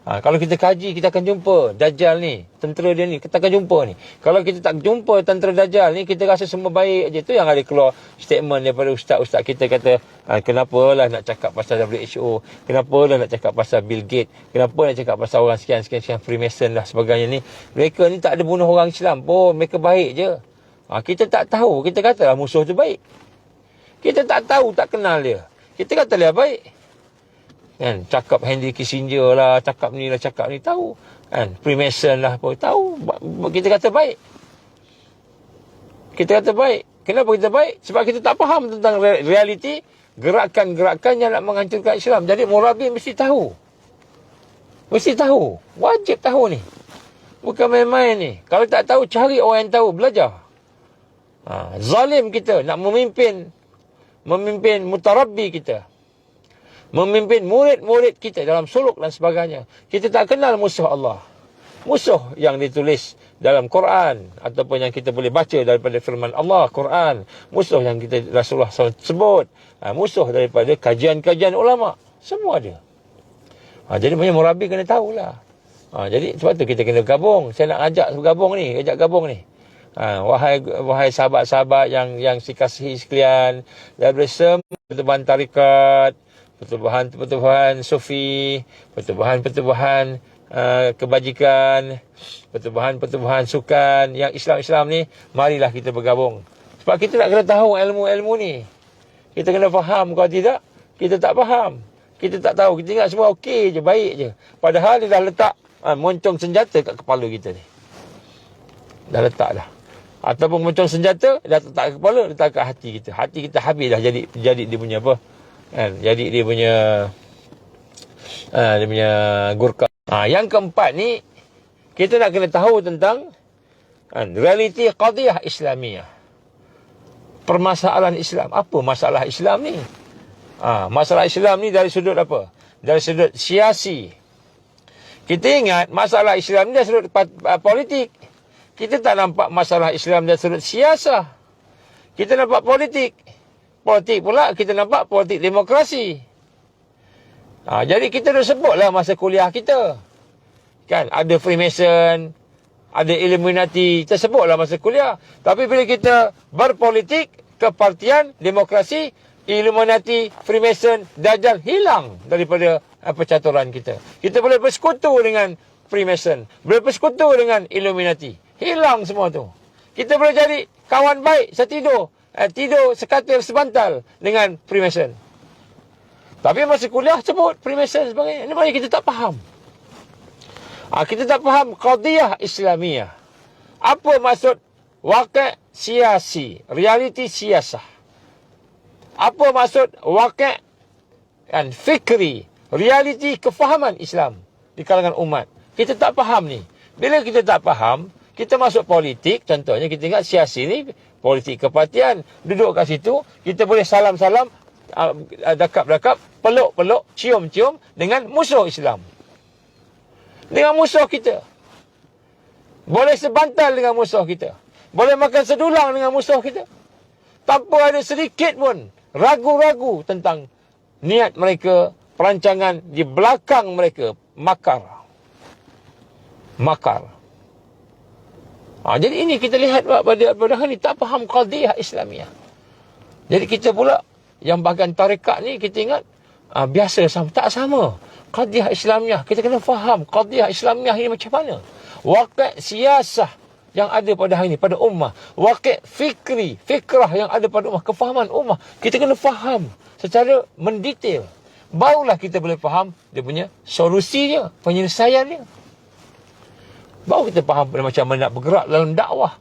Kalau kita kaji, kita akan jumpa Dajjal ni, tentera dia ni, kita akan jumpa ni. Kalau kita tak jumpa tentera Dajjal ni, kita rasa semua baik je. Tu yang ada keluar statement daripada ustaz-ustaz kita kata, kenapalah nak cakap pasal WHO, kenapalah nak cakap pasal Bill Gates, kenapa nak cakap pasal orang sekian-sekian Freemason lah sebagainya ni. Mereka ni tak ada bunuh orang Islam pun, mereka baik je. Kita tak tahu, kita katalah musuh tu baik. Kita tak tahu, tak kenal dia, kita kata dia baik. Kan, cakap Henry Kissinger lah, cakap ni lah, cakap ni, tahu. kan, Freemason lah apa, tahu. Kita kata baik. Kita kata baik. Kenapa kita baik? Sebab kita tak faham tentang realiti gerakan-gerakan yang nak menghancurkan Islam. Jadi murabi mesti tahu. Mesti tahu. Wajib tahu ni. Bukan main-main ni. Kalau tak tahu, cari orang yang tahu. Belajar. Zalim kita nak memimpin mutarabbi kita. Memimpin murid-murid kita dalam suluk dan sebagainya. Kita tak kenal musuh Allah. Musuh yang ditulis dalam Quran ataupun yang kita boleh baca daripada firman Allah, Quran. Musuh yang kita Rasulullah SAW sebut. Musuh daripada kajian-kajian ulama. Semua ada. Jadi banyak murabi kena tahulah. Jadi sebab tu kita kena gabung. Saya nak ajak gabung ni. Wahai sahabat-sahabat yang dikasihi sekalian, daripada semua pertubuhan tarikat, pertubuhan sufi, pertubuhan kebajikan, pertubuhan sukan yang Islam ni, marilah kita bergabung. Sebab kita nak kena tahu ilmu-ilmu ni. Kita kena faham. Kalau tidak, kita tak faham. Kita tak tahu. Kita ingat semua okey je, baik je. Padahal dia dah letak moncong senjata kat kepala kita ni. Dah letak dah. Ataupun moncong senjata dah letak kat kepala, letak kat hati kita. Hati kita habis dah jadi dia punya apa? Jadi dia punya gurkha. Yang keempat ni, kita nak kena tahu tentang realiti qadiyah Islamiyah. Permasalahan Islam. Apa masalah Islam ni? Masalah Islam ni dari sudut apa? Dari sudut siasi. Kita ingat masalah Islam ni dari sudut politik. Kita tak nampak masalah Islam dari sudut siasah. Kita nampak politik. Politik pula kita nampak politik demokrasi. Jadi kita dah sebutlah masa kuliah kita. Kan, ada Freemason, ada Illuminati, kita sebutlah masa kuliah. Tapi bila kita berpolitik, kepartian, demokrasi, Illuminati, Freemason, Dajjal hilang daripada percaturan kita. Kita boleh bersekutu dengan Freemason, boleh bersekutu dengan Illuminati. Hilang semua tu. Kita boleh jadi kawan baik setidur, tidur sekatil sebantal dengan Freemason. Tapi masa kuliah sebut Freemason sebagainya. Ini maknanya kita tak faham. Kita tak faham qadiyah Islamiyah. Apa maksud waqi' siasi, realiti siasah? Apa maksud waqi' dan fikri, realiti kefahaman Islam di kalangan umat? Kita tak faham ni. Bila kita tak faham, kita masuk politik, contohnya kita ingat siasi ni politik kepartian. Duduk kat situ, kita boleh salam-salam, dakap-dakap, peluk-peluk, cium-cium dengan musuh Islam. Dengan musuh kita. Boleh sebantal dengan musuh kita. Boleh makan sedulang dengan musuh kita. Tanpa ada sedikit pun ragu-ragu tentang niat mereka, perancangan di belakang mereka. Makar. Jadi ini kita lihat pada hari ini tak faham qadiyah Islamiyah. Jadi kita pula yang bahagian tarekat ni kita ingat biasa sama. Tak sama. Qadiyah Islamiyah. Kita kena faham qadiyah Islamiyah ini macam mana. Waqi' siasah yang ada pada hari ini, pada ummah. Waqi' fikri, fikrah yang ada pada ummah. Kefahaman ummah. Kita kena faham secara mendetail. Barulah kita boleh faham dia punya solusinya, penyelesaiannya. Baru kita faham macam mana nak bergerak dalam dakwah.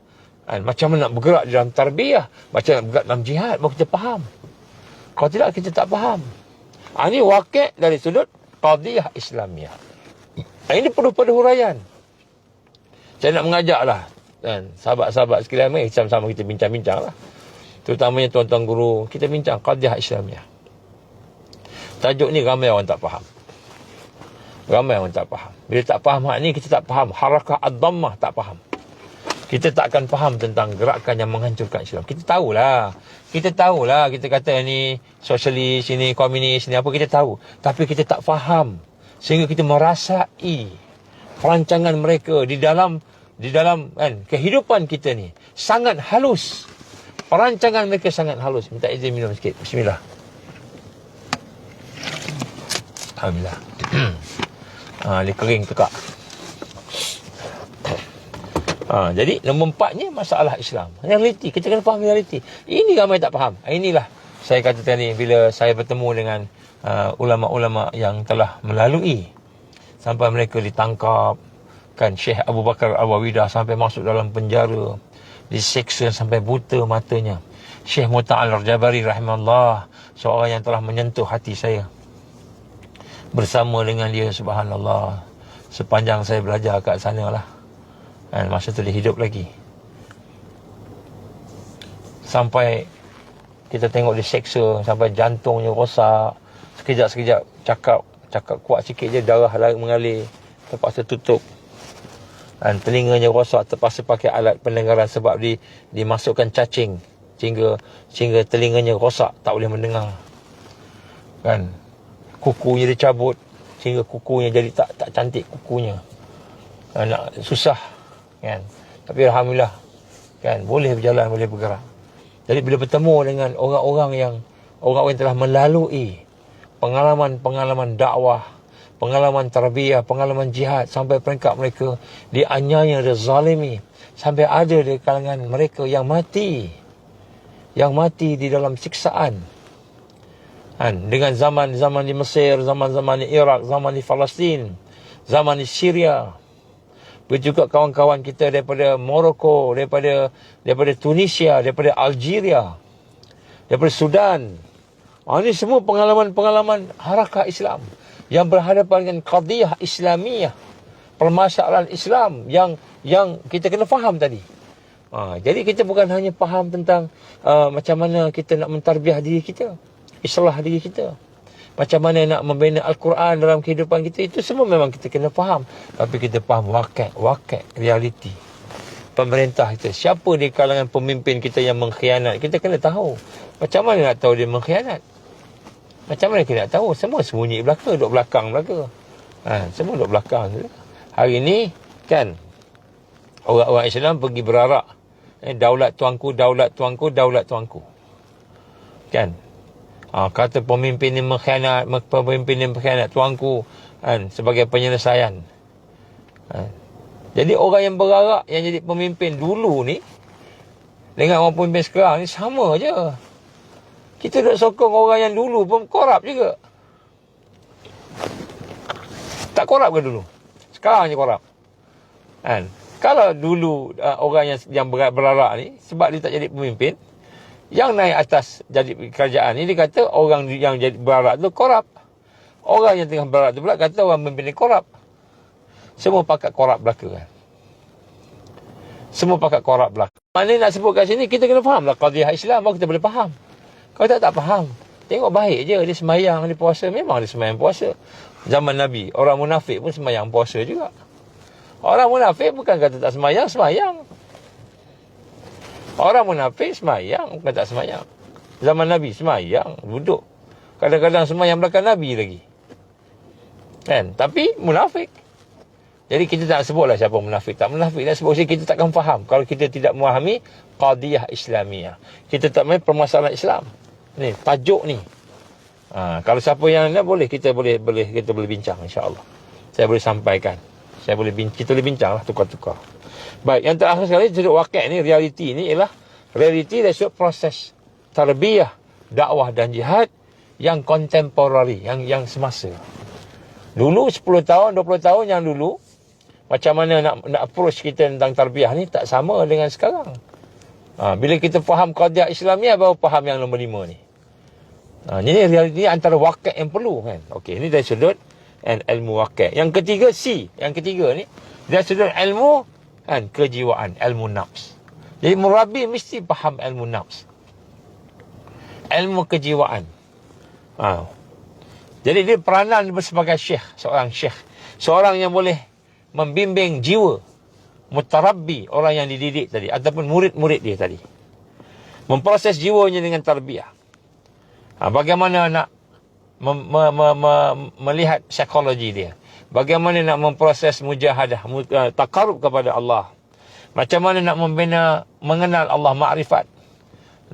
Macam mana nak bergerak dalam tarbiyah. Macam mana nak bergerak dalam jihad. Baru kita faham. Kalau tidak, kita tak faham. Ini waqi' dari sudut qadiyah Islamiyah. Ini perlu huraian. Saya nak mengajaklah sahabat-sahabat sekalian, mari sama-sama kita bincang-bincang lah. Terutamanya tuan-tuan guru, kita bincang qadiyah Islamiyah. Tajuk ni ramai orang tak faham. Ramai orang tak faham. Bila tak faham hak ni, kita tak faham. Harakah ad-dhammah tak faham. Kita tak akan faham tentang gerakan yang menghancurkan Islam. Kita tahulah. Kita kata ni sosialis, ini komunis, ini apa, kita tahu. Tapi kita tak faham. Sehingga kita merasai perancangan mereka di dalam kehidupan kita ni. Sangat halus. Perancangan mereka sangat halus. Minta izin minum sikit. Bismillah. Alhamdulillah. Dia kering tekak. Jadi nombor 4-nya masalah Islam. Realiti. Kita kena faham realiti. Ini ramai tak faham. Inilah saya kata tadi bila saya bertemu dengan ulama-ulama yang telah melalui sampai mereka ditangkap, Kan Syekh Abu Bakar Al-Wawidah sampai masuk dalam penjara, diseksa sampai buta matanya. Syekh Muta'al Al-Jabari rahimahullah, seorang yang telah menyentuh hati saya. Bersama dengan dia, subhanallah, sepanjang saya belajar kat sana lah. Dan masa tu dia hidup lagi. Sampai kita tengok dia seksa, sampai jantungnya rosak. Sekejap-sekejap cakap kuat sikit je, darah mengalir, terpaksa tutup. Dan telinganya rosak, terpaksa pakai alat pendengaran sebab dimasukkan cacing sehingga telinganya rosak, tak boleh mendengar. Kan, kukunya dicabut sehingga kukunya jadi tak cantik kukunya. Susah kan, tapi alhamdulillah kan, boleh berjalan, boleh bergerak. Jadi bila bertemu dengan orang-orang yang telah melalui pengalaman dakwah, pengalaman tarbiyah, pengalaman jihad, sampai peringkat mereka dianiaya dan zalimi, sampai ada di kalangan mereka yang mati di dalam siksaan. Dengan zaman di Mesir, zaman di Iraq, zaman di Palestin, zaman di Syria. Begitu juga kawan-kawan kita daripada Morocco, daripada Tunisia, daripada Algeria, daripada Sudan. Ini semua pengalaman-pengalaman harakah Islam yang berhadapan dengan qadiyah Islamiyah, permasalahan Islam yang kita kena faham tadi. Jadi kita bukan hanya faham tentang macam mana kita nak mentarbiah diri kita, islah diri kita, macam mana nak membina Al-Quran dalam kehidupan kita, itu semua memang kita kena faham. Tapi kita faham wakil, realiti. Pemerintah kita, siapa di kalangan pemimpin kita yang mengkhianat, kita kena tahu. Macam mana nak tahu dia mengkhianat? Macam mana kita nak tahu? Semua sembunyi duduk belakang. Semua duduk belakang. Hari ni kan, orang-orang Islam pergi berarak, daulat tuanku. Kan, kata pemimpin ni mengkhianat tuanku, kan, sebagai penyelesaian. Jadi orang yang berarak, yang jadi pemimpin dulu ni dengan orang pemimpin sekarang ni sama je. Kita nak sokong orang yang dulu pun korup juga. Tak korup ke dulu? Sekarang je korup. Kan? Kalau dulu orang yang berarak ni, sebab dia tak jadi pemimpin, yang naik atas jadi kerajaan ni, dia kata orang yang jadi berarak tu korup. Orang yang tengah berarak tu pula kata orang pemimpin ni korup. Semua pakat korup belaka kan. Semua pakat korup belaka. Mana nak sebut kat sini, kita kena faham lah qadiyah Islam, baru kita boleh faham. Kalau tak faham, tengok baik je, dia semayang, dia puasa, memang dia semayang puasa. Zaman Nabi, orang munafik pun semayang puasa juga. Orang munafik bukan kata tak semayang. Orang munafik semayang, bukan tak semayang. Zaman Nabi semayang, duduk. Kadang-kadang semayang belakang Nabi lagi. Kan? Tapi munafik. Jadi kita tak sebutlah siapa munafik. Tak munafik dah, sebab kita takkan faham kalau kita tidak memahami qadiyah Islamiyah. Kita tak memahami permasalahan Islam. Ni tajuk ni. Kalau siapa yang nak, kita boleh bincang, insya-Allah. Saya boleh sampaikan. Kita boleh bincang lah, tukar-tukar. Baik, yang terakhir sekali, sudut wakil ni, realiti ni ialah realiti dari sudut proses tarbiyah, dakwah dan jihad yang contemporary, yang semasa. Dulu 10 tahun, 20 tahun yang dulu, macam mana nak approach kita tentang tarbiyah ni tak sama dengan sekarang. Bila kita faham qadiyah Islamiah, baru faham yang nombor 5 ni. Ini realiti antara wakil yang perlu kan. Okey, ini dari sudut ilmu wakil. Yang ketiga ni dari sudut ilmu kan, kejiwaan, ilmu nafs. Jadi murabi mesti faham ilmu nafs, ilmu kejiwaan. Jadi dia peranan sebagai seorang syekh, seorang yang boleh membimbing jiwa, mutarabbi, orang yang dididik tadi, ataupun murid-murid dia tadi, memproses jiwanya dengan tarbiyah. Bagaimana nak melihat psikologi dia, bagaimana nak memproses mujahadah, takarub kepada Allah, macam mana nak mengenal Allah, ma'rifat,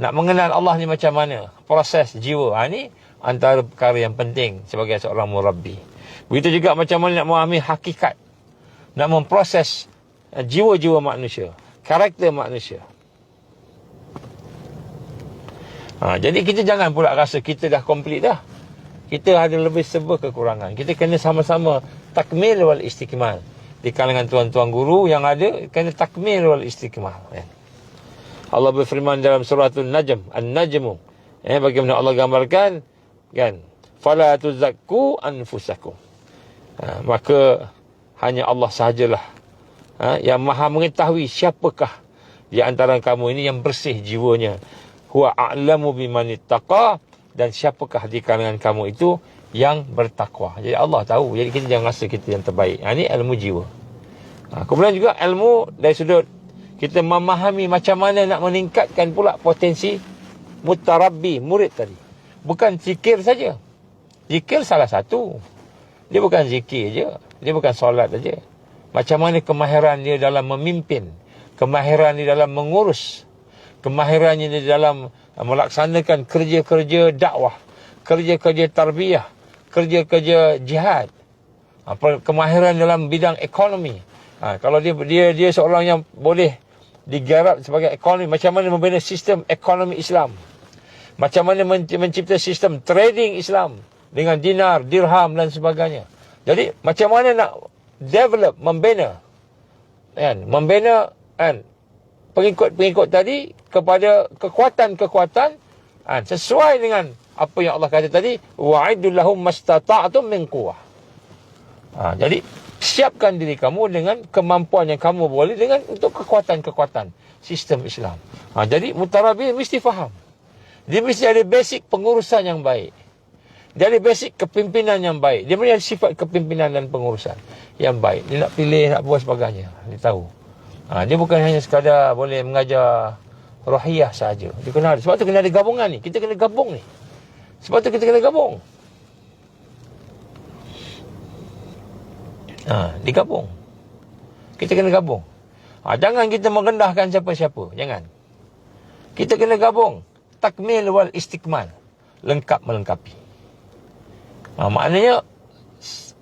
nak mengenal Allah ni macam mana, proses jiwa. Ini antara perkara yang penting sebagai seorang murabbi. Begitu juga macam mana nak memahami hakikat, nak memproses jiwa-jiwa manusia, karakter manusia. Jadi kita jangan pula rasa kita dah komplit dah. Kita ada lebih serba kekurangan. Kita kena sama-sama takmil wal istiqmal. di kalangan tuan-tuan guru yang ada, kena takmil wal istiqmah. Allah berfirman dalam surah An-Najm, An-Najmu, bagaimana Allah gambarkan, kan, fala tuzakku anfusakum. Maka hanya Allah sahajalah yang maha mengetahui siapakah di antara kamu ini yang bersih jiwanya. Huwa a'lamu bimanittaqa, dan siapakah di kalangan kamu itu yang bertakwa. Jadi Allah tahu. Jadi kita jangan rasa kita yang terbaik. Ini ilmu jiwa. Kemudian juga ilmu dari sudut kita memahami macam mana nak meningkatkan pula potensi mutarabbi, murid tadi. Bukan zikir saja. Zikir salah satu. Dia bukan zikir je. Dia bukan solat saja. Macam mana kemahiran dia dalam memimpin, kemahiran dia dalam mengurus, kemahirannya dia dalam melaksanakan kerja-kerja dakwah, kerja-kerja tarbiyah, kerja-kerja jihad, kemahiran dalam bidang ekonomi. Kalau dia seorang yang boleh digarap sebagai ekonomi, macam mana membina sistem ekonomi Islam, macam mana mencipta sistem trading Islam dengan dinar, dirham dan sebagainya. Jadi macam mana nak develop, membina pengikut-pengikut tadi kepada kekuatan-kekuatan sesuai dengan apa yang Allah kata tadi, wa'idul lahum mastata'tum min quwwah. Jadi siapkan diri kamu dengan kemampuan yang kamu boleh dengan untuk kekuatan-kekuatan sistem Islam. Jadi mutarabbi mesti faham. Dia mesti ada basic pengurusan yang baik. Dia ada basic kepimpinan yang baik. Dia punya sifat kepimpinan dan pengurusan yang baik. Dia nak pilih, nak buat sebagainya. Dia tahu. Dia bukan hanya sekadar boleh mengajar rohiyah saja. Dia kena ada. Sebab tu kena ada gabungan ni. Kita kena gabung ni. Sebab tu kita kena gabung. Digabung. Kita kena gabung. Jangan kita merendahkan siapa-siapa. Jangan. Kita kena gabung. Takmil wal istiqmal. Lengkap melengkapi. Maknanya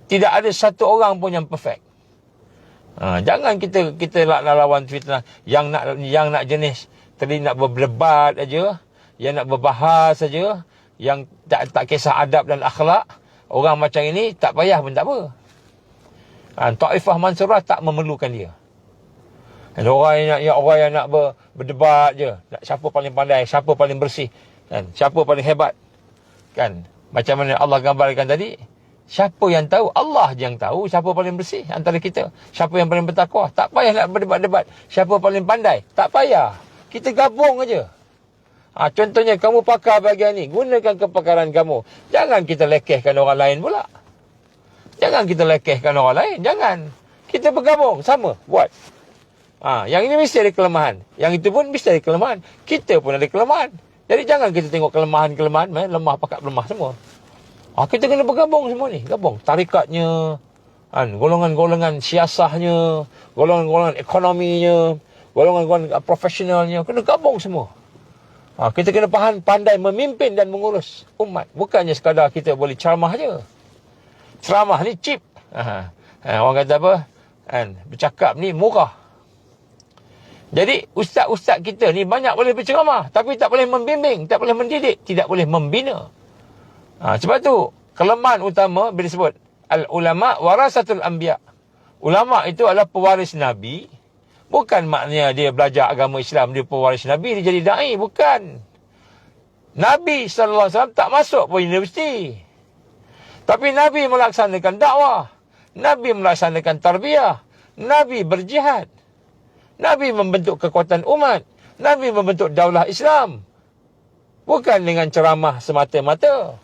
tidak ada satu orang pun yang perfect. Jangan kita nak lawan fitnah yang nak jenis tadi nak berdebat aja, yang nak berbahas saja, yang tak kisah adab dan akhlak. Orang macam ini tak payah pun tak apa. Taifah Mansurah tak memerlukan dia. Orang yang nak berdebat je, siapa paling pandai, siapa paling bersih, kan, siapa paling hebat, kan. Macam mana Allah gambarkan tadi, siapa yang tahu? Allah je yang tahu siapa paling bersih antara kita. Siapa yang paling bertakwa. Tak payah nak berdebat-debat. Siapa paling pandai. Tak payah. Kita gabung aja. Contohnya kamu pakar bahagian ni, gunakan kepakaran kamu. Jangan kita lekehkan orang lain pula. Jangan kita lekehkan orang lain. Jangan. Kita bergabung. Sama. Buat. Yang ini mesti ada kelemahan. Yang itu pun mesti ada kelemahan. Kita pun ada kelemahan. Jadi jangan kita tengok kelemahan-kelemahan, lemah pakat lemah semua. Kita kena bergabung semua ni. Gabung. Tarikatnya, golongan-golongan siasahnya, golongan-golongan ekonominya, golongan-golongan profesionalnya. Kena gabung semua. Kita kena pandai memimpin dan mengurus umat. Bukannya sekadar kita boleh ceramah je. Ceramah ni cheap. Orang kata apa? Bercakap ni murah. Jadi ustaz-ustaz kita ni banyak boleh berceramah, tapi tak boleh membimbing, tak boleh mendidik, tidak boleh membina. Sebab tu kelemahan utama bila disebut al-ulama warasatul anbiya. Ulama itu adalah pewaris Nabi. Bukan maknanya dia belajar agama Islam, dia pewaris Nabi, dia jadi da'i. Bukan. Nabi SAW tak masuk pun universiti. Tapi Nabi melaksanakan dakwah. Nabi melaksanakan tarbiyah. Nabi berjihad. Nabi membentuk kekuatan umat. Nabi membentuk daulah Islam. Bukan dengan ceramah semata-mata.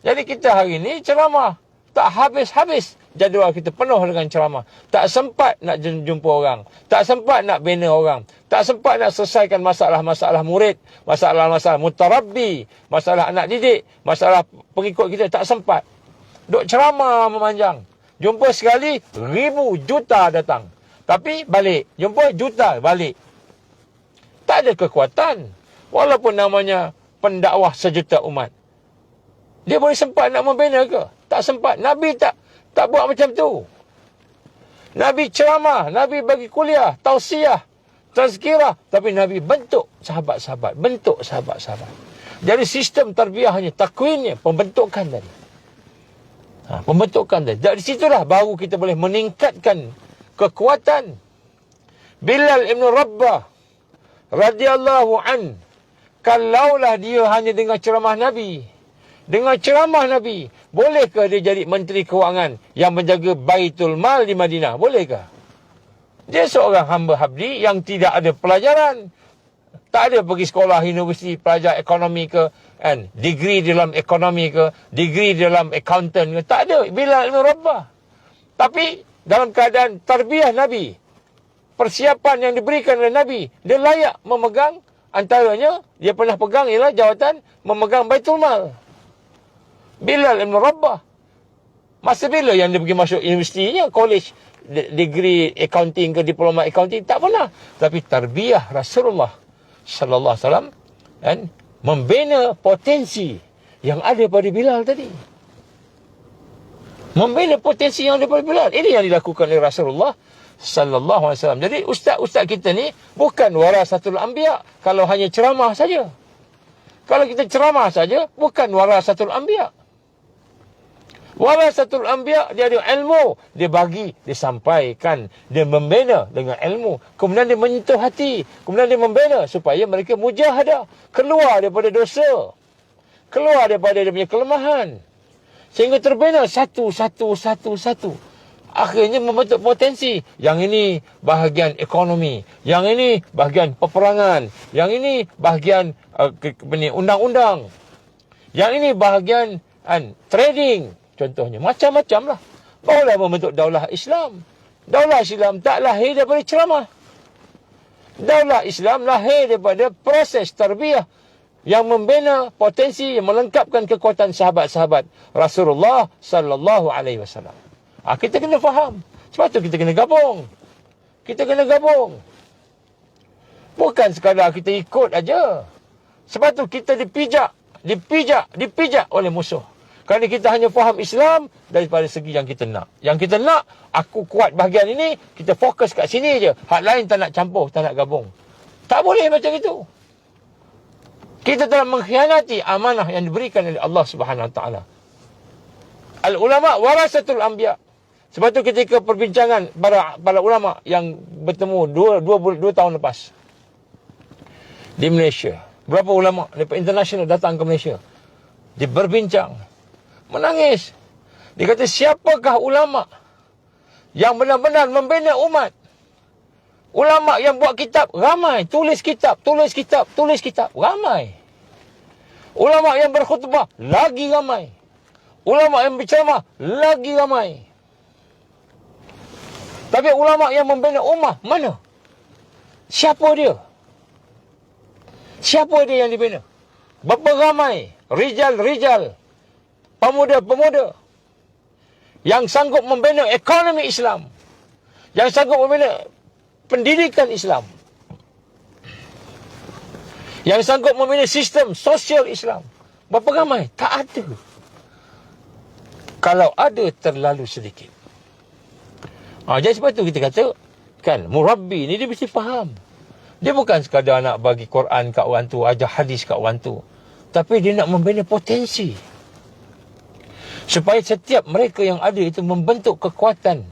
Jadi kita hari ini ceramah. Tak habis-habis. Jadual kita penuh dengan ceramah. Tak sempat nak jumpa orang. Tak sempat nak bina orang. Tak sempat nak selesaikan masalah-masalah murid. Masalah-masalah mutarabbi. Masalah anak didik. Masalah pengikut kita. Tak sempat. Duk ceramah memanjang. Jumpa sekali, 1,000 juta datang. Tapi balik. Jumpa juta, balik. Tak ada kekuatan. Walaupun namanya pendakwah sejuta umat. Dia boleh sempat nak membina ke? Tak sempat. Nabi tak buat macam tu. Nabi ceramah. Nabi bagi kuliah, tausiah, tazkirah. Tapi Nabi bentuk sahabat-sahabat. Bentuk sahabat-sahabat. Jadi sistem tarbiyahnya, takwinnya, pembentukan tadi. Pembentukan tadi. Dari situlah baru kita boleh meningkatkan kekuatan. Bilal ibn Rabbah radhiyallahu an, kalaulah dia hanya dengar ceramah Nabi, bolehkah dia jadi menteri kewangan yang menjaga Baitul Mal di Madinah? Bolehkah? Dia seorang hamba habdi yang tidak ada pelajaran, tak ada pergi sekolah universiti pelajar ekonomi ke, kan, degree dalam ekonomi ke, degree dalam accountant ke, tak ada. Bilal ibn Rabbah. Tapi dalam keadaan tarbiyah Nabi, persiapan yang diberikan oleh Nabi, dia layak memegang, antaranya dia pernah pegang ialah jawatan memegang Baitul Mal. Bilal ibn Rabbah. Masa bila yang dia pergi masuk universitinya, college, degree accounting ke diploma accounting? Tak pernah. Tapi tarbiyah Rasulullah sallallahu alaihi wasallam, kan, membina potensi yang ada pada Bilal tadi. Membina potensi yang ada pada Bilal. Ini yang dilakukan oleh Rasulullah sallallahu alaihi wasallam. Jadi ustaz-ustaz kita ni bukan warasatul anbiya kalau hanya ceramah saja. Kalau kita ceramah saja, bukan warasatul anbiya. Warasatul anbiya, dia ada ilmu, dia bagi, dia sampaikan, dia membina dengan ilmu, kemudian dia menyentuh hati, kemudian dia membina supaya mereka mujahadah, keluar daripada dosa, keluar daripada dia punya kelemahan, sehingga terbina satu. Akhirnya membentuk potensi. Yang ini bahagian ekonomi, yang ini bahagian peperangan, yang ini bahagian undang-undang, yang ini bahagian trading. Contohnya, macam-macam lah. Barulah membentuk daulah Islam. Daulah Islam tak lahir daripada ceramah. Daulah Islam lahir daripada proses tarbiyah yang membina potensi, yang melengkapkan kekuatan sahabat-sahabat Rasulullah sallallahu alaihi wasallam. Kita kena faham. Sebab tu kita kena gabung. Bukan sekadar kita ikut aja. Sebab tu kita dipijak oleh musuh. Kerana kita hanya faham Islam daripada segi yang kita nak. Yang kita nak, aku kuat bahagian ini, kita fokus kat sini je. Hak lain tak nak campur, tak nak gabung. Tak boleh macam itu. Kita telah mengkhianati amanah yang diberikan oleh Allah Subhanahu Wa Taala. Al-ulama warasatul anbiya. Sebab tu ketika perbincangan para ulama yang bertemu dua tahun lepas di Malaysia, berapa ulama daripada international datang ke Malaysia, dia berbincang, menangis. Dia kata, siapakah ulama yang benar-benar membina umat? Ulama yang buat kitab, ramai. Tulis kitab, ramai. Ulama yang berkhutbah, lagi ramai. Ulama yang berceramah, lagi ramai. Tapi ulama yang membina ummah, mana? Siapa dia? Siapa dia yang dibina? Berapa ramai rijal-rijal, pemuda-pemuda yang sanggup membina ekonomi Islam, yang sanggup membina pendidikan Islam, yang sanggup membina sistem sosial Islam. Berapa ramai? Tak ada. Kalau ada, terlalu sedikit. Jadi sebab tu kita kata, kan, murabbi ni dia mesti faham. Dia bukan sekadar nak bagi Quran kat orang tu, ajar hadis kat orang tu, tapi dia nak membina potensi supaya setiap mereka yang ada itu membentuk kekuatan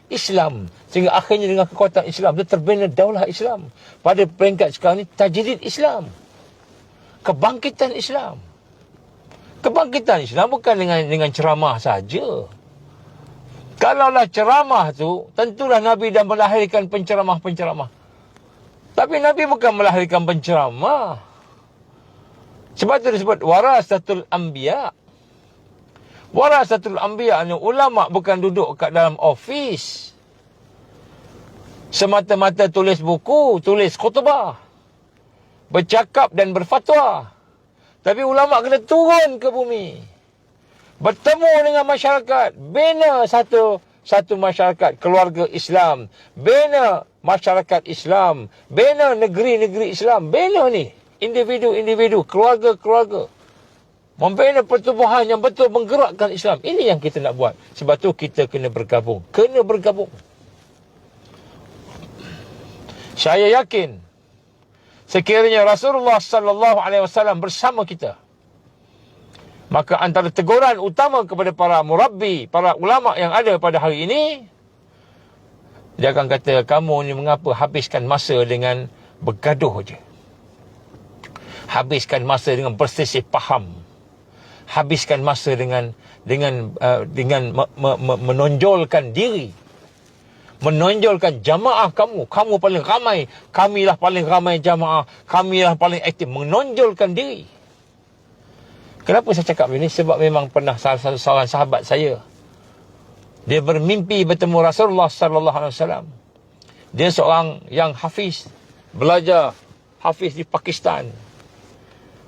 Islam, sehingga akhirnya dengan kekuatan Islam dia terbina daulah Islam. Pada peringkat sekarang ni, tajdid Islam, kebangkitan Islam. Kebangkitan Islam bukan dengan ceramah saja. Kalaulah ceramah tu, tentulah Nabi dah melahirkan penceramah-penceramah. Tapi Nabi bukan melahirkan penceramah. Sebab tu disebut warasatul anbiya. Warasatul anbiya ni ulama bukan duduk kat dalam office, semata-mata tulis buku, tulis khutbah, bercakap dan berfatwa. Tapi ulama kena turun ke bumi, bertemu dengan masyarakat, bina satu masyarakat, keluarga Islam, bina masyarakat Islam, bina negeri-negeri Islam, bina ni individu-individu, keluarga-keluarga, membina pertubuhan yang betul menggerakkan Islam. Ini yang kita nak buat. Sebab tu kita kena bergabung. Saya yakin sekiranya Rasulullah sallallahu alaihi wasallam bersama kita, maka antara teguran utama kepada para murabbi, para ulama yang ada pada hari ini, Dia akan kata, kamu ni mengapa habiskan masa dengan bergaduh je? Habiskan masa dengan berselisih faham. Habiskan masa dengan menonjolkan diri. Menonjolkan jamaah kamu. Kamu paling ramai. Kamilah paling ramai jamaah. Kamilah paling aktif. Menonjolkan diri. Kenapa saya cakap ini? Sebab memang pernah salah satu seorang sahabat saya, dia bermimpi bertemu Rasulullah sallallahu alaihi wasallam. Dia seorang yang hafiz, belajar hafiz di Pakistan.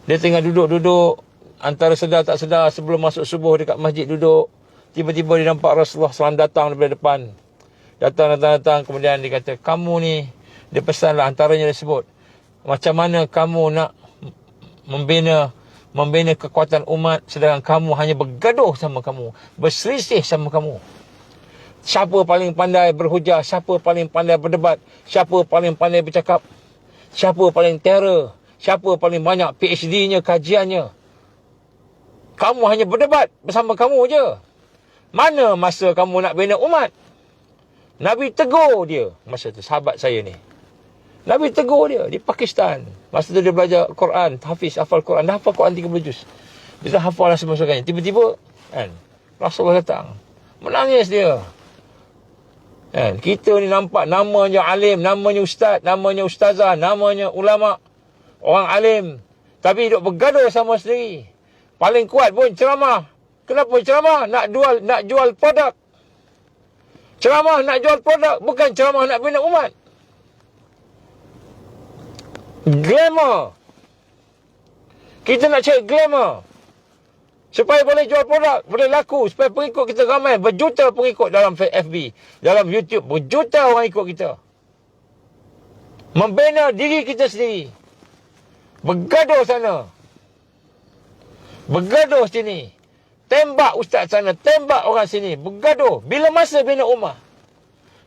Dia tengah duduk-duduk, antara sedar tak sedar, sebelum masuk subuh dekat masjid duduk, tiba-tiba dia nampak Rasulullah SAW datang daripada depan. Datang, kemudian dia kata, kamu ni, dia pesanlah, antaranya dia sebut, macam mana kamu nak membina kekuatan umat, sedangkan kamu hanya bergaduh sama kamu, berselisih sama kamu. Siapa paling pandai berhujah, siapa paling pandai berdebat, siapa paling pandai bercakap, siapa paling terror, siapa paling banyak PhD-nya, kajiannya. Kamu hanya berdebat bersama kamu je. Mana masa kamu nak bina umat? Nabi tegur dia masa tu, sahabat saya ni. Nabi tegur dia di Pakistan. Masa tu dia belajar Quran, hafiz, hafal Quran. Dah hafal Quran 30 juz. Dia dah hafal lah semua sebagainya. Tiba-tiba kan, Rasulullah datang. Menangis dia. Kan, kita ni nampak namanya alim, namanya ustaz, namanya ustazah, namanya ulama, orang alim, tapi duk bergaduh sama sendiri. Paling kuat pun ceramah. Kenapa ceramah? Nak jual produk. Ceramah nak jual produk, bukan ceramah nak bina umat. Glamour. Kita nak cari glamour. Supaya boleh jual produk, boleh laku, supaya pengikut kita ramai, berjuta pengikut dalam FB, dalam YouTube, berjuta orang ikut kita. Membina diri kita sendiri. Bergaduh sana, bergaduh sini, tembak ustaz sana, tembak orang sini, bergaduh. Bila masa bina ummah?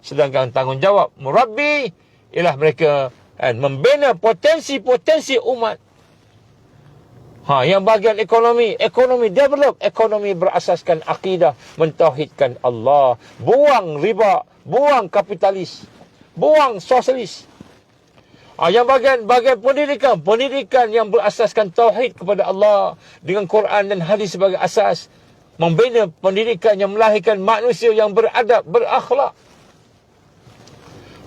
Sedangkan tanggungjawab murabbi ialah mereka membina potensi-potensi umat. Yang bahagian ekonomi develop, ekonomi berasaskan akidah, mentauhidkan Allah, buang riba, buang kapitalis, buang sosialis. Yang bahagian pendidikan yang berasaskan tauhid kepada Allah dengan Quran dan hadis sebagai asas, membina pendidikan yang melahirkan manusia yang beradab, berakhlak.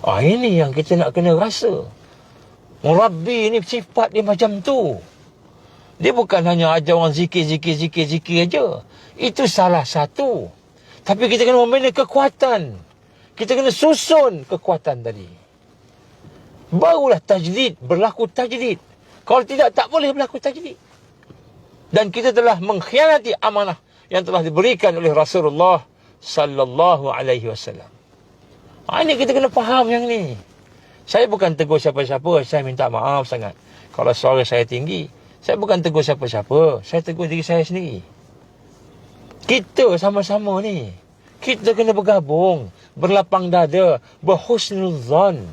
Ini yang kita nak kena rasa. Murabbi ni sifat dia macam tu. Dia bukan hanya ajar orang zikir aja. Itu salah satu. Tapi kita kena membina kekuatan. Kita kena susun kekuatan tadi. Barulah tajdid, berlaku tajdid. Kalau tidak, tak boleh berlaku tajdid. Dan kita telah mengkhianati amanah yang telah diberikan oleh Rasulullah sallallahu alaihi wasallam. Ini kita kena faham yang ni. Saya bukan tegur siapa-siapa, saya minta maaf sangat kalau suara saya tinggi. Saya bukan tegur siapa-siapa, saya tegur diri saya sendiri. Kita sama-sama ni, kita kena bergabung, berlapang dada, berhusnuzan.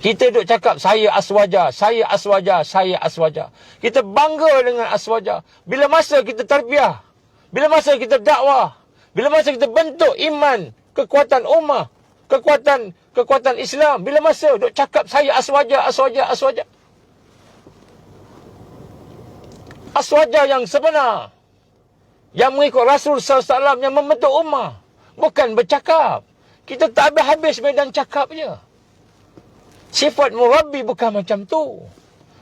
Kita duk cakap, saya aswaja, saya aswaja, saya aswaja. Kita bangga dengan aswaja. Bila masa kita tarbiyah, bila masa kita dakwah, bila masa kita bentuk iman, kekuatan ummah, kekuatan Islam, bila masa duk cakap saya aswaja, aswaja, aswaja. Aswaja yang sebenar, yang mengikut Rasul SAW, yang membentuk ummah, bukan bercakap. Kita tak habis-habis medan cakap je. Sifat murabbi bukan macam tu.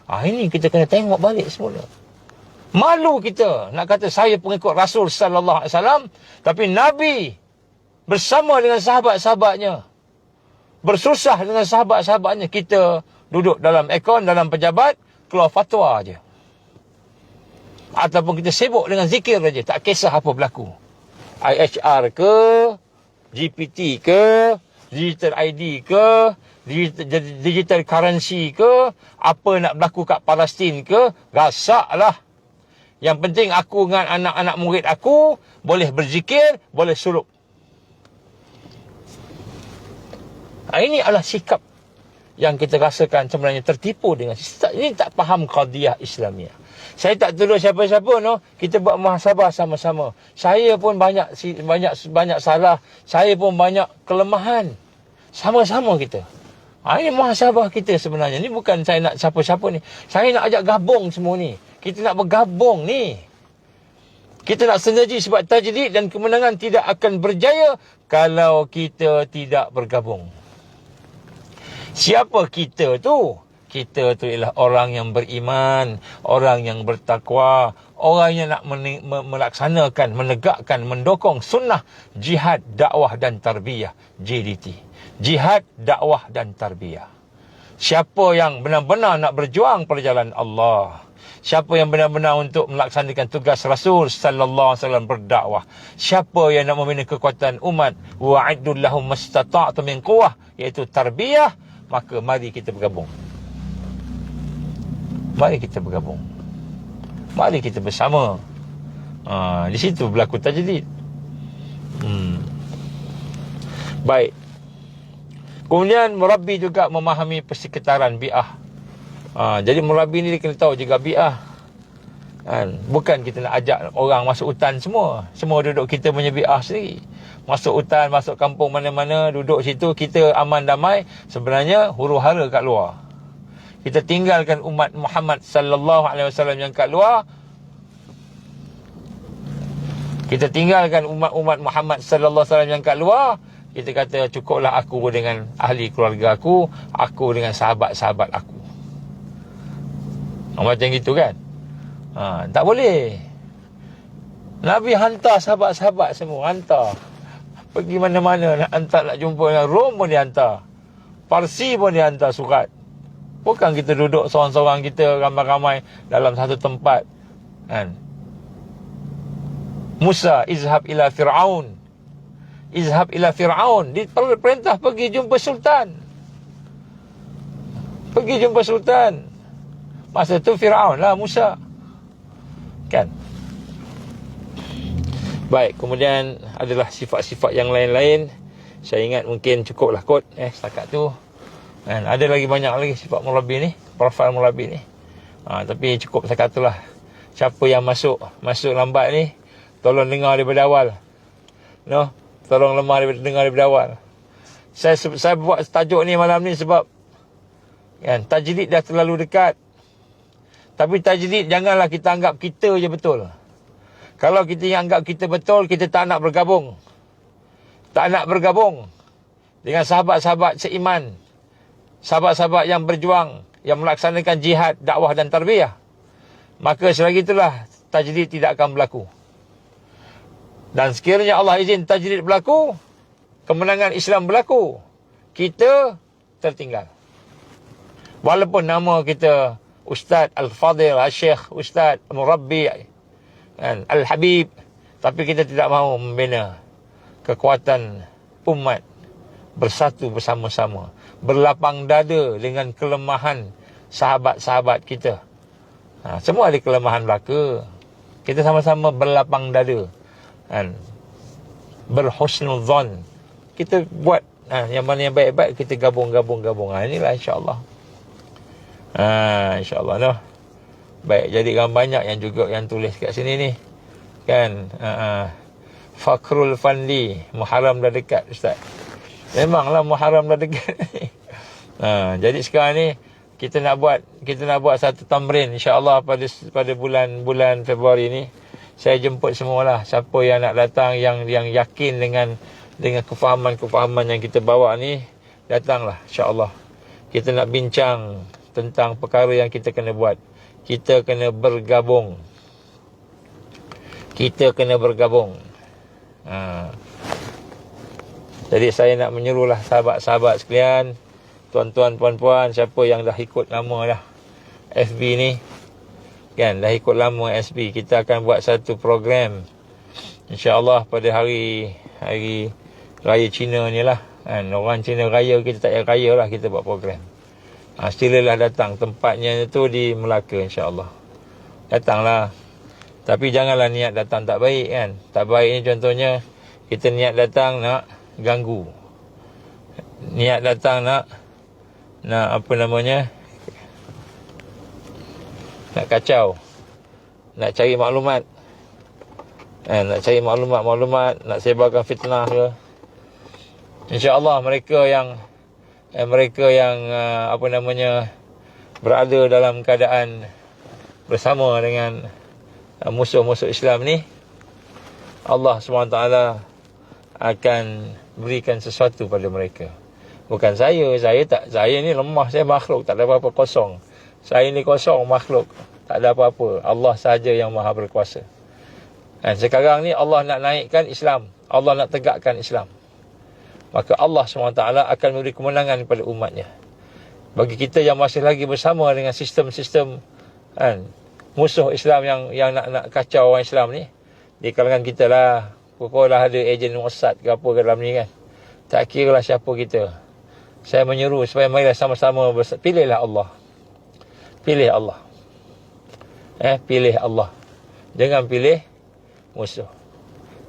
Ini kita kena tengok balik semula. Malu kita nak kata saya pengikut Rasul SAW, tapi Nabi bersama dengan sahabat-sahabatnya, bersusah dengan sahabat-sahabatnya, kita duduk dalam aircon, dalam pejabat, keluar fatwa je. Ataupun kita sibuk dengan zikir saja, tak kisah apa berlaku. IHR ke, GPT ke, digital ID ke, digital currency ke, apa nak berlaku kat Palestin ke, rasaklah. Yang penting aku dengan anak-anak murid aku boleh berzikir, boleh suluk. Ini adalah sikap yang kita rasakan sebenarnya tertipu dengan ini, tak faham qadiyah Islamiah. Saya tak tuduh siapa-siapa, no. Kita buat muhasabah sama-sama. Saya pun banyak salah, saya pun banyak kelemahan. Sama-sama kita. Ini muhasabah kita sebenarnya. Ni bukan saya nak siapa-siapa ni. Saya nak ajak gabung semua ni. Kita nak bergabung ni. Kita nak sinergi sebab tajdid dan kemenangan tidak akan berjaya kalau kita tidak bergabung. Siapa kita tu? Kita tu ialah orang yang beriman, orang yang bertakwa, orang yang nak melaksanakan, menegakkan, mendukung sunnah jihad, dakwah dan tarbiyah, JDT. Jihad, dakwah dan tarbiyah. Siapa yang benar-benar nak berjuang perjalanan Allah, siapa yang benar-benar untuk melaksanakan tugas Rasul sallallahu alaihi wasallam berdakwah, siapa yang nak membina kekuatan umat, wa'idul lahum mastata'tu min quwwah, iaitu tarbiyah, maka mari kita bergabung. Mari kita bergabung. Mari kita bersama. Di situ berlaku tajdid. Baik. Kemudian murabbi juga memahami persekitaran bi'ah. Jadi murabbi ni dia kena tahu juga bi'ah. Bukan kita nak ajak orang masuk hutan semua. Semua duduk kita punya bi'ah sendiri. Masuk hutan, masuk kampung mana-mana, duduk situ, kita aman damai. Sebenarnya huru-hara kat luar. Kita tinggalkan umat Muhammad sallallahu alaihi wasallam yang kat luar. Kita tinggalkan umat Muhammad sallallahu alaihi wasallam yang kat luar. Kita kata cukuplah aku dengan ahli keluarga aku dengan sahabat-sahabat aku. Macam gitu kan? Tak boleh. Nabi hantar sahabat-sahabat semua, hantar. Pergi mana-mana nak hantar, nak jumpa dengan Rom pun dia hantar. Parsi pun dia hantar surat. Bukan kita duduk seorang-seorang kita ramai-ramai dalam satu tempat. Musa, izhab ila Fir'aun. Izhab ila Fir'aun. Diperintah pergi jumpa Sultan. Pergi jumpa Sultan. Masa tu Fir'aun lah Musa. Kan? Baik, kemudian adalah sifat-sifat yang lain-lain. Saya ingat mungkin cukuplah kot setakat tu. Ada lagi banyak lagi sifat murabbi ni, profil murabbi ni. Tapi cukup setakat tu lah. Siapa yang masuk lambat ni, tolong dengar daripada awal. No? Tolong dengar daripada awal. Saya buat tajuk ni malam ni sebab tajdid dah terlalu dekat. Tapi tajdid janganlah kita anggap kita je betul. Kalau kita anggap kita betul, kita tak nak bergabung. Tak nak bergabung dengan sahabat-sahabat seiman. Sahabat-sahabat yang berjuang, yang melaksanakan jihad, dakwah dan tarbiyah. Maka selagi itulah tajdid tidak akan berlaku. Dan sekiranya Allah izin tajdid berlaku, kemenangan Islam berlaku, kita tertinggal. Walaupun nama kita Ustaz Al-Fadil, Al-Syekh, Ustaz Murabbi, Al-Habib, tapi kita tidak mahu membina kekuatan umat bersatu bersama-sama, berlapang dada dengan kelemahan sahabat-sahabat kita. Semua ada kelemahan belaka. Kita sama-sama berlapang dada, berhusnuzan. Kita buat yang mana yang baik-baik, kita gabung. Inilah insya-Allah. InsyaAllah noh. Baik, jadi kan banyak yang juga yang tulis kat sini ni. Kan Fakrul Fandi, Muharram dah dekat Ustaz. Memanglah Muharram dah dekat. Jadi sekarang ni kita nak buat satu tamrin insya-Allah pada bulan Februari ni. Saya jemput semualah siapa yang nak datang, yang yakin dengan kefahaman yang kita bawa ni, datanglah insya-Allah. Kita nak bincang tentang perkara yang kita kena buat. Kita kena bergabung. Jadi saya nak menyerulah sahabat-sahabat sekalian, tuan-tuan, puan-puan, siapa yang dah ikut lama dah FB ni, kan, dah ikut lama SB, kita akan buat satu program insya-Allah pada hari raya Cina ni lah. Orang Cina raya, kita tak payah raya lah, kita buat program. Silalah datang, tempatnya tu di Melaka insya-Allah. Datanglah. Tapi janganlah niat datang tak baik kan. Tak baik ni contohnya kita niat datang nak ganggu. Niat datang nak nak nak kacau, nak cari maklumat, nak cari maklumat, nak sebarkan fitnah ke. InsyaAllah mereka yang berada dalam keadaan bersama dengan musuh-musuh Islam ni, Allah SWT akan berikan sesuatu pada mereka. Bukan saya ni lemah, saya makhluk, tak ada apa-apa, kosong. Saya ni kosong, makhluk, tak ada apa-apa. Allah sahaja yang maha berkuasa. Dan sekarang ni Allah nak naikkan Islam, Allah nak tegakkan Islam, maka Allah SWT akan memberi kemenangan kepada umatnya. Bagi kita yang masih lagi bersama dengan sistem-sistem musuh Islam yang nak kacau orang Islam ni, di kalangan kita lah, pokoklah ada ejen Mossad ke apa ke dalam ni kan, tak kira lah siapa kita. Saya menyeru supaya marilah sama-sama pilihlah Allah. Pilih Allah. Pilih Allah. Jangan pilih musuh.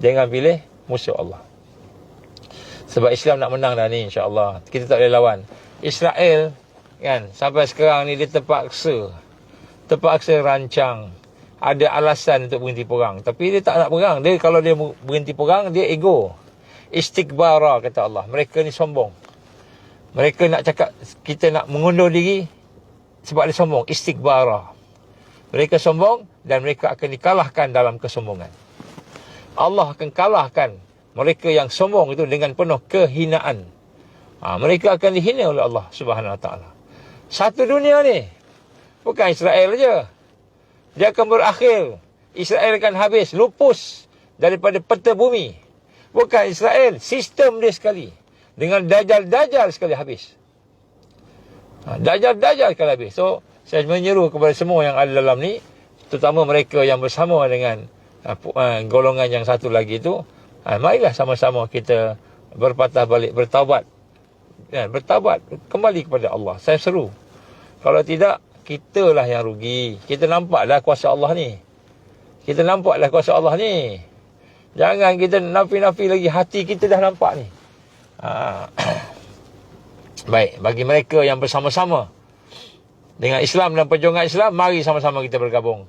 Jangan pilih musuh Allah. Sebab Islam nak menang dah ni, insya-Allah. Kita tak boleh lawan. Israel kan sampai sekarang ni dia terpaksa rancang, ada alasan untuk berhenti perang, tapi dia tak nak perang. Dia kalau dia berhenti perang, dia ego. Istikbara kata Allah. Mereka ni sombong. Mereka nak cakap kita nak mengundur diri sebab dia sombong. Istikbara. Mereka sombong dan mereka akan dikalahkan dalam kesombongan. Allah akan kalahkan mereka yang sombong itu dengan penuh kehinaan. Mereka akan dihina oleh Allah Subhanahu Wa Taala. Satu dunia ni, bukan Israel je. Dia akan berakhir. Israel akan habis, lupus daripada peta bumi. Bukan Israel, sistem dia sekali. Dengan dajjal sekali habis. Dajjal sekali habis. So, saya menyeru kepada semua yang ada dalam ni, terutama mereka yang bersama dengan golongan yang satu lagi itu, marilah sama-sama kita berpatah balik, bertaubat. Bertaubat, kembali kepada Allah. Saya seru. Kalau tidak, kitalah yang rugi. Kita nampaklah kuasa Allah ni. Jangan kita nafi-nafi lagi. Hati kita dah nampak ni. Baik, bagi mereka yang bersama-sama dengan Islam dan perjuangan Islam, mari sama-sama kita bergabung.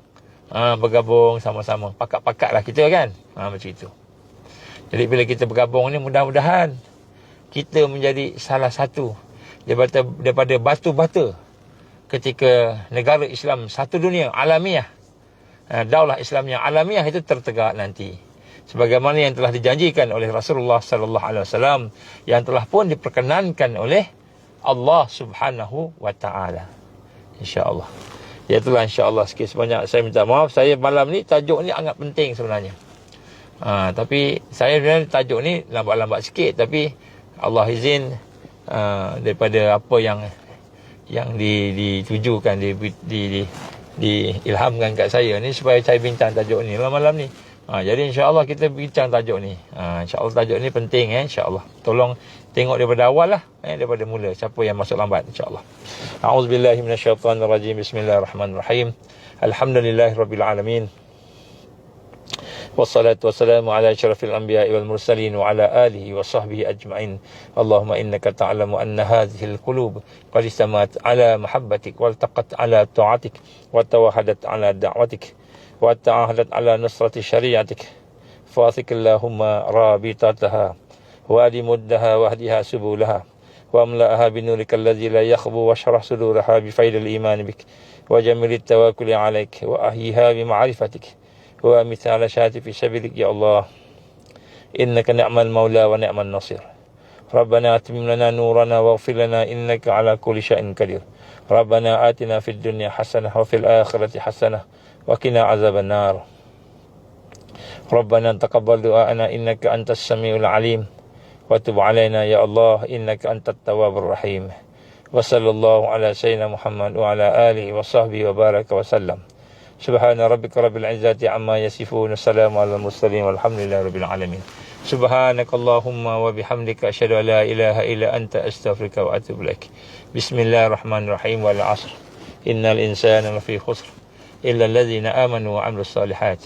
Bergabung sama-sama. Pakat-pakatlah kita kan. Macam itu. Jadi bila kita bergabung ni, mudah-mudahan kita menjadi salah satu daripada batu-bata ketika negara Islam satu dunia, alamiah, daulah Islam yang alamiah itu tertegak nanti. Sebagaimana yang telah dijanjikan oleh Rasulullah sallallahu alaihi wasallam, yang telah pun diperkenankan oleh Allah Subhanahu wa taala. Insya-Allah. Ya itulah, insya-Allah sikit sebanyak saya minta maaf. Saya malam ni tajuk ni sangat penting sebenarnya. Tapi saya sebenarnya tajuk ni lambat-lambat sikit, tapi Allah izin daripada apa yang ditujukan, diilhamkan kat saya ni, supaya saya bincang tajuk ni malam ni. Jadi insya-Allah kita bincang tajuk ni. Insya-Allah tajuk ni penting insya-Allah. Tolong tengok daripada awal lah, daripada mula, siapa yang masuk lambat insya-Allah. A'udzubillahi minasyaitonirrajim. Bismillahirrahmanirrahim. Alhamdulillahirabbil alamin. Wassalatu wassalamu ala asyrafil anbiya'i wal mursalin wa ala alihi wa sahbihi ajma'in. Allahumma innaka ta'lamu anna hadhihi al-qulub qad istamat ala mahabbatik wal taqat ala ta'atik wa tawahadat ala da'watik wa ta'ahadat ala nusrati syari'atik. Fathik Allahumma rabitataha wa adimuddaha wa hdiha subulaha wa amla'aha binurika alladhi la yakhbu wa shrah suduraha bi faidil iman bik wa jamilit tawakkuli alaik wa ahyiha bi ma'rifatik wa mithal syahati fi sabilik. Ya Allah, innaka ni'mal maula wa ni'man nasir. Rabbana atimim lana nurana waghfir lana innaka ala kulli syai'in qadir. Rabbana atina fid dunya hasanah wa fil akhirati hasanah wa qina azaban nar. Rabbana taqabbal du'ana innaka antas samiul alim wa tub alaina ya Allah innaka antat tawwabur rahim. Wa sallallahu ala sayyidina Muhammad wa ala alihi wa sahbihi wa baraka wa sallam. Subhana rabbika rabbil izzati amma yasifun. Assalamu ala mursalin walhamdulillahi rabbil alamin. Subhanakallahumma wa bihamdika asyhadu an la ilaha illa anta astaghfiruka wa atubu ilaik. Bismillahirrahmanirrahim. Wal 'asr. Innal insana lafi khusr illa alladhina amanu wa 'amilus solihat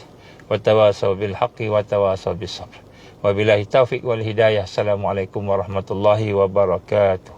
wa tawasaw bil haqqi wa tawasaw bis sabr. Wabillahi taufiq wal hidayah. Assalamualaikum warahmatullahi wabarakatuh.